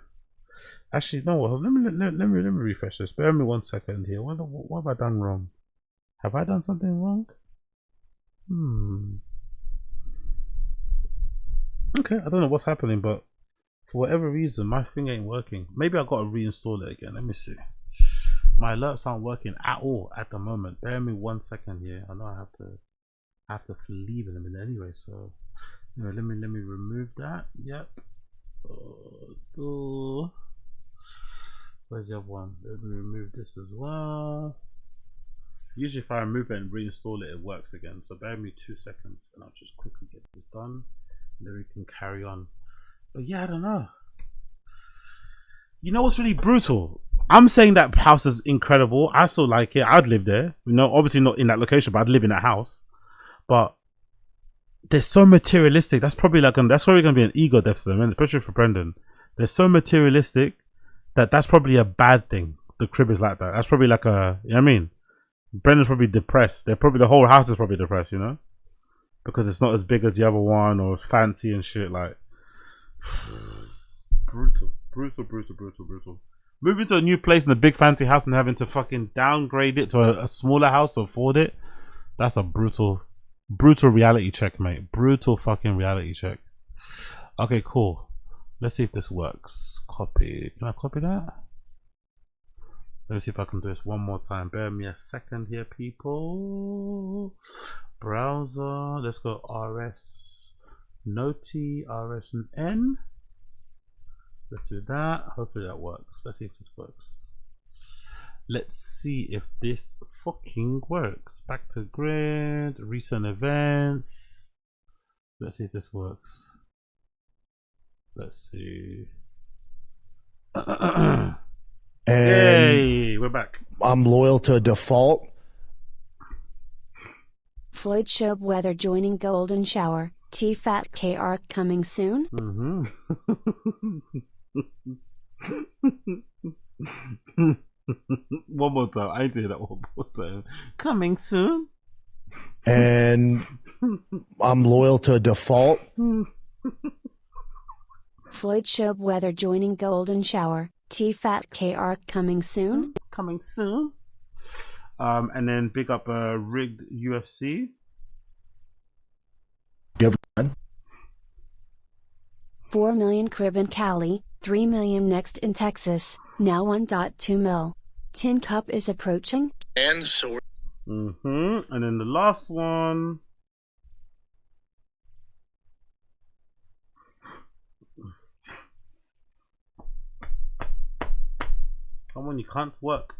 Actually, no. Let me refresh this. Bear me 1 second here. What have I done wrong? Have I done something wrong? Okay, I don't know what's happening, but for whatever reason, my thing ain't working. Maybe I got to reinstall it again. Let me see. My alerts aren't working at all at the moment. Bear me 1 second here. I know I have to leave in a minute anyway. So, let me remove that. Yep. Where's the other one? Let me remove this as well. Usually if I remove it and reinstall it, it works again. So bear me 2 seconds and I'll just quickly get this done. And then we can carry on. But yeah, I don't know. You know what's really brutal? I'm saying that house is incredible. I still like it. I'd live there. You know, obviously not in that location, but I'd live in that house. But they're so materialistic. That's probably going to be an ego death to them, especially for Brendan. They're so materialistic that's probably a bad thing. The crib is like that. That's probably like a, you know what I mean? Brendan's probably depressed. The whole house is probably depressed, you know? Because it's not as big as the other one or fancy and shit. Like, brutal. Moving to a new place in a big fancy house and having to fucking downgrade it to a smaller house to afford it. That's a brutal reality check, mate. Brutal fucking reality check. Okay, cool. Let's see if this works. Copy. Can I copy that? Let me see if I can do this one more time. Bear me a second here, people. Browser. Let's go RS Noti, RSN. Let's do that. Hopefully that works. Let's see if this works. Let's see if this fucking works. Back to grid. Recent events. Let's see if this works. Let's see. Yay, we're back. I'm loyal to default. Floyd Schaub weather joining Golden Shower. T-Fat KR coming soon? One more time. I need to hear that one more time. Coming soon? And I'm loyal to default. Floyd Schaub weather joining Golden Shower. T-Fat KR coming soon? Coming soon. And then big up rigged UFC. You ever done? 4 million crib in Cali, 3 million next in Texas, now 1.2 mil. Tin Cup is approaching. And so And then the last one. Come on, you can't work.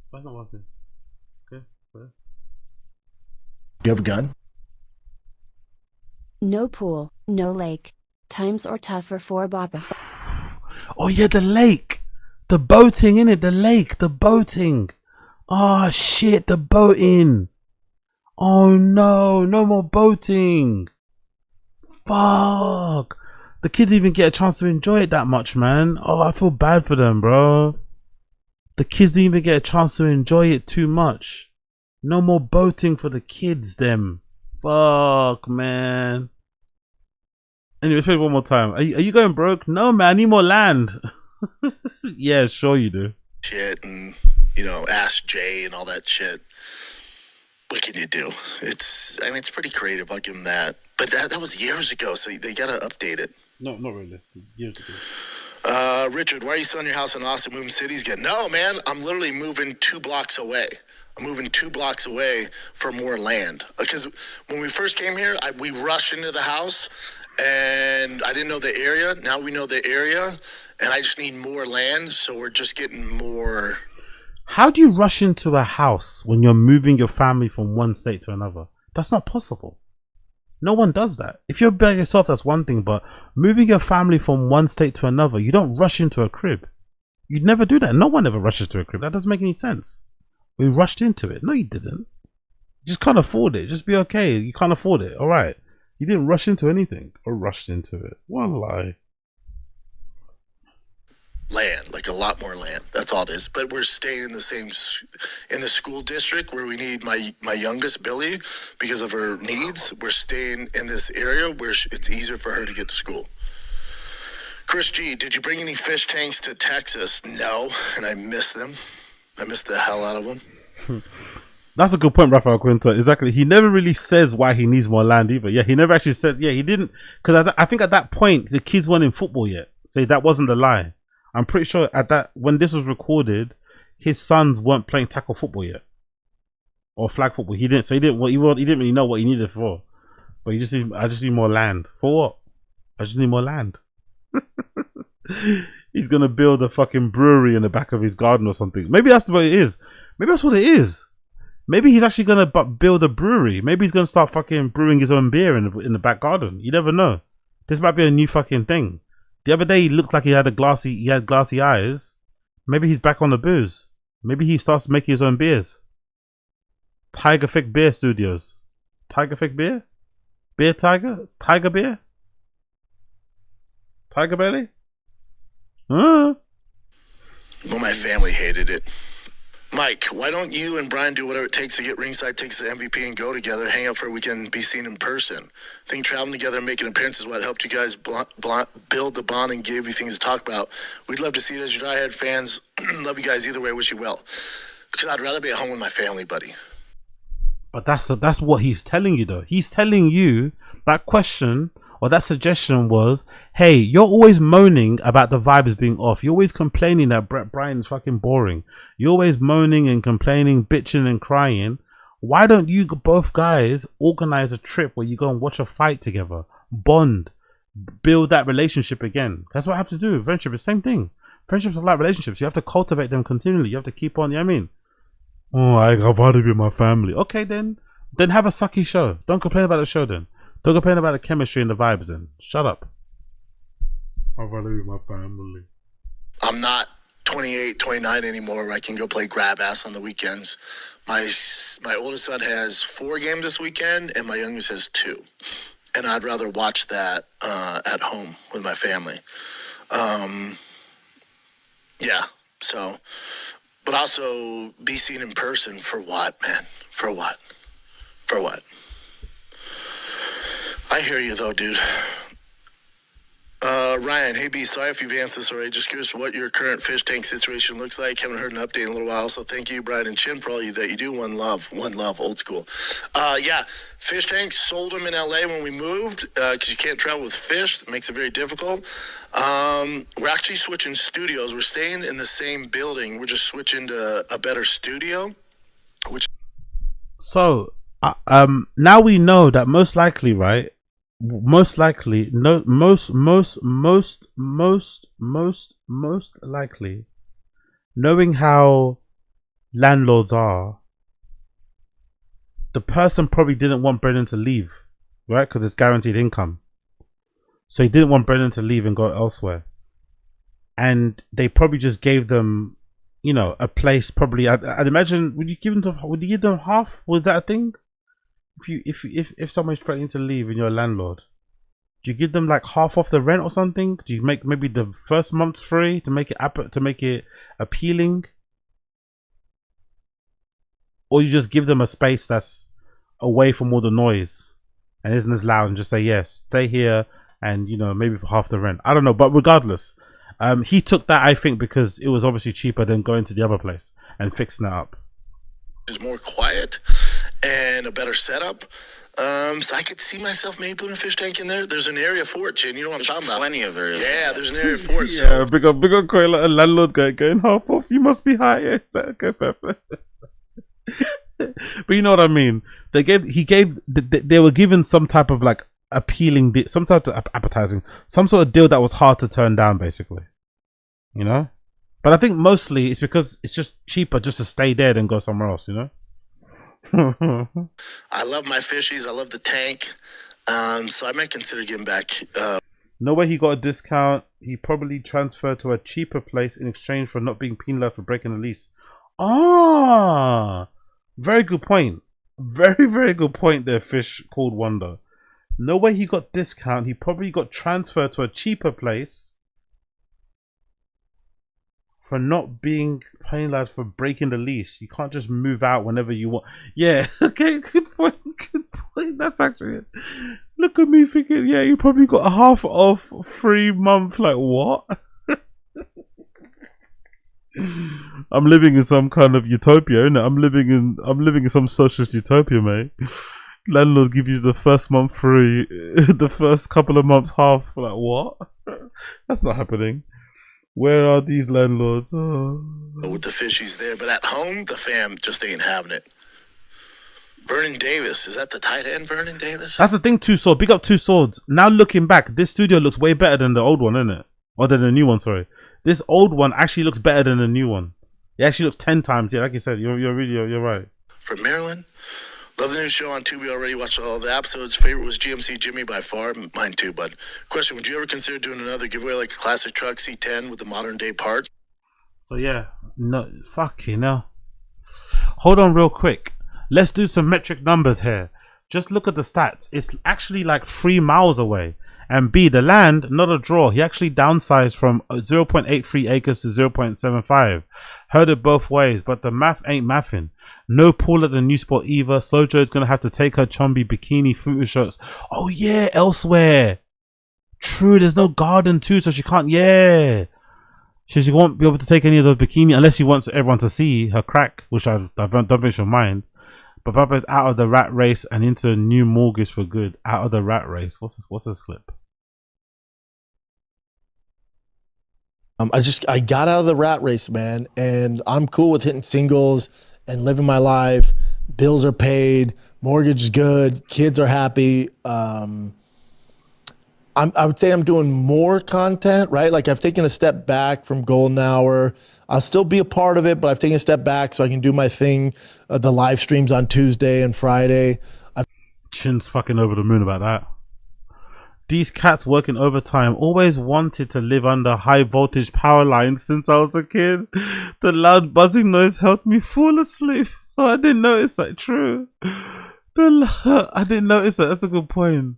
Why not working? Okay, where? You have a gun? No pool, no lake. Times are tougher for Baba. Oh yeah, the lake. The boating, innit? The lake, the boating. Oh shit, the boating. Oh no, no more boating. Fuck. The kids even get a chance to enjoy it that much, man. Oh, I feel bad for them, bro. The kids didn't even get a chance to enjoy it too much. No more boating for the kids, them. Fuck, man. Anyway, play one more time. Are you going broke? No, man. I need more land. Yeah, sure you do. Shit, and Ask Jay and all that shit. What can you do? It's pretty creative. I'll give them that. But that was years ago, so they gotta update it. No, not really. Years ago. Richard, why are you selling your house in Austin, moving cities again? No, man, I'm literally moving 2 blocks away. I'm moving 2 blocks away for more land. Because when we first came here, we rushed into the house, and I didn't know the area. Now we know the area, and I just need more land, so we're just getting more. How do you rush into a house when you're moving your family from one state to another? That's not possible. No one does that. If you're by yourself, that's one thing, but moving your family from one state to another, you don't rush into a crib. You'd never do that. No one ever rushes to a crib. That doesn't make any sense. We rushed into it. No, you didn't. You just can't afford it. Just be okay. You can't afford it. All right. He didn't rush into anything or rushed into it. What a lie. Land, like a lot more land. That's all it is. But we're staying in the same, in the school district where we need my youngest, Billy, because of her needs. We're staying in this area where it's easier for her to get to school. Chris G, did you bring any fish tanks to Texas? No, and I miss them. I miss the hell out of them. That's a good point, Rafael Quinta. Exactly. He never really says why he needs more land either. Yeah, he never actually said, yeah, he didn't. Because I think at that point, the kids weren't in football yet. So that wasn't the lie. I'm pretty sure at that, when this was recorded, his sons weren't playing tackle football yet. Or flag football. He didn't really know what he needed for. But I just need more land. For what? I just need more land. He's going to build a fucking brewery in the back of his garden or something. Maybe that's what it is. Maybe that's what it is. Maybe he's actually going to build a brewery. Maybe he's going to start fucking brewing his own beer in the back garden. You never know. This might be a new fucking thing. The other day he looked like he had glassy eyes. Maybe he's back on the booze. Maybe he starts making his own beers. Tiger Fick Beer Studios. Tiger Fick Beer? Beer Tiger? Tiger Beer? Tiger Belly? Well, my family hated it. Mike, why don't you and Brian do whatever it takes to get ringside tickets to MVP and go together, hang out for a weekend, be seen in person? I think traveling together and making appearances is what helped you guys build the bond and gave you things to talk about. We'd love to see it as your diehard fans. Love you guys either way. Wish you well. Because I'd rather be at home with my family, buddy. But that's what he's telling you, though. He's telling you that question or that suggestion was, hey, you're always moaning about the vibes being off. You're always complaining that Brett Bryan's fucking boring. You're always moaning and complaining, bitching and crying. Why don't you both guys organize a trip where you go and watch a fight together? Bond. Build that relationship again. That's what I have to do. Friendship is the same thing. Friendships are like relationships. You have to cultivate them continually. You have to keep on, you know what I mean? Oh, I'd rather be with my family. Okay, then have a sucky show. Don't complain about the show then. Don't complain about the chemistry and the vibes then. Shut up. I'd rather be with my family. I'm not 28, 29 anymore where I can go play grab ass on the weekends. My oldest son has 4 games this weekend and my youngest has 2. And I'd rather watch that at home with my family. Yeah, so... But also be seen in person for what, man? For what? For what? I hear you though, dude. Ryan, hey B, sorry if you've answered this already. Just curious what your current fish tank situation looks like. Haven't heard an update in a little while. So thank you, Brian and Chin, for all you that you do. One love, old school. Yeah, fish tanks, sold them in LA when we moved because you can't travel with fish. It makes it very difficult. We're actually switching studios. We're staying in the same building. We're just switching to a better studio. So, now we know that most likely, right? Most likely, most likely, knowing how landlords are, the person probably didn't want Brendan to leave, right? Because it's guaranteed income. So he didn't want Brendan to leave and go elsewhere. And they probably just gave them, you know, a place. Probably, I'd imagine. Would you give them half? Was that a thing? If someone's threatening to leave and you're a landlord, do you give them like half off the rent or something? Do you make maybe the first month free to make it appealing? Or you just give them a space that's away from all the noise and isn't as loud and just say, yes, stay here and, you know, maybe for half the rent. I don't know, but regardless, he took that, I think, because it was obviously cheaper than going to the other place and fixing it up. Is more quiet and a better setup. So I could see myself maybe putting a fish tank in there. There's an area for it, Jen. You know what I'm talking about? Plenty of areas. Yeah, there's an area for it. Yeah, big up Coil, a landlord guy going half off. You must be high. Yeah, okay, perfect. But you know what I mean. They were given some type of like appealing, some type of appetizing, some sort of deal that was hard to turn down, basically. You know. But I think mostly it's because it's just cheaper just to stay there than go somewhere else, you know? I love my fishies. I love the tank. So I might consider getting back. No way he got a discount. He probably transferred to a cheaper place in exchange for not being penalized for breaking the lease. Ah, very good point. Very, very good point there, Fish called Wonder. No way he got discount. He probably got transferred to a cheaper place for not being penalized for breaking the lease. You can't just move out whenever you want. Yeah, okay, good point. Good point. That's actually it. Look at me thinking, yeah, you probably got a half off 3 month. Like, what? I'm living in some kind of utopia, innit? I'm living in some socialist utopia, mate. Landlord give you the first month free, the first couple of months half. Like, what? That's not happening. Where are these landlords? Oh. With the fishies there, but at home, the fam just ain't having it. Vernon Davis, is that the tight end, Vernon Davis? That's the thing, Two Swords. Big up Two Swords. Now looking back, this studio looks way better than the old one, isn't it? Or than the new one, sorry. This old one actually looks better than the new one. It actually looks 10 times. Yeah, like you said, you're right. From Maryland. Love the new show on Tubi already. Watched all the episodes. Favorite was GMC Jimmy by far. Mine too, bud. Question, would you ever consider doing another giveaway like a classic truck C10 with the modern day parts? So yeah, no, fucking hell. Hold on real quick. Let's do some metric numbers here. Just look at the stats. It's actually like 3 miles away. And B, the land, not a draw. He actually downsized from 0.83 acres to 0.75. Heard it both ways, but the math ain't mathing. No pool at the new spot either. Sojo is going to have to take her chumby bikini photo shots. Oh yeah, elsewhere. True, there's no garden too, so she can't, yeah. She won't be able to take any of those bikini unless she wants everyone to see her crack, which I don't think she'll mind. But Papa's out of the rat race and into a new mortgage for good. Out of the rat race. What's this clip? I got out of the rat race, man, and I'm cool with hitting singles and living my life. Bills are paid, mortgage is good, kids are happy. I would say I'm doing more content, right? Like I've taken a step back from Golden Hour. I'll still be a part of it, but I've taken a step back so I can do my thing. The live streams on Tuesday and Friday. Chin's fucking over the moon about that. These cats working overtime. Always wanted to live under high voltage power lines since I was a kid. The loud buzzing noise helped me fall asleep. Oh, I didn't notice that. True. I didn't notice that. That's a good point.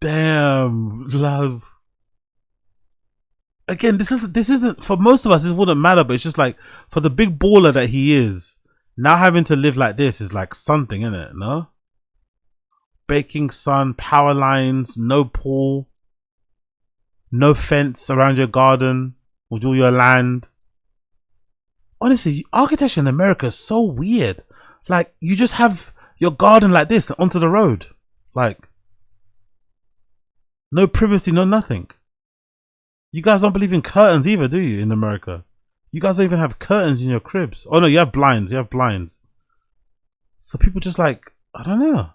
Damn, love. Again, this isn't for most of us. This wouldn't matter, but it's just like for the big baller that he is. Now having to live like this is like something, isn't it? No. Baking sun, power lines, no pool, no fence around your garden with all your land. Honestly, architecture in America is so weird. Like, you just have your garden like this onto the road. Like, no privacy, no nothing. You guys don't believe in curtains either, do you, in America? You guys don't even have curtains in your cribs. Oh no, you have blinds. You have blinds. So people just like, I don't know.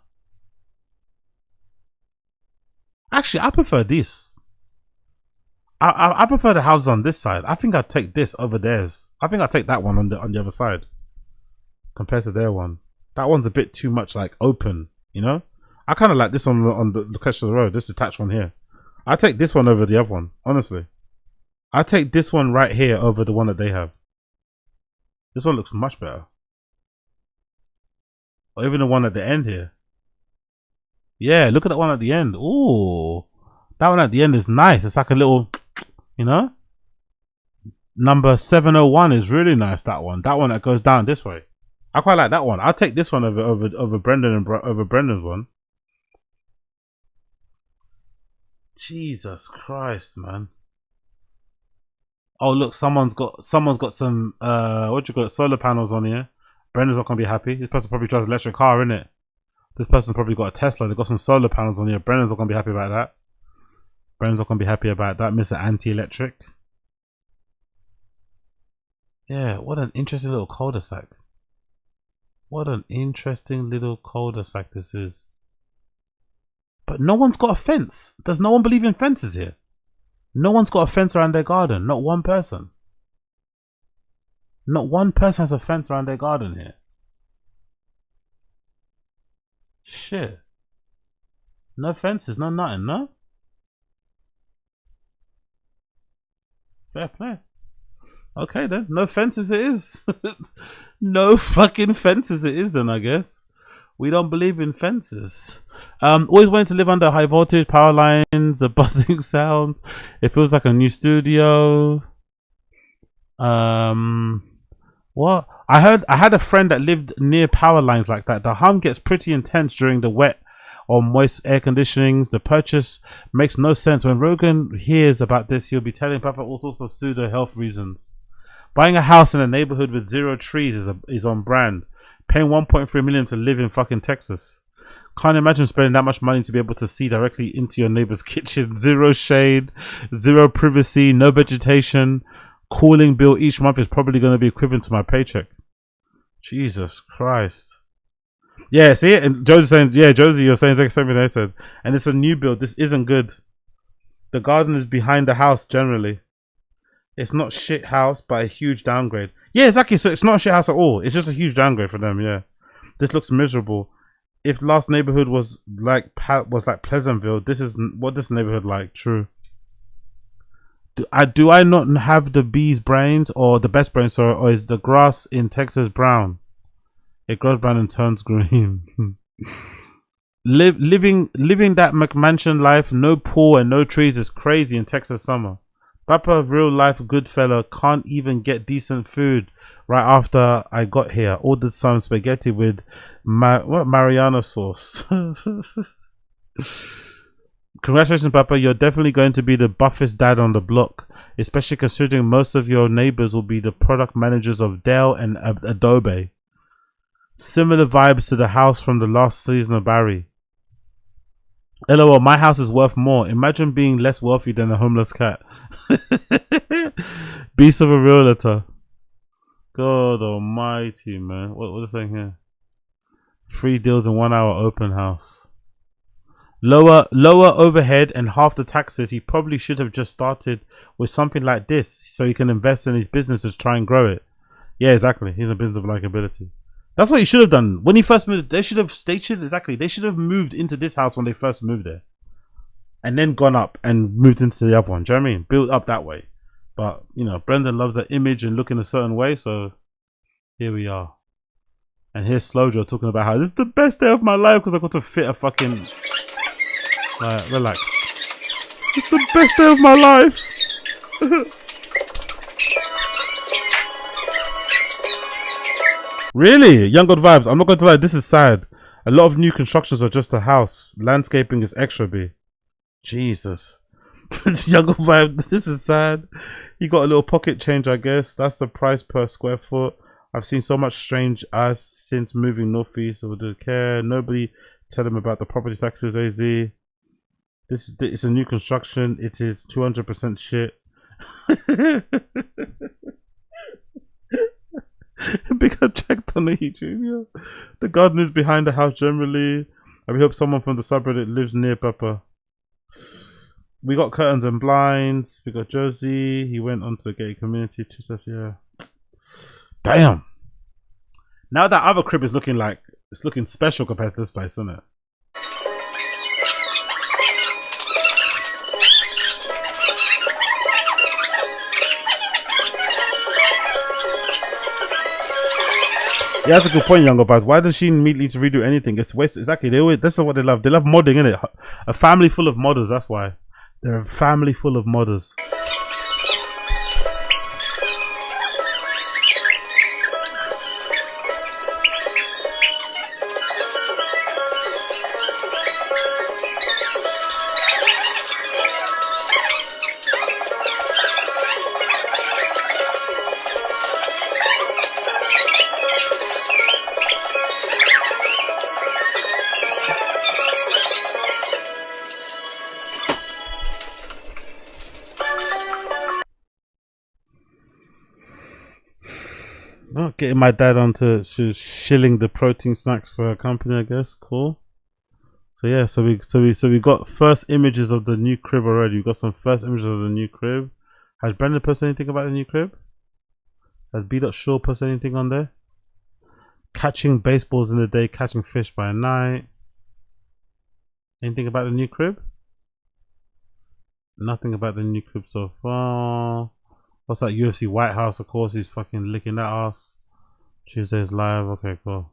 Actually, I prefer this. I prefer the house on this side. I think I'd take this over theirs. I think I'd take that one on the other side compared to their one. That one's a bit too much like open, you know. I kind of like this one on the crest of the road. This detached one here. I take this one over the other one. Honestly, I take this one right here over the one that they have. This one looks much better. Or even the one at the end here. Yeah, look at that one at the end. Ooh, that one at the end is nice. It's like a little, you know. Number 701 is really nice. That one that goes down this way. I quite like that one. I'll take this one over Brendan and over Brendan's one. Jesus Christ, man. Oh look, someone's got some what do you call it, solar panels on here. Brendan's not gonna be happy. This person probably drives an electric car, innit? This person's probably got a Tesla. They've got some solar panels on here. Brendan's not going to be happy about that. Brendan's not going to be happy about that. Mr. Anti-Electric. Yeah, what an interesting little cul-de-sac. What an interesting little cul-de-sac this is. But no one's got a fence. Does no one believe in fences here? No one's got a fence around their garden. Not one person. Not one person has a fence around their garden here. Shit. No fences, no nothing, no? Fair play. Okay then, no fences it is. No fucking fences it is then, I guess. We don't believe in fences. Always wanted to live under high voltage power lines, the buzzing sounds. It feels like a new studio. What? I had a friend that lived near power lines like that. The hum gets pretty intense during the wet or moist air conditionings. The purchase makes no sense. When Rogan hears about this, he'll be telling Papa all sorts of pseudo health reasons. Buying a house in a neighborhood with 0 trees is on brand. Paying 1.3 million to live in fucking Texas. Can't imagine spending that much money to be able to see directly into your neighbor's kitchen. 0 shade, 0 privacy, no vegetation. Cooling bill each month is probably going to be equivalent to my paycheck. Jesus Christ. Yeah, see it? And Josie's saying, yeah, Josie, you're saying exactly something I said. And it's a new build. This isn't good. The garden is behind the house generally. It's not shit house, but a huge downgrade. Yeah, exactly. So it's not a shit house at all. It's just a huge downgrade for them. Yeah, this looks miserable. If last neighborhood was like Pleasantville, this is what this neighborhood like. True. Do I not have the bee's brains or the best brains, or is the grass in Texas brown? It grows brown and turns green. Living that McMansion life, no pool and no trees, is crazy in Texas summer. Papa, real life good fella, can't even get decent food right after I got here. Ordered some spaghetti with Mariana sauce. Congratulations, Papa. You're definitely going to be the buffest dad on the block, especially considering most of your neighbors will be the product managers of Dell and Adobe. Similar vibes to the house from the last season of Barry. LOL, my house is worth more. Imagine being less wealthy than a homeless cat. Beast of a realtor. God almighty, man. What is saying here? 3 deals in 1 hour open house. Lower overhead and half the taxes. He probably should have just started with something like this so he can invest in his business to try and grow it. Yeah, exactly. He's a business of likability. That's what he should have done when he first moved. They should have moved into this house when they first moved there, and then gone up and moved into the other one. Do you know what I mean? Built up that way. But you know, Brendan loves that image and looking a certain way, so here we are. And here's Slow Joe talking about how this is the best day of my life because I got to fit a fucking. Relax. It's the best day of my life. Really? Young God vibes. I'm not going to lie, this is sad. A lot of new constructions are just a house. Landscaping is extra B. Jesus. Young God vibe, this is sad. You got a little pocket change, I guess. That's the price per square foot. I've seen so much strange ass since moving northeast. I would care. Nobody tell them about the property taxes, AZ. It's a new construction. It is 200% shit. Big up checked on the YouTube. Yeah. The garden is behind the house generally. I hope someone from the subreddit lives near Pepper. We got curtains and blinds. We got Josie. He went on to gay community. Yeah. Damn. Now that other crib is looking like it's looking special compared to this place, isn't it? Yeah, that's a good point, Younger Buzz. Why does she immediately to redo anything? It's waste. Exactly. This is what they love. They love modding, innit? A family full of modders. That's why they're a family full of modders. Getting my dad onto shilling the protein snacks for a company, I guess. Cool. So yeah, so we got first images of the new crib already. We got some first images of the new crib. Has Brendan posted anything about the new crib? Has B. Shaw posted anything on there? Catching baseballs in the day, catching fish by night. Anything about the new crib? Nothing about the new crib so far. What's that UFC White House? Of course, he's fucking licking that ass. Tuesday's live. Okay, cool.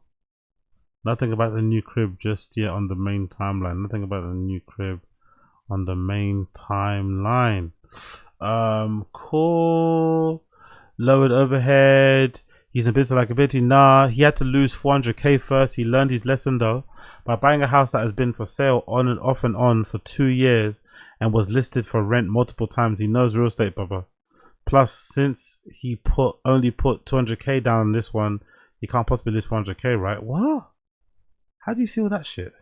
Nothing about the new crib just yet on the main timeline. Nothing about the new crib on the main timeline. Cool. Lowered overhead. He's in business like ability. Nah, he had to lose 400k first. He learned his lesson though. By buying a house that has been for sale on and on for 2 years and was listed for rent multiple times, he knows real estate, Baba. Plus, since he only put 200k down on this one, he can't possibly lose 400k, right? What? How do you see all that shit?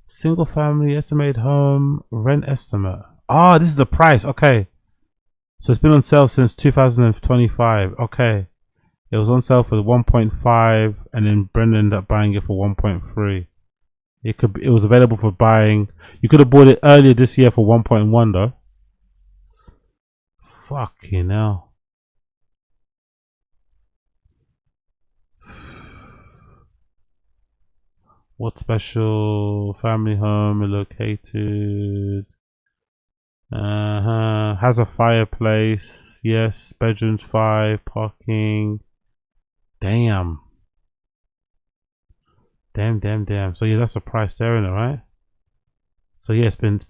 Single family estimated home rent estimate. Ah, this is the price. Okay. So it's been on sale since 2025. Okay. It was on sale for 1.5 and then Brendan ended up buying it for 1.3. It was available for buying. You could have bought it earlier this year for 1.1 though. Fucking hell. What special family home located? Has a fireplace. Yes, bedrooms 5, parking. Damn. Damn. So yeah, that's the price there, isn't it, right? So yeah, it's been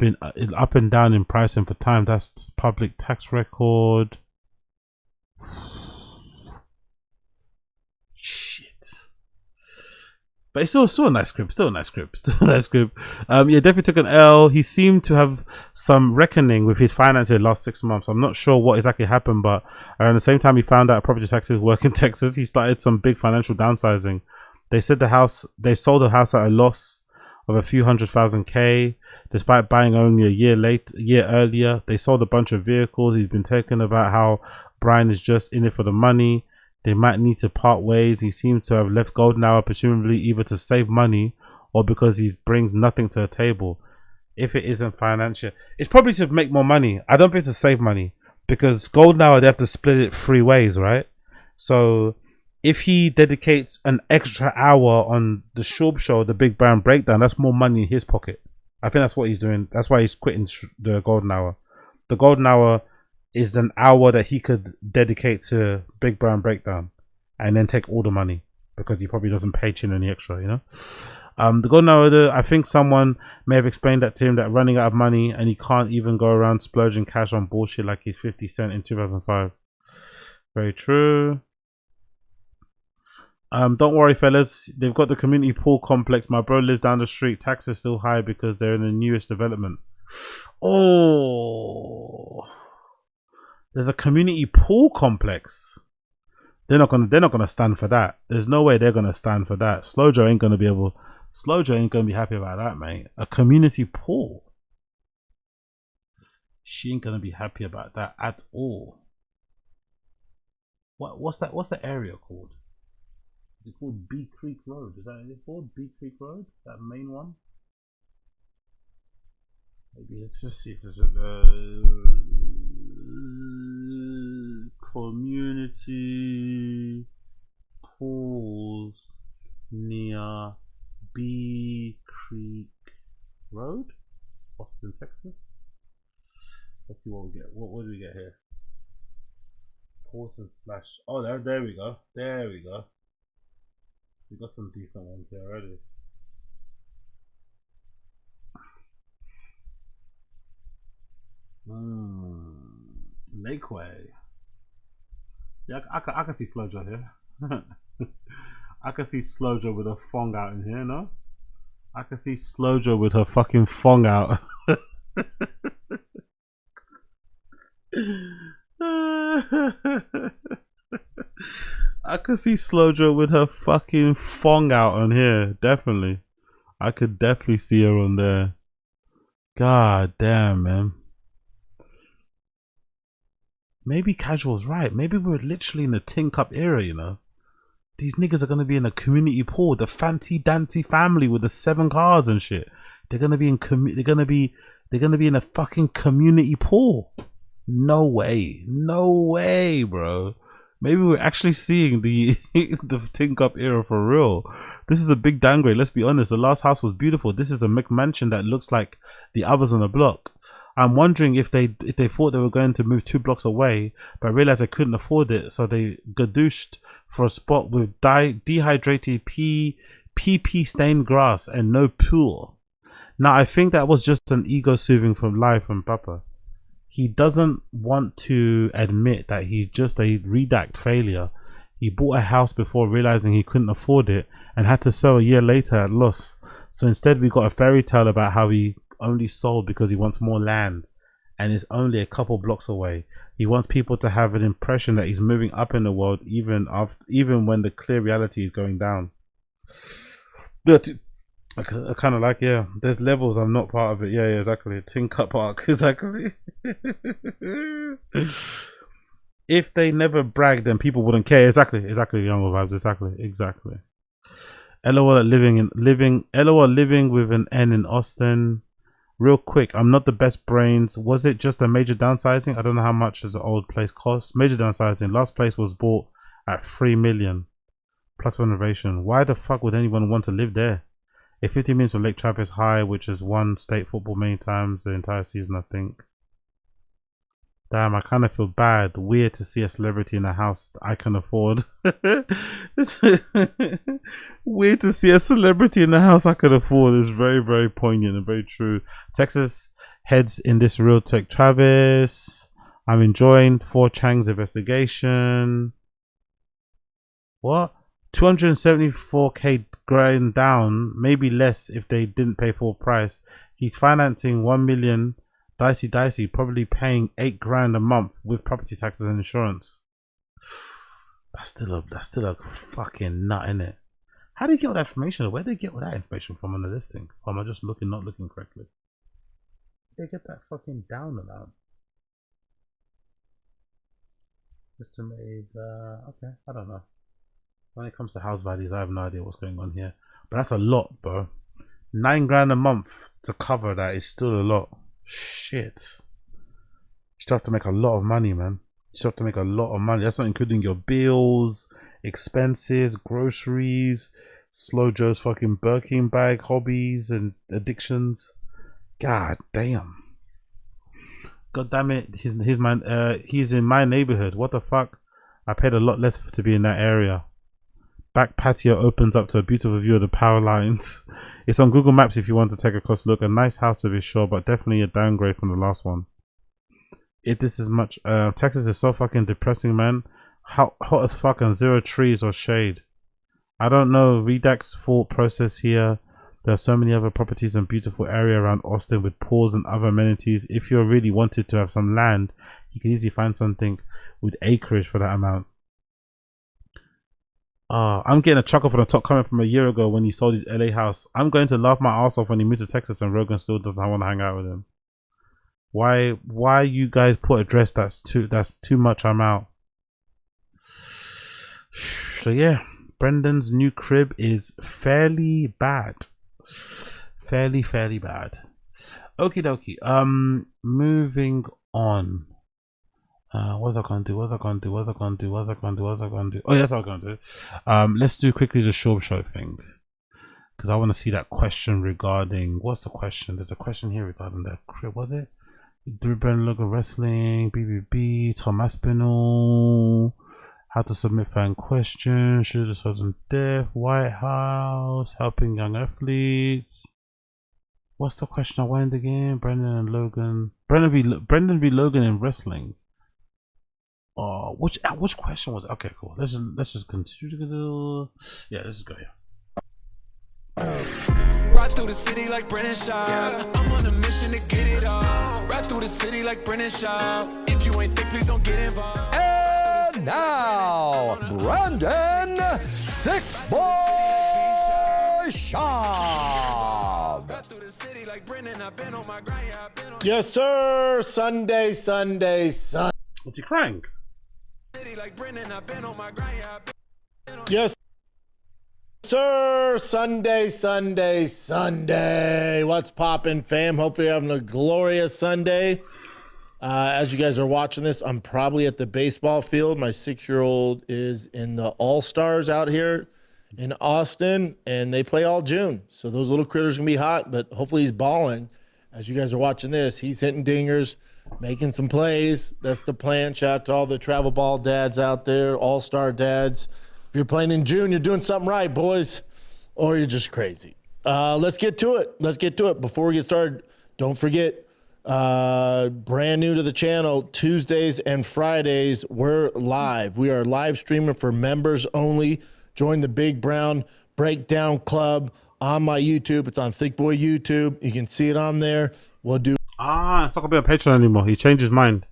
up and down in pricing for time. That's public tax record. But it's still a nice crib. Yeah, definitely took an L. He seemed to have some reckoning with his finances the last 6 months. I'm not sure what exactly happened, but around the same time he found out property taxes work in Texas, he started some big financial downsizing. They said they sold the house at a loss of a few $100,000 despite buying only a year earlier. They sold a bunch of vehicles. He's been talking about how Brian is just in it for the money. They might need to part ways. He seems to have left Golden Hour presumably either to save money or because he brings nothing to the table. If it isn't financial, it's probably to make more money. I don't think it's to save money because Golden Hour, they have to split it 3 ways, right? So if he dedicates an extra hour on the Schaub show, the Big Bang Breakdown, that's more money in his pocket. I think that's what he's doing. That's why he's quitting the Golden Hour. The Golden Hour is an hour that he could dedicate to Big Brown Breakdown and then take all the money because he probably doesn't pay Chin any extra, you know. The Golden Hour, I think someone may have explained that to him, that running out of money and he can't even go around splurging cash on bullshit like he's 50 Cent in 2005. Very true. Don't worry fellas, they've got the community pool complex. My bro lives down the street. Tax is still high because they're in the newest development. Oh, there's a community pool complex. They're not gonna stand for that. There's no way they're gonna stand for that. Slojo ain't gonna be happy about that, mate. A community pool. She ain't gonna be happy about that at all. What's the area called? Is it called Bee Creek Road? Is it called Bee Creek Road? That main one? Maybe let's just see if there's a community pools near Bee Creek Road, Austin, Texas. Let's see what we get. What do we get here? Pause and splash. Oh, there we go. There we go. We got some decent ones here already. Lakeway. Yeah, I can see Slojo here. I can see Slojo with her thong out in here, no? I can see Slojo with her fucking thong out. I could see Slojo with her fucking thong out on here. Definitely. I could definitely see her on there. God damn, man. Maybe Casual's right. Maybe we're literally in the Tin Cup era, you know. These niggas are gonna be in a community pool, the fancy dancy family with the 7 cars and shit. They're gonna be in they're gonna be in a fucking community pool. No way, bro. Maybe we're actually seeing the the Tin Cup era for real. This is a big downgrade. Let's be honest. The last house was beautiful. This is a McMansion that looks like the others on the block. I'm wondering if they thought they were going to move 2 blocks away, but realized they couldn't afford it, so they gadooshed for a spot with dehydrated PP stained grass and no pool. Now I think that was just an ego soothing from life from Papa. He doesn't want to admit that he's just a redact failure. He bought a house before realizing he couldn't afford it and had to sell a year later at loss. So instead we got a fairy tale about how he only sold because he wants more land and is only a couple blocks away. He wants people to have an impression that he's moving up in the world even when the clear reality is going down. But I kind of like, yeah, there's levels, I'm not part of it. Yeah, exactly. Tin Cup Arc, exactly. If they never bragged, then people wouldn't care. Exactly, Younger Vibes, exactly. LOL living with an N in Austin. Real quick, I'm not the best brains. Was it just a major downsizing? I don't know how much does the old place cost. Major downsizing. Last place was bought at 3 million plus renovation. Why the fuck would anyone want to live there? If 50 minutes from Lake Travis High, which has won state football many times the entire season, I think. Damn, I kind of feel bad. Weird to see a celebrity in a house I can afford. Weird to see a celebrity in a house I could afford. It's very, very poignant and very true. Texas heads in this real tech Travis. I'm enjoying 4chan's investigation. What? 274k grand down, maybe less if they didn't pay full price. He's financing 1 million. Dicey, probably paying 8 grand a month with property taxes and insurance. That's still a fucking nut, innit? How do you get all that information? Where do they get all that information from on the listing? Or am I just not looking correctly? They get that fucking down amount. Mr. Maid, okay, I don't know. When it comes to house values, I have no idea what's going on here. But that's a lot, bro. 9 grand a month to cover that is still a lot. Shit. You still have to make a lot of money, man. You still have to make a lot of money. That's not including your bills, expenses, groceries, Slow Joe's fucking Birkin bag, hobbies and addictions. God damn. God damn it. He's in my neighborhood. What the fuck? I paid a lot less to be in that area. Back patio opens up to a beautiful view of the power lines. It's on Google Maps if you want to take a close look. A nice house to be sure, but definitely a downgrade from the last one. This is much. Texas is so fucking depressing, man. Hot as fuck and 0 trees or shade. I don't know Redact's thought process here. There are so many other properties and beautiful area around Austin with pools and other amenities. If you really wanted to have some land, you can easily find something with acreage for that amount. I'm getting a chuckle from the top comment from a year ago when he sold his LA house. I'm going to laugh my ass off when he moved to Texas and Rogan still doesn't want to hang out with him. Why you guys put a dress that's too much? I'm out. So yeah, Brendan's new crib is fairly bad. Fairly bad. Okie dokie. Moving on. What was I gonna do? Oh, yes, I was gonna do. Let's do quickly the Schaub show thing, because I want to see that question regarding what's the question? There's a question here regarding the crib. Was it Drew Brennan logo wrestling, BBB, Tom Aspinall, how to submit fan questions, should have sudden death, White House, helping young athletes. What's the question I wanted again? Brendan and Logan. Brendan v Logan in wrestling. Which question was it? Okay, cool. Let's just continue. Yeah, let's just go here. Ride through the city like Brennan Schaub. I'm on a mission to get it all. Ride through the city like Brennan Schaub. If you ain't thick, please don't get involved. And now, Brandon Thick Boy Schaub. Yes, sir. Sunday. What's he crying? Yes, sir. Sunday. What's poppin', fam? Hopefully you're having a glorious Sunday. As you guys are watching this, I'm probably at the baseball field. My 6-year-old is in the All-Stars out here in Austin, and they play all June. So those little critters can be hot, but hopefully he's balling. as you guys are watching this, he's hitting dingers, making some plays. That's the plan. Shout out to all the travel ball dads out there, all-star dads. If you're playing in June, you're doing something right, boys, or you're just crazy. Let's get to it. Before we get started, don't forget, brand new to the channel, Tuesdays and Fridays, we're live. We are live streaming for members only. Join the Big Brown Breakdown Club on my YouTube. It's on Thick Boy YouTube. You can see it on there. We'll do. It's not gonna be on Patreon anymore. He changed his mind.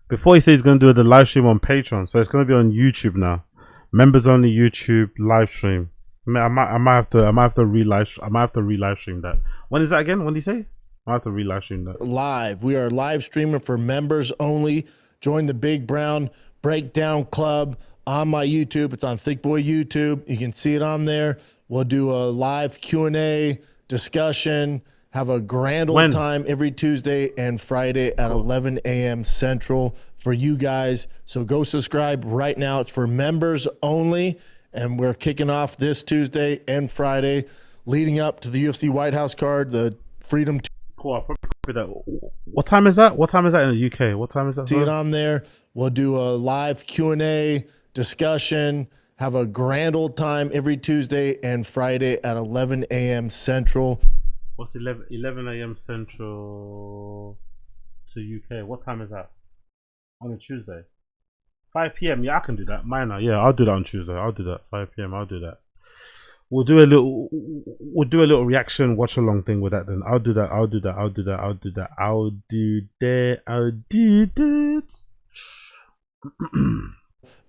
Before he said he's gonna do the live stream on Patreon, so it's gonna be on YouTube now. Members only YouTube live stream. I might have to re-live stream that. When is that again? When did he say? I have to re-live stream that. Live. We are live streaming for members only. Join the Big Brown Breakdown Club on my YouTube. It's on Thick Boy YouTube. You can see it on there. We'll do a live Q&A discussion. Have a grand old time every Tuesday and Friday at 11 a.m. Central for you guys. So go subscribe right now. It's for members only. And we're kicking off this Tuesday and Friday leading up to the UFC White House card, the Freedom. Cool. I'll probably copy that. What time is that? What time is that in the UK? What time is that? See it on there. We'll do a live Q&A discussion. Have a grand old time every Tuesday and Friday at 11 a.m. Central. What's 11 a.m. Central to UK? What time is that? On a Tuesday? 5 p.m. Yeah, I can do that. Minor. Yeah, I'll do that on Tuesday. I'll do that. 5 p.m. I'll do that. We'll do a little reaction watch along thing with that then. I'll do that.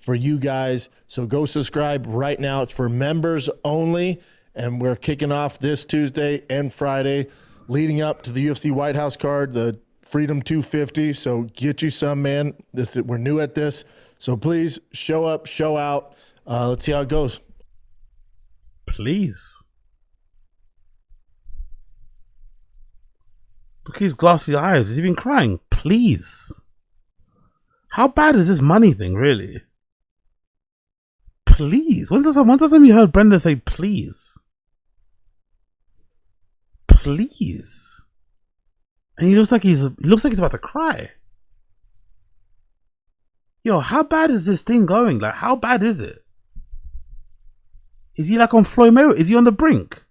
For you guys. So go subscribe right now. It's for members only. And we're kicking off this Tuesday and Friday leading up to the UFC White House card, the Freedom 250. So get you some, man. We're new at this. So please show up, show out. Let's see how it goes. Please. Look at his glassy eyes. Has he been crying? Please. How bad is this money thing, really? Please. When's the time you heard Brendan say please? Please. And he looks like he's about to cry. Yo, how bad is this thing going? Like, how bad is it? Is he like on Floyd Mayweather? Is he on the brink?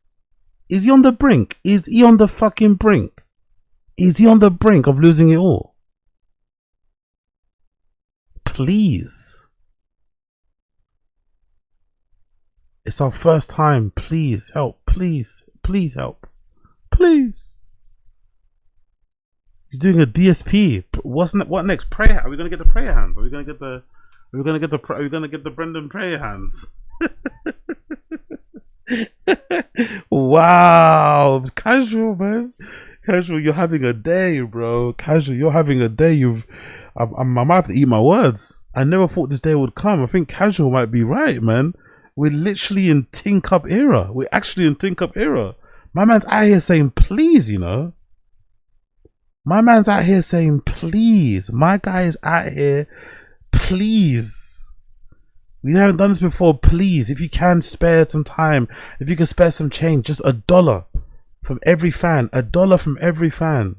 Is he on the brink? Is he on the fucking brink? Is he on the brink of losing it all? Please. It's our first time. Please help. Please. Please help. Please. He's doing a DSP. What next? Prayer. Are we gonna get the prayer hands? Are we gonna get the Brendan prayer hands? Wow, casual, man. Casual, you're having a day, bro. Casual, you're having a day. I might have to eat my words. I never thought this day would come. I think casual might be right, man. We're literally in Tink Up era. We're actually in Tink Up era. My man's out here saying please, you know. My man's out here saying please. My guy is out here, please. We haven't done this before. Please, if you can spare some time, if you can spare some change, just $1 from every fan. $1 from every fan.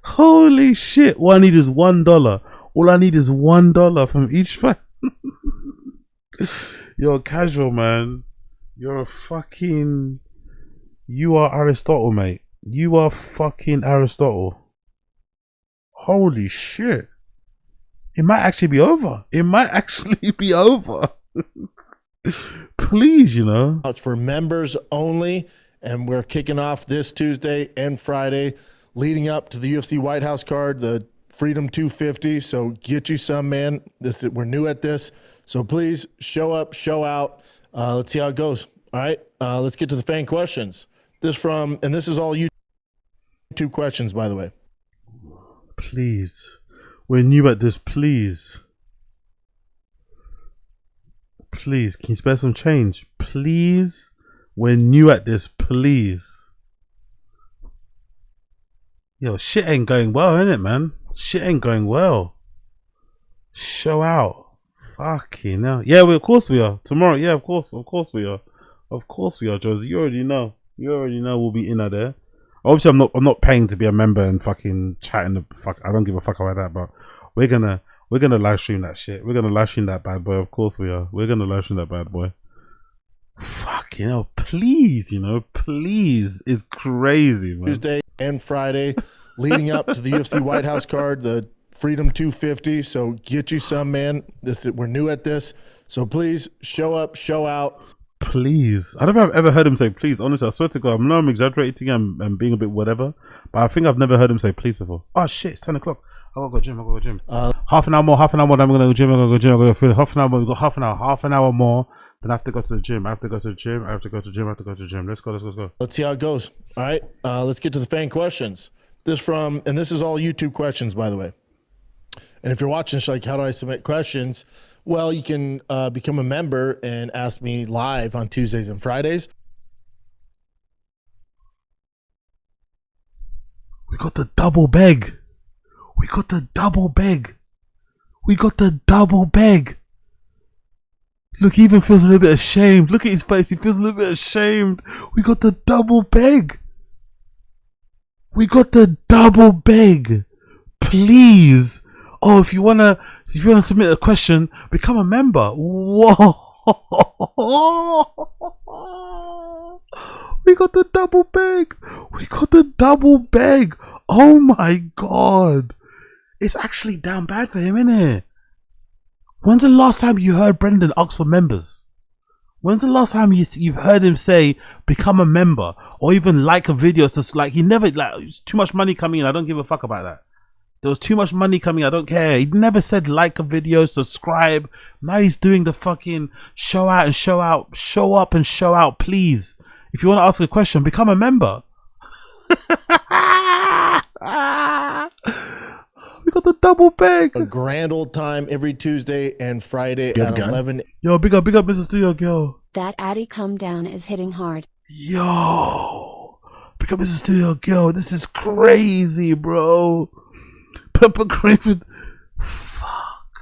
Holy shit. All I need is $1. All I need is $1 from each fan. You're casual, man. You're a fucking... You are Aristotle, mate. You are fucking Aristotle. Holy shit. It might actually be over. It might actually be over. Please, you know. It's for members only. And we're kicking off this Tuesday and Friday leading up to the UFC White House card, the Freedom 250. So get you some, man. We're new at this. So please show up, show out. Let's see how it goes. All right. Let's get to the fan questions. This is all YouTube questions, by the way. Please. We're new at this, please. Please, can you spare some change? Please. We're new at this, please. Yo, shit ain't going well, innit, man? Shit ain't going well. Show out. Fucking hell. Yeah, of course we are. Tomorrow, yeah, of course we are. Of course we are, Josie. You already know. You already know we'll be in there. Obviously, I'm not paying to be a member and fucking chatting the fuck. I don't give a fuck about that. But we're gonna live stream that shit. We're gonna live stream that bad boy. Of course we are. We're gonna live stream that bad boy. Fuck, please, please. It's crazy, man. Tuesday and Friday, leading up to the UFC White House card, the Freedom 250. So get you some, man. We're new at this, so please show up, show out. Please. I don't know if I've ever heard him say please. Honestly, I swear to God, I know I'm exaggerating and being a bit whatever, but I think I've never heard him say please before. Oh shit, it's 10 o'clock. I gotta go gym. Half an hour more, then I'm gonna go gym. I'm gonna go gym. Half an hour more. We've got half an hour more. Then I have to go to the gym. I have to go to the gym. Let's go. Let's see how it goes. All right. Let's get to the fan questions. This is all YouTube questions, by the way. And if you're watching, it's like, how do I submit questions? Well, you can become a member and ask me live on Tuesdays and Fridays. We got the double bag. Look, he even feels a little bit ashamed. Look at his face. He feels a little bit ashamed. We got the double bag. Please. Oh, if you wanna submit a question, become a member. Whoa. We got the double bag. Oh my God. It's actually down bad for him, isn't it? When's the last time you heard Brendan ask for members? When's the last time you've heard him say become a member or even like a video? So like he never it's too much money coming in. I don't give a fuck about that. There was too much money coming. I don't care. He never said like a video, subscribe. Now he's doing the fucking show out and show out, show up and show out. Please, if you want to ask a question, become a member. We got the double bag. A grand old time every Tuesday and Friday at 11. Yo, big up Mrs. Studio Girl. That Addy come down is hitting hard. Yo, big up Mrs. Studio Girl. This is crazy, bro. Pepper Craven. Fuck.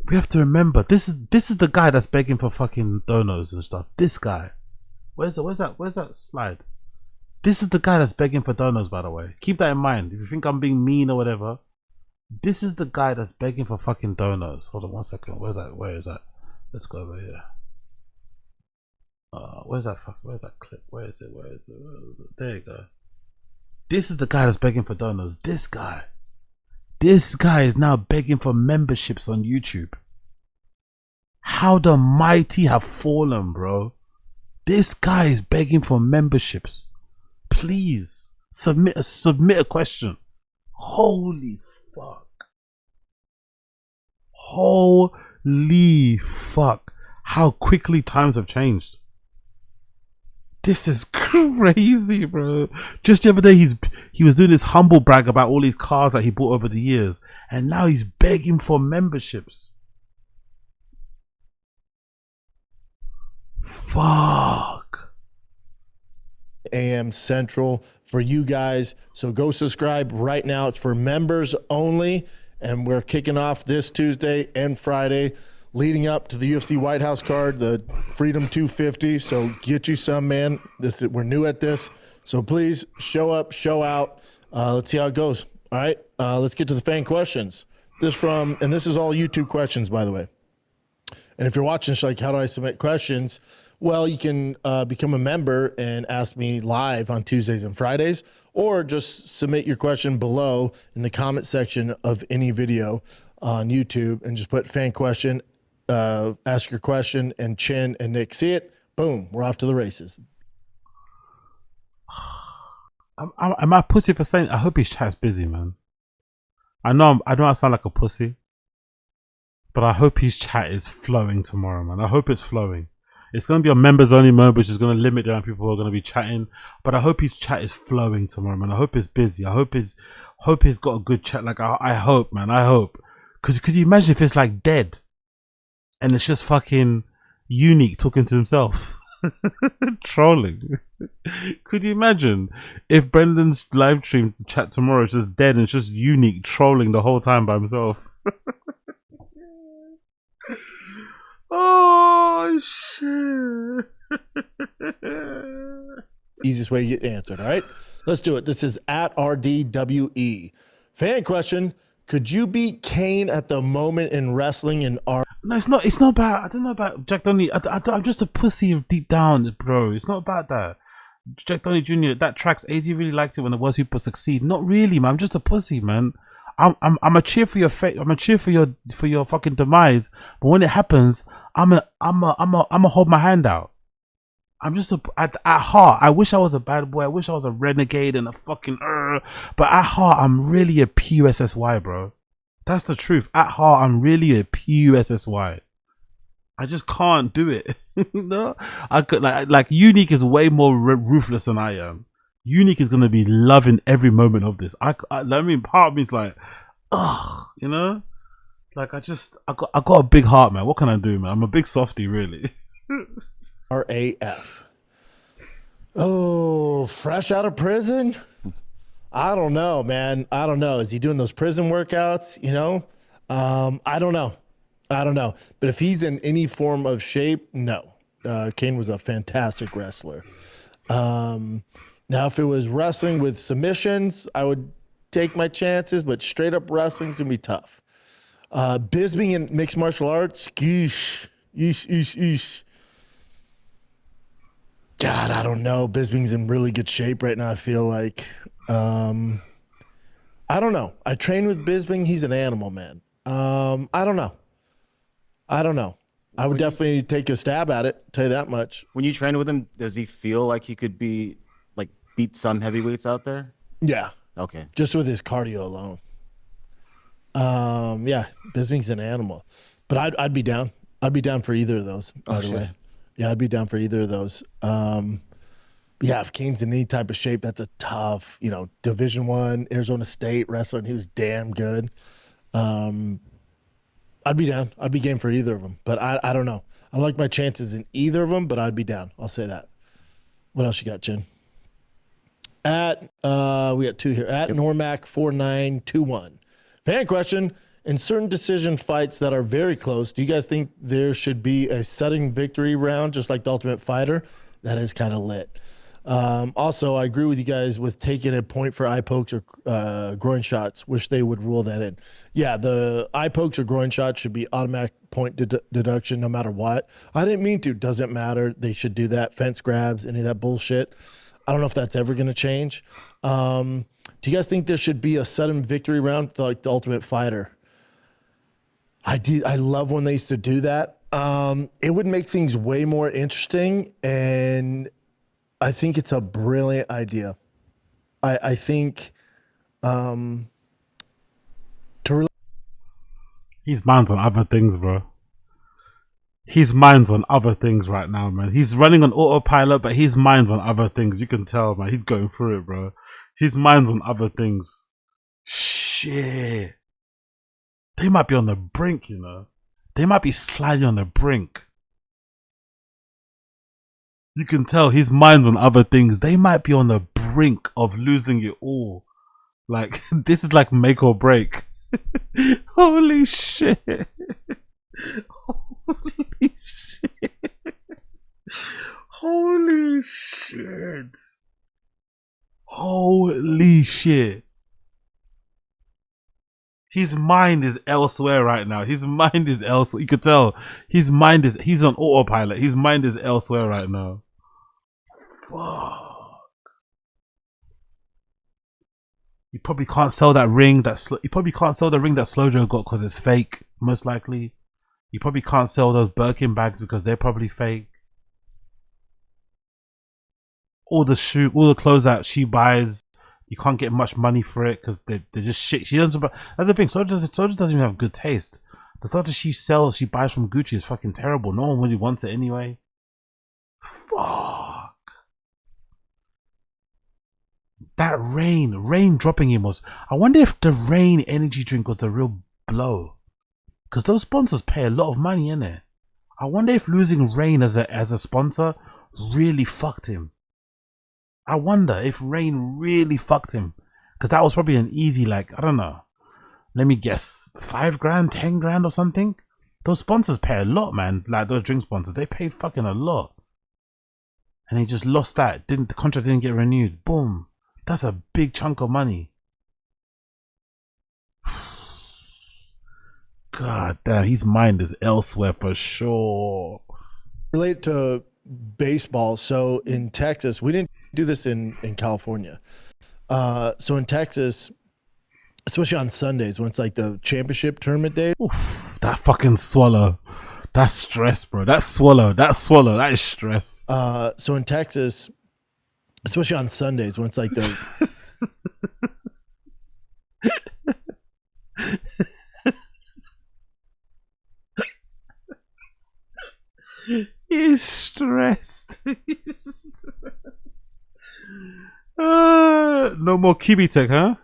We have to remember this is the guy that's begging for fucking donos and stuff. This guy. Where's that slide? This is the guy that's begging for donos, by the way. Keep that in mind. If you think I'm being mean or whatever, this is the guy that's begging for fucking donos. Hold on 1 second. Where is that? Let's go over here. Where's that clip? Where is it? There you go. This is the guy that's begging for donos. This guy is now begging for memberships on YouTube. How the mighty have fallen, bro. This guy is begging for memberships. Please submit a question. Holy fuck. How quickly times have changed. This is crazy, bro. Just the other day he was doing this humble brag about all these cars that he bought over the years, and now he's begging for memberships. Fuck. AM Central for you guys. So go subscribe right now. It's for members only. And we're kicking off this Tuesday and Friday leading up to the UFC White House card, the Freedom 250. So get you some, man. We're new at this. So please show up, show out. Let's see how it goes. All right. Let's get to the fan questions. This is all YouTube questions, by the way. And if you're watching, it's like, how do I submit questions? Well, you can become a member and ask me live on Tuesdays and Fridays, or just submit your question below in the comment section of any video on YouTube and just put fan question, ask your question, and Chin and Nick see it. Boom, we're off to the races. Am I pussy for saying? I hope his chat's busy, man. I know I sound like a pussy, but I hope his chat is flowing tomorrow, man. I hope it's flowing. It's going to be a members only mode, which is going to limit the amount of people who are going to be chatting. But I hope his chat is flowing tomorrow, man. I hope it's busy. I hope he's got a good chat. Like I hope, man. I hope. Because could you imagine if it's like dead, and it's just fucking Unique talking to himself, trolling? Could you imagine if Brendan's live stream chat tomorrow is just dead and it's just Unique trolling the whole time by himself? Oh shit. Easiest way to get answered. All right, let's do it. This is at RDWE. Fan question: could you beat Kane at the moment in wrestling in R? No, it's not. It's not about. I don't know about Jack Donnelly. I'm just a pussy deep down, bro. It's not about that. Jack Donnelly Jr. That tracks. AZ really likes it when the worst people succeed. Not really, man. I'm just a pussy, man. I'm a cheer for your fate. I'm a cheer for your fucking demise. But when it happens, I'm a hold my hand out. I'm just at heart. I wish I was a bad boy. I wish I was a renegade and a fucking. But at heart, I'm really a PUSSY, bro. That's the truth. At heart, I'm really a PUSSY. I just can't do it. No, I could like Unique is way more ruthless than I am. Unique is gonna be loving every moment of this. I mean, part of me is like, ugh, you know, like I got a big heart, man. What can I do, man? I'm a big softie, really. RAF. Oh, fresh out of prison? I don't know, man. I don't know. Is he doing those prison workouts? You know, I don't know. But if he's in any form of shape, no. Kane was a fantastic wrestler. Now, if it was wrestling with submissions, I would take my chances, but straight up wrestling's gonna be tough. Bisping in mixed martial arts, yeesh. God, I don't know. Bisping's in really good shape right now, I feel like. I don't know. I train with Bisping. He's an animal, man. I don't know. I would definitely take a stab at it, tell you that much. When you train with him, does he feel like he could beat some heavyweights out there? Yeah. Okay. Just with his cardio alone. Yeah, Bisping's an animal. But I'd be down. I'd be down for either of those, by the way. Yeah, I'd be down for either of those. Yeah, if Kane's in any type of shape, that's a tough, Division I, Arizona State wrestler, and he was damn good. I'd be down. I'd be game for either of them. But I don't know. I like my chances in either of them, but I'd be down. I'll say that. What else you got, Jen? We got two here. At Normac4921. Fan question. In certain decision fights that are very close, do you guys think there should be a sudden victory round, just like the Ultimate Fighter? That is kind of lit. Also, I agree with you guys with taking a point for eye pokes or groin shots. Wish they would rule that in. Yeah, the eye pokes or groin shots should be automatic point deduction no matter what. I didn't mean to. Doesn't matter. They should do that. Fence grabs, any of that bullshit. I don't know if that's ever going to change. Do you guys think there should be a sudden victory round like the Ultimate Fighter? I love when they used to do that. It would make things way more interesting, and I think it's a brilliant idea. I think his mind's on other things, bro. His mind's on other things right now, man. He's running on autopilot, but his mind's on other things. You can tell, man. He's going through it, bro. His mind's on other things. Shit. They might be on the brink, They might be sliding on the brink. You can tell his mind's on other things. They might be on the brink of losing it all. Like, this is like make or break. Holy shit. Holy shit. Holy shit. Holy shit. His mind is elsewhere right now. His mind is elsewhere. You could tell he's on autopilot. His mind is elsewhere right now. Fuck. You probably can't sell that ring that Slojo got because it's fake, most likely. You probably can't sell those Birkin bags because they're probably fake. All the clothes that she buys, you can't get much money for it because they're just shit. She doesn't. That's the thing. Soja doesn't even have good taste. The stuff that she buys from Gucci is fucking terrible. No one really wants it anyway. Fuck. That rain dropping him was. I wonder if the rain energy drink was the real blow. Because those sponsors pay a lot of money, innit? I wonder if losing Rain as a sponsor really fucked him. I wonder if Rain really fucked him. Because that was probably an easy, I don't know. Let me guess. 5 grand, 10 grand or something? Those sponsors pay a lot, man. Like those drink sponsors, they pay fucking a lot. and he just lost that. The contract didn't get renewed. Boom. That's a big chunk of money. God damn, his mind is elsewhere for sure. Relate to baseball. So in Texas, we didn't do this in California. So in Texas, especially on Sundays when it's like the championship tournament day. Oof, that fucking swallow. That's stress, bro. That swallow. That is stress. So in Texas, especially on Sundays when it's like the He's stressed. No more Kibitech, huh?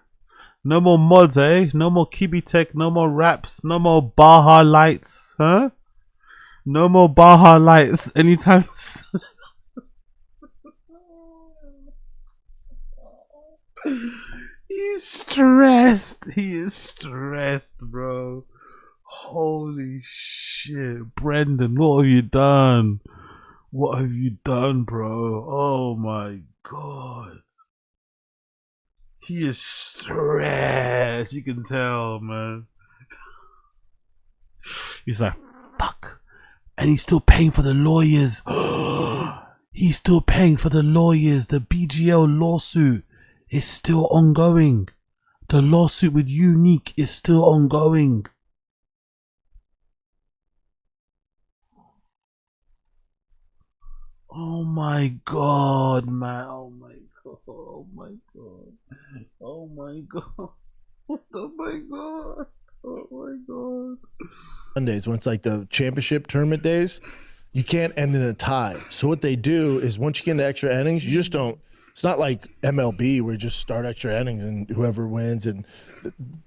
No more mods, eh? No more Kibitech, no more raps, no more Baja lights, huh? No more Baja lights anytime soon. He's stressed. He is stressed, bro. Holy shit. Brendan, what have you done? What have you done, bro? Oh my god. He is stressed. You can tell, man. He's like, fuck. And he's still paying for the lawyers. He's still paying for the lawyers. The BGL lawsuit is still ongoing. The lawsuit with Unique is still ongoing. Oh my god, man. Oh my god. Oh my god. Oh my god. Oh my god. Oh my god. Sundays when it's like the championship tournament days, you can't end in a tie. So what they do is once you get into extra innings, you just don't. It's not like MLB where you just start extra innings and whoever wins and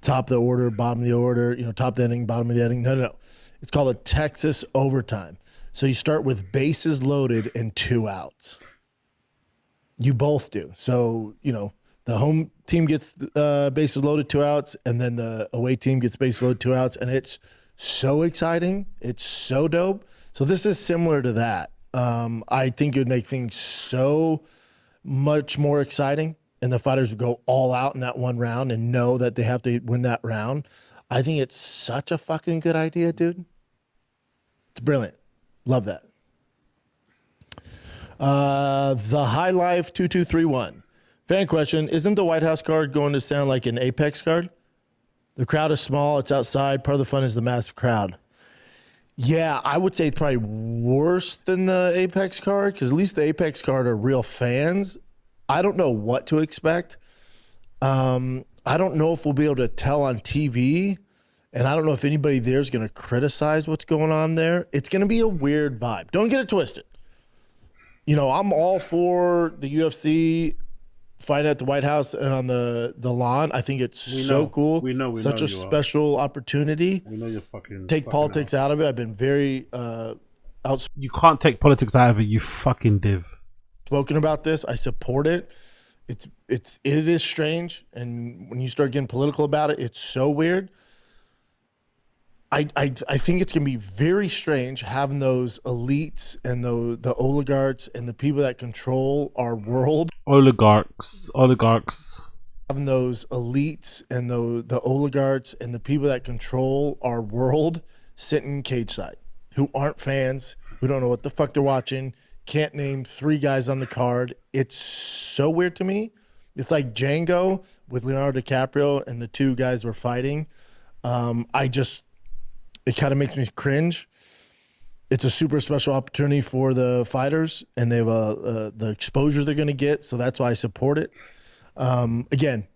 top of the order, bottom of the order, top of the inning, bottom of the inning. No. It's called a Texas overtime. So you start with bases loaded and 2 outs. You both do. So, the home team gets bases loaded, 2 outs, and then the away team gets bases loaded, 2 outs, and it's so exciting. It's so dope. So this is similar to that. I think it would make things so much more exciting, and the fighters would go all out in that one round and know that they have to win that round. I think it's such a fucking good idea, dude. It's brilliant. Love that. The High Life 2231. Fan question, isn't the White House card going to sound like an Apex card? The crowd is small, it's outside. Part of the fun is the massive crowd. Yeah, I would say it's probably worse than the Apex card because at least the Apex card are real fans. I don't know what to expect. I don't know if we'll be able to tell on TV, and I don't know if anybody there is going to criticize what's going on there. It's going to be a weird vibe. Don't get it twisted. I'm all for the UFC fighting at the White House and on the lawn. I think it's so cool. We know. Such a special opportunity. We know you're fucking take politics out of it. I've been very outspoken. You can't take politics out of it, you fucking div. Spoken about this. I support it. It is strange, and when you start getting political about it, it's so weird. I think it's gonna be very strange having those elites and the oligarchs and the people that control our world. Oligarchs. Having those elites and the oligarchs and the people that control our world sitting cage side, who aren't fans, who don't know what the fuck they're watching, can't name 3 guys on the card. It's so weird to me. It's like Django with Leonardo DiCaprio and the 2 guys were fighting. It kind of makes me cringe. It's a super special opportunity for the fighters, and they have the exposure they're going to get. So that's why I support it. Again,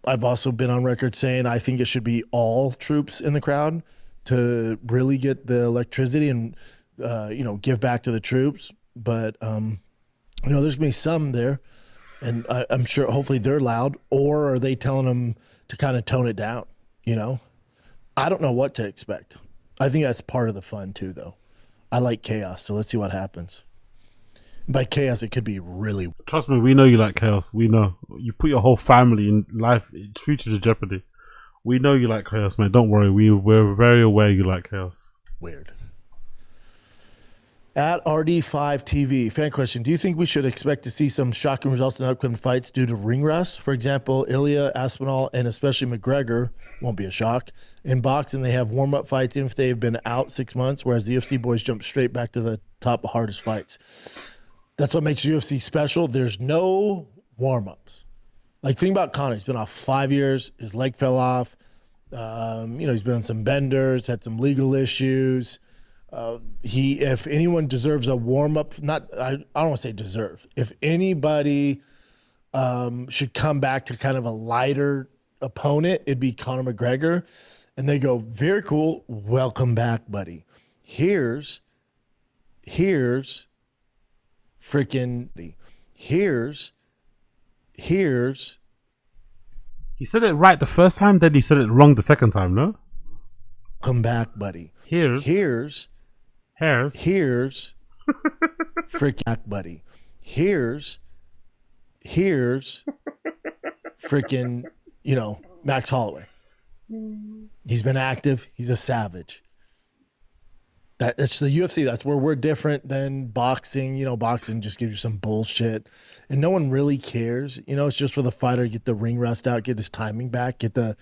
I've also been on record saying I think it should be all troops in the crowd to really get the electricity and give back to the troops. But there's going to be some there, and I'm sure hopefully they're loud, or are they telling them to kind of tone it down? I don't know what to expect. I think that's part of the fun too, though. I like chaos, so let's see what happens. By chaos, it could be really... Trust me, we know you like chaos. We know. You put your whole family in life, future to jeopardy. We know you like chaos, man. Don't worry. We're very aware you like chaos. Weird. At RD5 TV, fan question: do you think we should expect to see some shocking results in upcoming fights due to ring rust? For example, Ilya, Aspinall, and especially McGregor won't be a shock. In boxing, they have warm-up fights even if they've been out 6 months, whereas the UFC boys jump straight back to the top hardest fights. That's what makes UFC special. There's no warm-ups. Like, think about Conor. He's been off 5 years. His leg fell off. He's been on some benders, had some legal issues. If anyone deserves a warm-up, I don't want to say deserve. If anybody should come back to kind of a lighter opponent, it'd be Conor McGregor. And they go, very cool, welcome back, buddy. Here's He said it right the first time, then he said it wrong the second time, no? Come back, buddy. Here's freaking back, buddy. Here's freaking, Max Holloway. He's been active. He's a savage. That's the UFC. That's where we're different than boxing. Boxing just gives you some bullshit, and no one really cares. It's just for the fighter to get the ring rust out, get his timing back, get the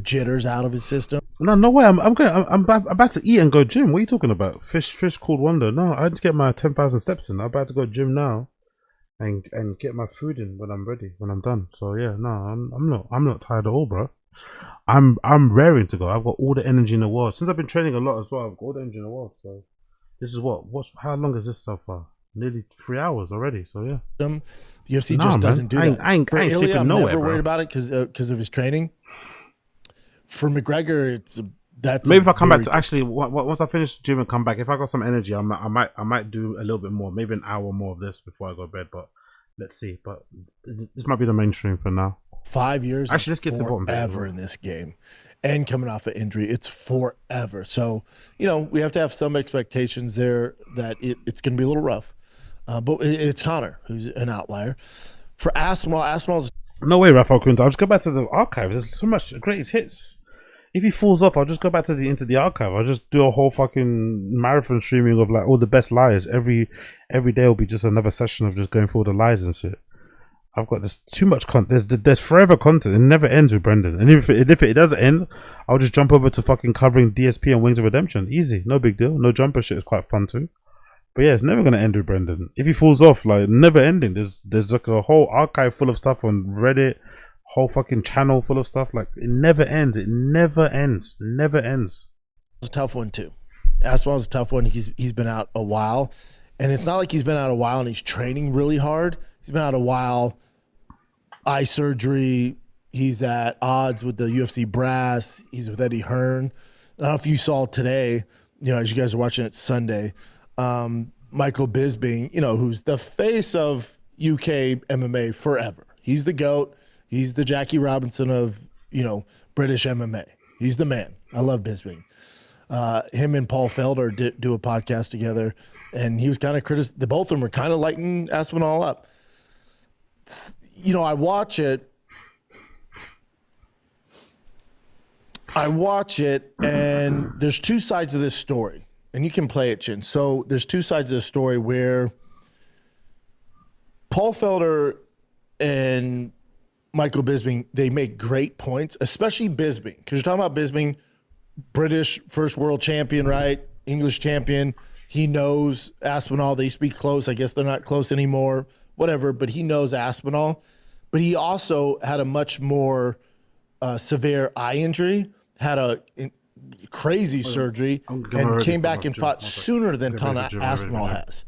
jitters out of his system. No way. I'm about to eat and go gym. What are you talking about? Fish called Wonder. No, I just get my 10,000 steps in. I'm about to go gym now, and get my food in when I'm ready, when I'm done. So yeah, no, I'm not tired at all, bro. I'm raring to go. I've got all the energy in the world. Since I've been training a lot as well, I've got all the energy in the world. So this is how long is this so far? Nearly 3 hours already. So yeah. The UFC just doesn't do that. I ain't sleeping I'm nowhere, never bro. worried about it because of his training. For McGregor, that's maybe if I come back to actually once I finish the gym and come back, if I got some energy, I might do a little bit more, maybe an hour more of this before I go to bed. But let's see. But this might be the mainstream for now. 5 years. Actually, let's get to the bottom. Forever in this game, and coming off an injury, it's forever. So we have to have some expectations there that it's going to be a little rough. But it's Conor who's an outlier. For Aspinall's no way, Rafael Quinto. I'll just go back to the archives. There's so much greatest hits. If he falls off, I'll just go back to into the archive. I'll just do a whole fucking marathon streaming of like all the best lies. Every day will be just another session of just going through all the lies and shit. I've got this too much content. There's forever content. It never ends with Brendan. And if it doesn't end, I'll just jump over to fucking covering DSP and Wings of Redemption. Easy, no big deal. No jumper shit is quite fun too. But yeah, it's never gonna end with Brendan. If he falls off, like never ending. There's like a whole archive full of stuff on Reddit, whole fucking channel full of stuff. Like it never ends. It never ends. Never ends. It's a tough one too. Aspinall's a tough one. He's been out a while, and it's not like he's been out a while and he's training really hard. He's been out a while. Eye surgery. He's at odds with the UFC brass. He's with Eddie Hearn. I don't know if you saw today, as you guys are watching it Sunday, Michael Bisping, who's the face of UK MMA forever. He's the GOAT. He's the Jackie Robinson of, British MMA. He's the man. I love Bisping. Him and Paul Felder do a podcast together, and he was kind of the both of them were kind of lighting Aspinall up. I watch it, and there's two sides of this story, and you can play it, Chin. So there's two sides of the story where Paul Felder and Michael Bisping, they make great points, especially Bisping, because you're talking about Bisping, British first world champion, right? English champion. He knows Aspinall. They speak close. I guess they're not close anymore, whatever, but he knows Aspinall. But he also had a much more severe eye injury, had a crazy surgery, and came back and fought sooner than Aspinall has.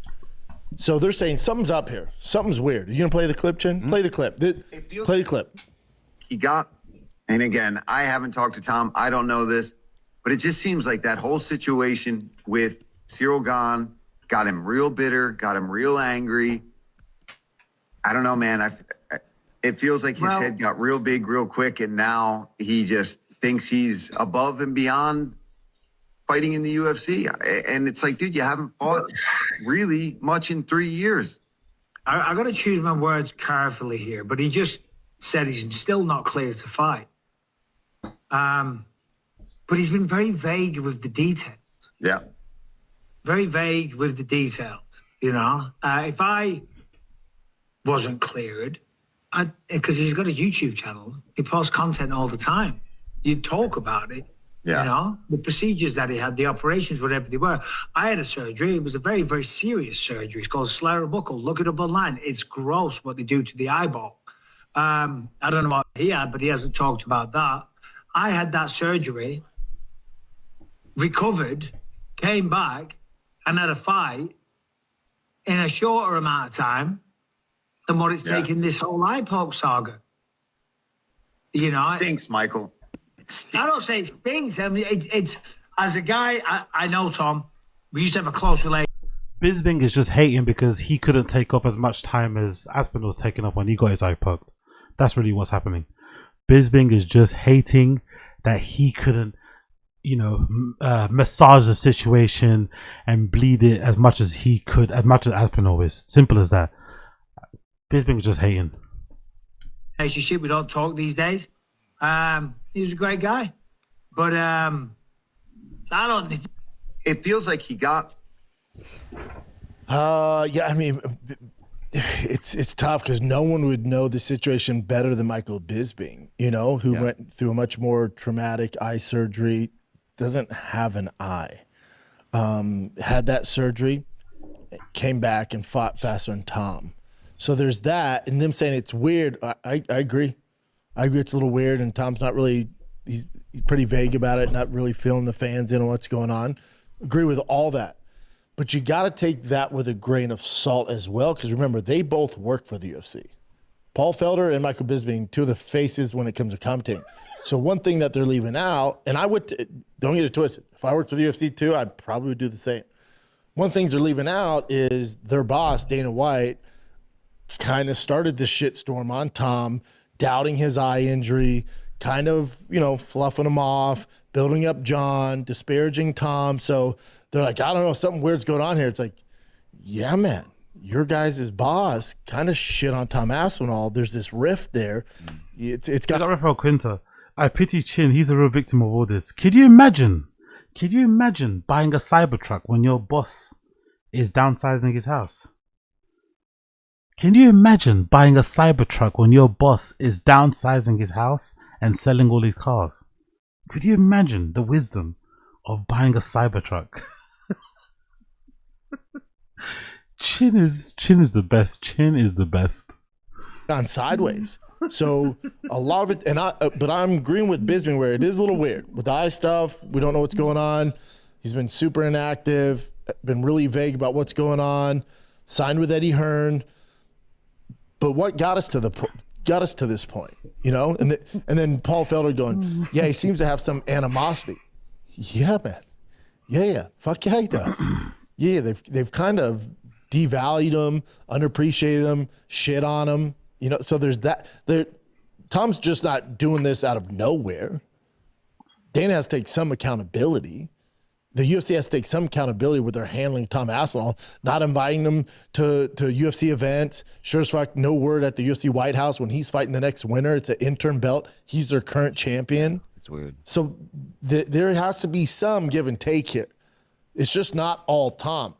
So they're saying something's up here. Something's weird. Are you going to play the clip, Chin? Play the clip. Play the clip. He got, and again, I haven't talked to Tom. I don't know this, but it just seems like that whole situation with Cyril Gahn got him real bitter, got him real angry. I don't know, man. It feels like his head got real big real quick, and now he just thinks he's above and beyond fighting in the UFC. And it's like, dude, you haven't fought really much in 3 years. I got to choose my words carefully here, but he just said he's still not clear to fight. But he's been very vague with the details. Yeah. very vague with the details. You know, if I wasn't cleared, because he's got a YouTube channel, he posts content all the time. You'd talk about it. Yeah. You know, the procedures that he had, the operations, whatever they were. I had a surgery. It was a very, very serious surgery. It's called sclera buccal. Look it up online. It's gross what they do to the eyeball. I don't know what he had, but he hasn't talked about that. I had that surgery, recovered, came back, and had a fight in a shorter amount of time than what it's taken this whole eye poke saga. You know, it stinks, Michael. I don't say it stinks. I mean, it's as a guy, I know Tom. We used to have a close relationship. Bisping is just hating because he couldn't take off as much time as Aspinall was taking off when he got his eye poked. That's really what's happening. Bisping is just hating that he couldn't, you know, massage the situation and bleed it as much as he could, as much as Aspinall is. Simple as that. Bisping is just hating. Relationship. We don't talk these days. He was a great guy, but I don't. It feels like he got. Yeah, I mean, it's tough because no one would know the situation better than Michael Bisping, you know, who went through a much more traumatic eye surgery, doesn't have an eye, had that surgery, came back and fought faster than Tom. So there's that, and them saying it's weird. I agree. I agree it's a little weird, and Tom's not really, he's pretty vague about it, not really feeling the fans in on what's going on. Agree with all that. But you got to take that with a grain of salt as well, because remember, they both work for the UFC. Paul Felder and Michael Bisping, two of the faces when it comes to commentating. So one thing that they're leaving out, and I would, don't get it twisted, if I worked for the UFC too, I'd probably would do the same. One thing they're leaving out is their boss, Dana White, kind of started this shitstorm on Tom, doubting his eye injury, kind of, you know, fluffing him off, building up John, disparaging Tom. So they're like, I don't know, something weird's going on here. It's like, yeah, man, your guys' boss kind of shit on Tom Aspinall. There's this rift there. It's got Rafael Quinta. I pity Chin. He's a real victim of all this. Could you imagine buying a Cybertruck when your boss is downsizing his house? Can you imagine buying a Cybertruck when your boss is downsizing his house and selling all his cars? Could you imagine the wisdom of buying a Cybertruck? Chin is the best. Chin is the best. Gone sideways. So a lot of it, but I'm agreeing with Bisping where it is a little weird with the eye stuff. We don't know what's going on. He's been super inactive, been really vague about what's going on. Signed with Eddie Hearn. But what got us to this point, you know? And then Paul Felder going, yeah, he seems to have some animosity. Yeah, man. Yeah. Fuck yeah, he does. Yeah, they've kind of devalued him, underappreciated him, shit on him. You know, so there's that. Tom's just not doing this out of nowhere. Dana has to take some accountability. The UFC has to take some accountability with their handling Tom Aspinall, not inviting him to UFC events. Sure as fuck, no word at the UFC White House when he's fighting the next winner. It's an interim belt. He's their current champion. It's weird. So there has to be some give and take here. It's just not all Tom.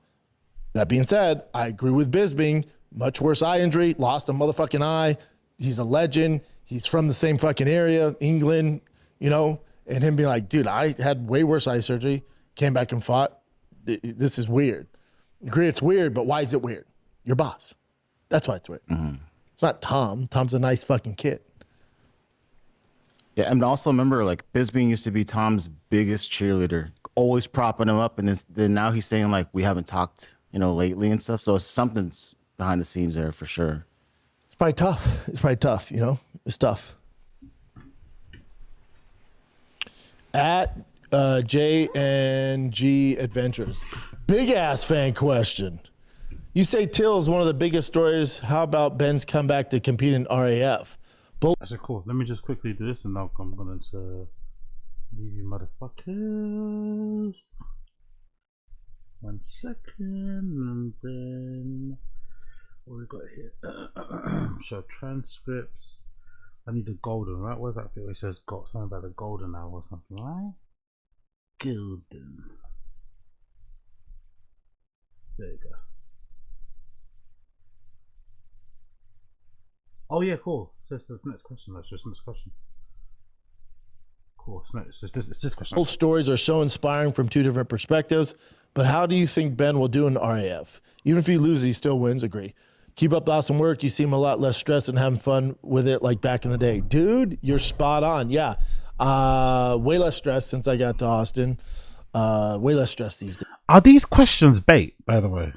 That being said, I agree with Bisping. Much worse eye injury, lost a motherfucking eye. He's a legend. He's from the same fucking area, England, you know, and him being like, dude, I had way worse eye surgery. Came back and fought. This is weird. Agree it's weird, but why is it weird? Your boss. That's why it's weird. Mm-hmm. It's not Tom. Tom's a nice fucking kid. Yeah, and also remember, like, Bisping used to be Tom's biggest cheerleader, always propping him up, and then now he's saying, like, we haven't talked, you know, lately and stuff. So something's behind the scenes there for sure. It's probably tough, you know? It's tough. At J&G Adventures. Big ass fan question. You say Till is one of the biggest stories. How about Ben's comeback to compete in RAF? Actually, cool. Let me just quickly do this and now I'm going to leave you motherfuckers. 1 second and then what we got here? So transcripts. I need the golden, right? Where's that bit where it says got something about the golden hour or something, right? Golden. There you go. Oh yeah, cool. So it's this next question. That's just next question. Cool. It's this question. Both stories are so inspiring from two different perspectives. But how do you think Ben will do in RAF? Even if he loses, he still wins. Agree. Keep up the awesome work. You seem a lot less stressed and having fun with it like back in the day. Dude, you're spot on. Yeah. Way less stressed since I got to Austin. Way less stressed these days. Are these questions bait, by the way?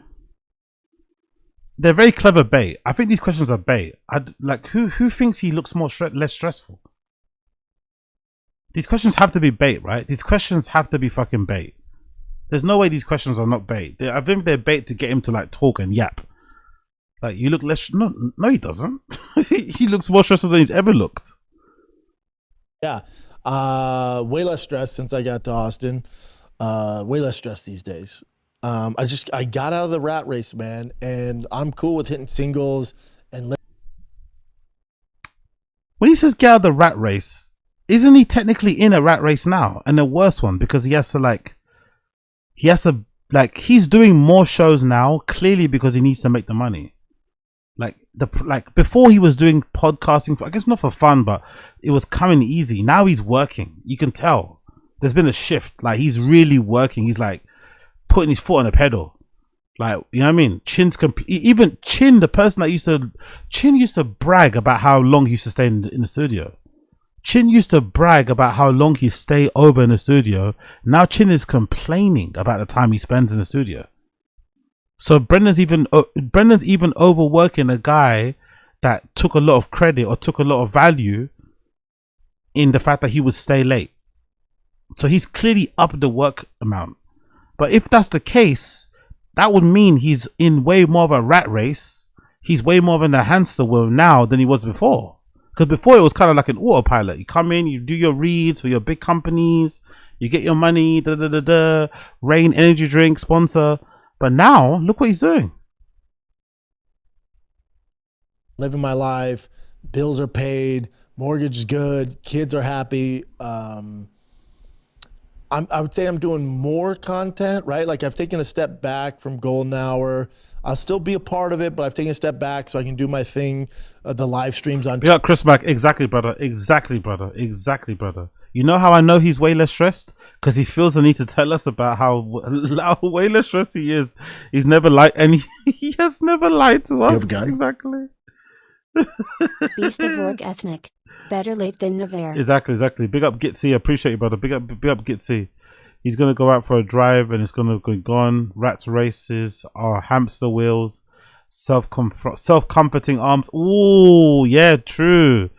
They're very clever bait. I think these questions are bait. Who thinks he looks less stressful? These questions have to be bait, right? These questions have to be fucking bait. There's no way these questions are not bait. I think they're bait to get him to like talk and yap. Like, you look less. No, he doesn't. He looks more stressful than he's ever looked. Yeah. Way less stressed since I got to Austin. Way less stressed these days. I got out of the rat race, man, and I'm cool with hitting singles and. When he says get out of the rat race, isn't he technically in a rat race now, and a worse one, because he's doing more shows now, clearly because he needs to make the money. Like before he was doing podcasting I guess not for fun, but it was coming easy. Now he's working. You can tell there's been a shift. Like, he's really working. He's like putting his foot on the pedal. Like, you know what I mean? Even Chin, the person that Chin used to brag about how long he used to stay in the studio. Chin used to brag about how long he stay over in the studio. Now Chin is complaining about the time he spends in the studio. So Brendan's even overworking a guy that took a lot of credit or took a lot of value in the fact that he would stay late. So he's clearly upped the work amount. But if that's the case, that would mean he's in way more of a rat race. He's way more of a hamster wheel now than he was before. Because before it was kind of like an autopilot. You come in, you do your reads for your big companies, you get your money, Rain energy drink sponsor. But now, look what he's doing. Living my life, bills are paid, mortgage is good, kids are happy. I would say I'm doing more content, right? Like, I've taken a step back from Golden Hour. I'll still be a part of it, but I've taken a step back so I can do my thing, the live streams on. Yeah, Chris Mack, exactly, brother. Exactly, brother. Exactly, brother. You know how I know he's way less stressed? Because he feels the need to tell us about how way less stressed he is. He's never lied, and he has never lied to us. Exactly. Beast of work ethnic. Better late than never. Exactly. Big up Gitsy. Appreciate you, brother. Big up Gitsy. He's gonna go out for a drive, and it's gonna go gone. Rats races, hamster wheels, self-comforting arms. Oh yeah, true.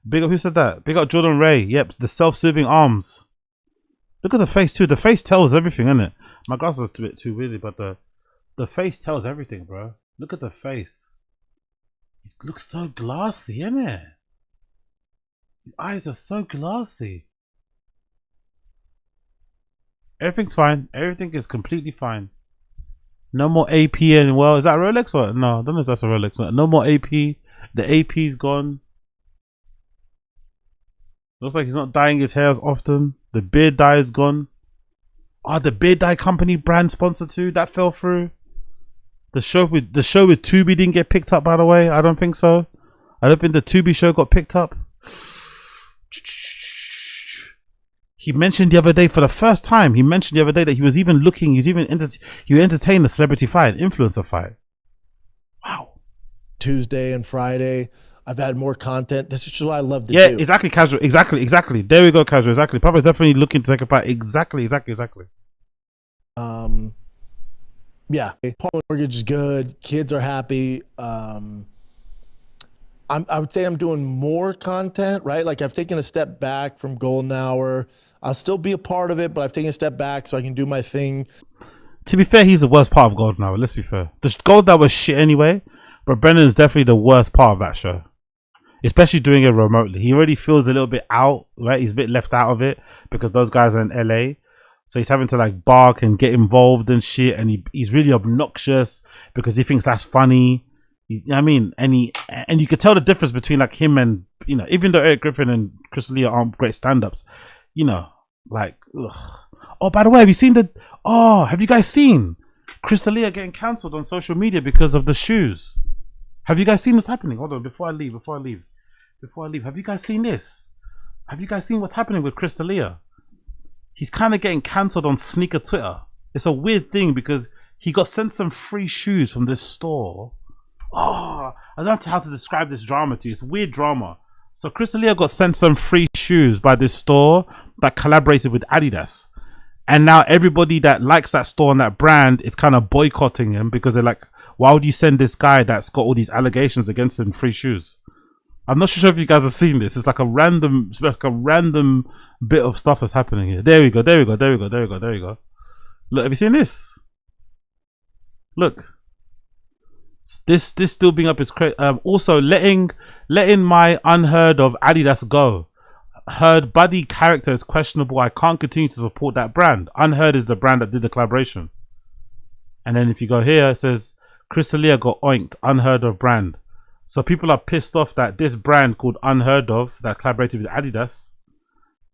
Big up, who said that? Big up Jordan Ray. Yep, the self-soothing arms. Look at the face too. The face tells everything, isn't it? My glasses are a bit too weird, but the face tells everything, bro. Look at the face. He looks so glassy, isn't it? His eyes are so glassy. Everything's fine. Everything is completely fine. No more AP and well, is that a Rolex or no? I don't know if that's a Rolex. No more AP. The AP's gone. Looks like he's not dyeing his hair as often. The beard dye is gone. The beard dye company brand sponsor too. That fell through. The show with Tubi didn't get picked up, by the way. I don't think so. I don't think the Tubi show got picked up. He mentioned the other day, for the first time, that he was even looking. He entertained the celebrity fight, influencer fight. Wow. Tuesday and Friday. I've had more content. This is just what I love to do. Yeah, exactly, casual. Exactly. There we go, casual. Exactly. Papa's definitely looking to take a fight. Exactly. Yeah. Mortgage is good. Kids are happy. I would say I'm doing more content, right? Like, I've taken a step back from Golden Hour. I'll still be a part of it, but I've taken a step back so I can do my thing. To be fair, he's the worst part of Golden Hour. Let's be fair. The Golden Hour was shit anyway, but Brendan's definitely the worst part of that show. Especially doing it remotely. He already feels a little bit out, right? He's a bit left out of it because those guys are in LA. So he's having to like bark and get involved and shit. And he's really obnoxious because he thinks that's funny. You know what I mean? And you could tell the difference between like him and, you know, even though Eric Griffin and Chris Lee aren't great stand-ups, you know, like, ugh. Oh, by the way, have you guys seen Crystalia getting cancelled on social media because of the shoes. Have you guys seen what's happening? Hold on, before I leave. Have you guys seen this? Have you guys seen what's happening with Crystalia? He's kind of getting cancelled on sneaker Twitter. It's a weird thing because he got sent some free shoes from this store. Oh, I don't know how to describe this drama to you. It's weird drama. So Crystalia got sent some free shoes by this store that collaborated with Adidas. And now everybody that likes that store and that brand is kind of boycotting him because they're like, why would you send this guy that's got all these allegations against him free shoes? I'm not sure if you guys have seen this. It's like a random bit of stuff that's happening here. There we go. Look, have you seen this? Look. This still being up is crazy. Also letting my unheard of Adidas go. Heard Buddy character is questionable. I can't continue to support that brand. Unheard is the brand that did the collaboration. And then if you go here, it says Crystalia got oinked. Unheard of brand. So people are pissed off that this brand called Unheard of that collaborated with Adidas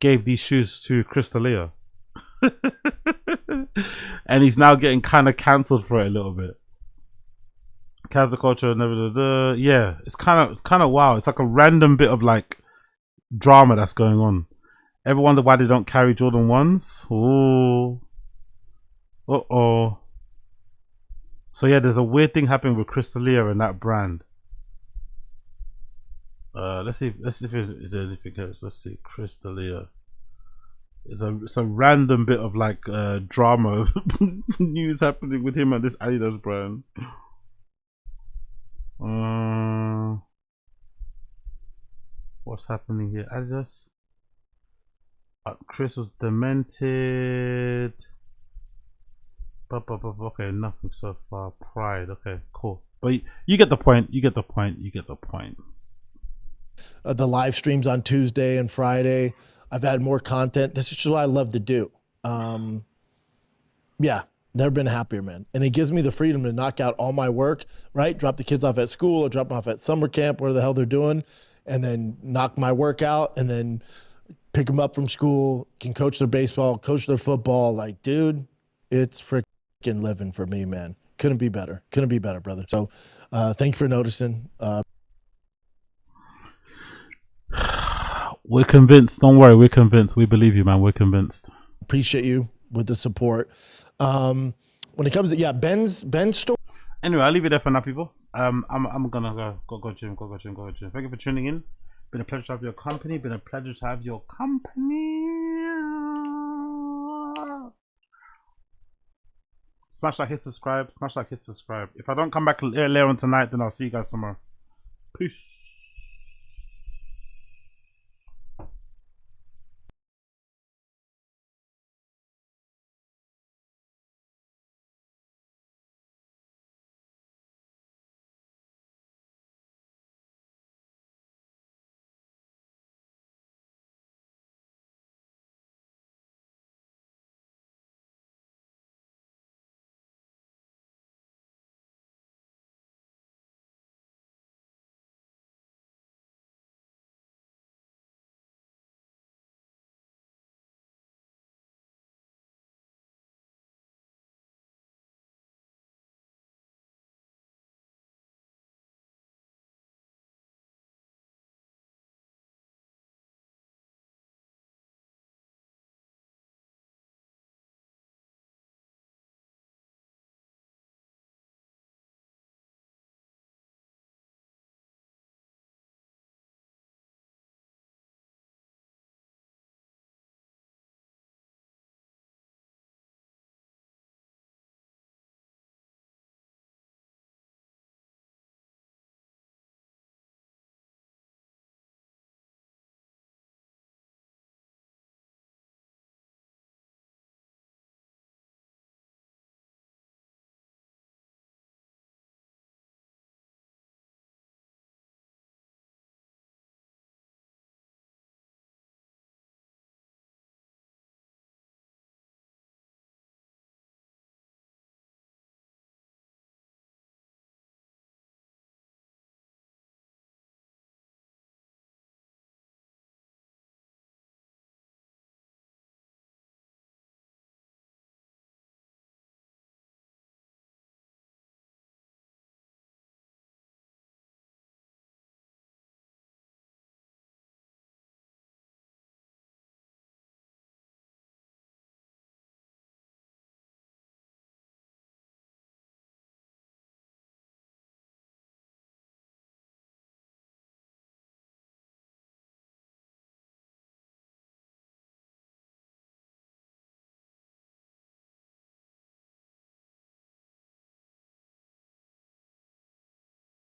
gave these shoes to Crystalia. And he's now getting kind of cancelled for it a little bit. Cancel culture, yeah, it's kind of wow. It's like a random bit of like drama that's going on. Ever wonder why they don't carry Jordan 1s? Ooh. So yeah, there's a weird thing happening with Crystalia and that brand. Let's see if there's anything else. Let's see, Crystalia. It's a random bit of like drama news happening with him and this Adidas brand. What's happening here? Adidas. Chris was demented. Okay, nothing so far. Pride. Okay, cool. But you get the point. The live streams on Tuesday and Friday. I've had more content. This is just what I love to do. Yeah, never been happier, man. And it gives me the freedom to knock out all my work, right? Drop the kids off at school or drop them off at summer camp, whatever the hell they're doing, and then knock my work out and then pick them up from school, can coach their baseball, coach their football. Like, dude, it's freaking living for me, man. Couldn't be better, brother. So thank you for noticing. We're convinced. Don't worry, we're convinced. We believe you, man. We're convinced. Appreciate you with the support. When it comes to Ben's story. Anyway, I'll leave it there for now, people. I'm gonna go gym. Thank you for tuning in. Been a pleasure to have your company. Smash like, hit subscribe. If I don't come back later on tonight, then I'll see you guys tomorrow. Peace.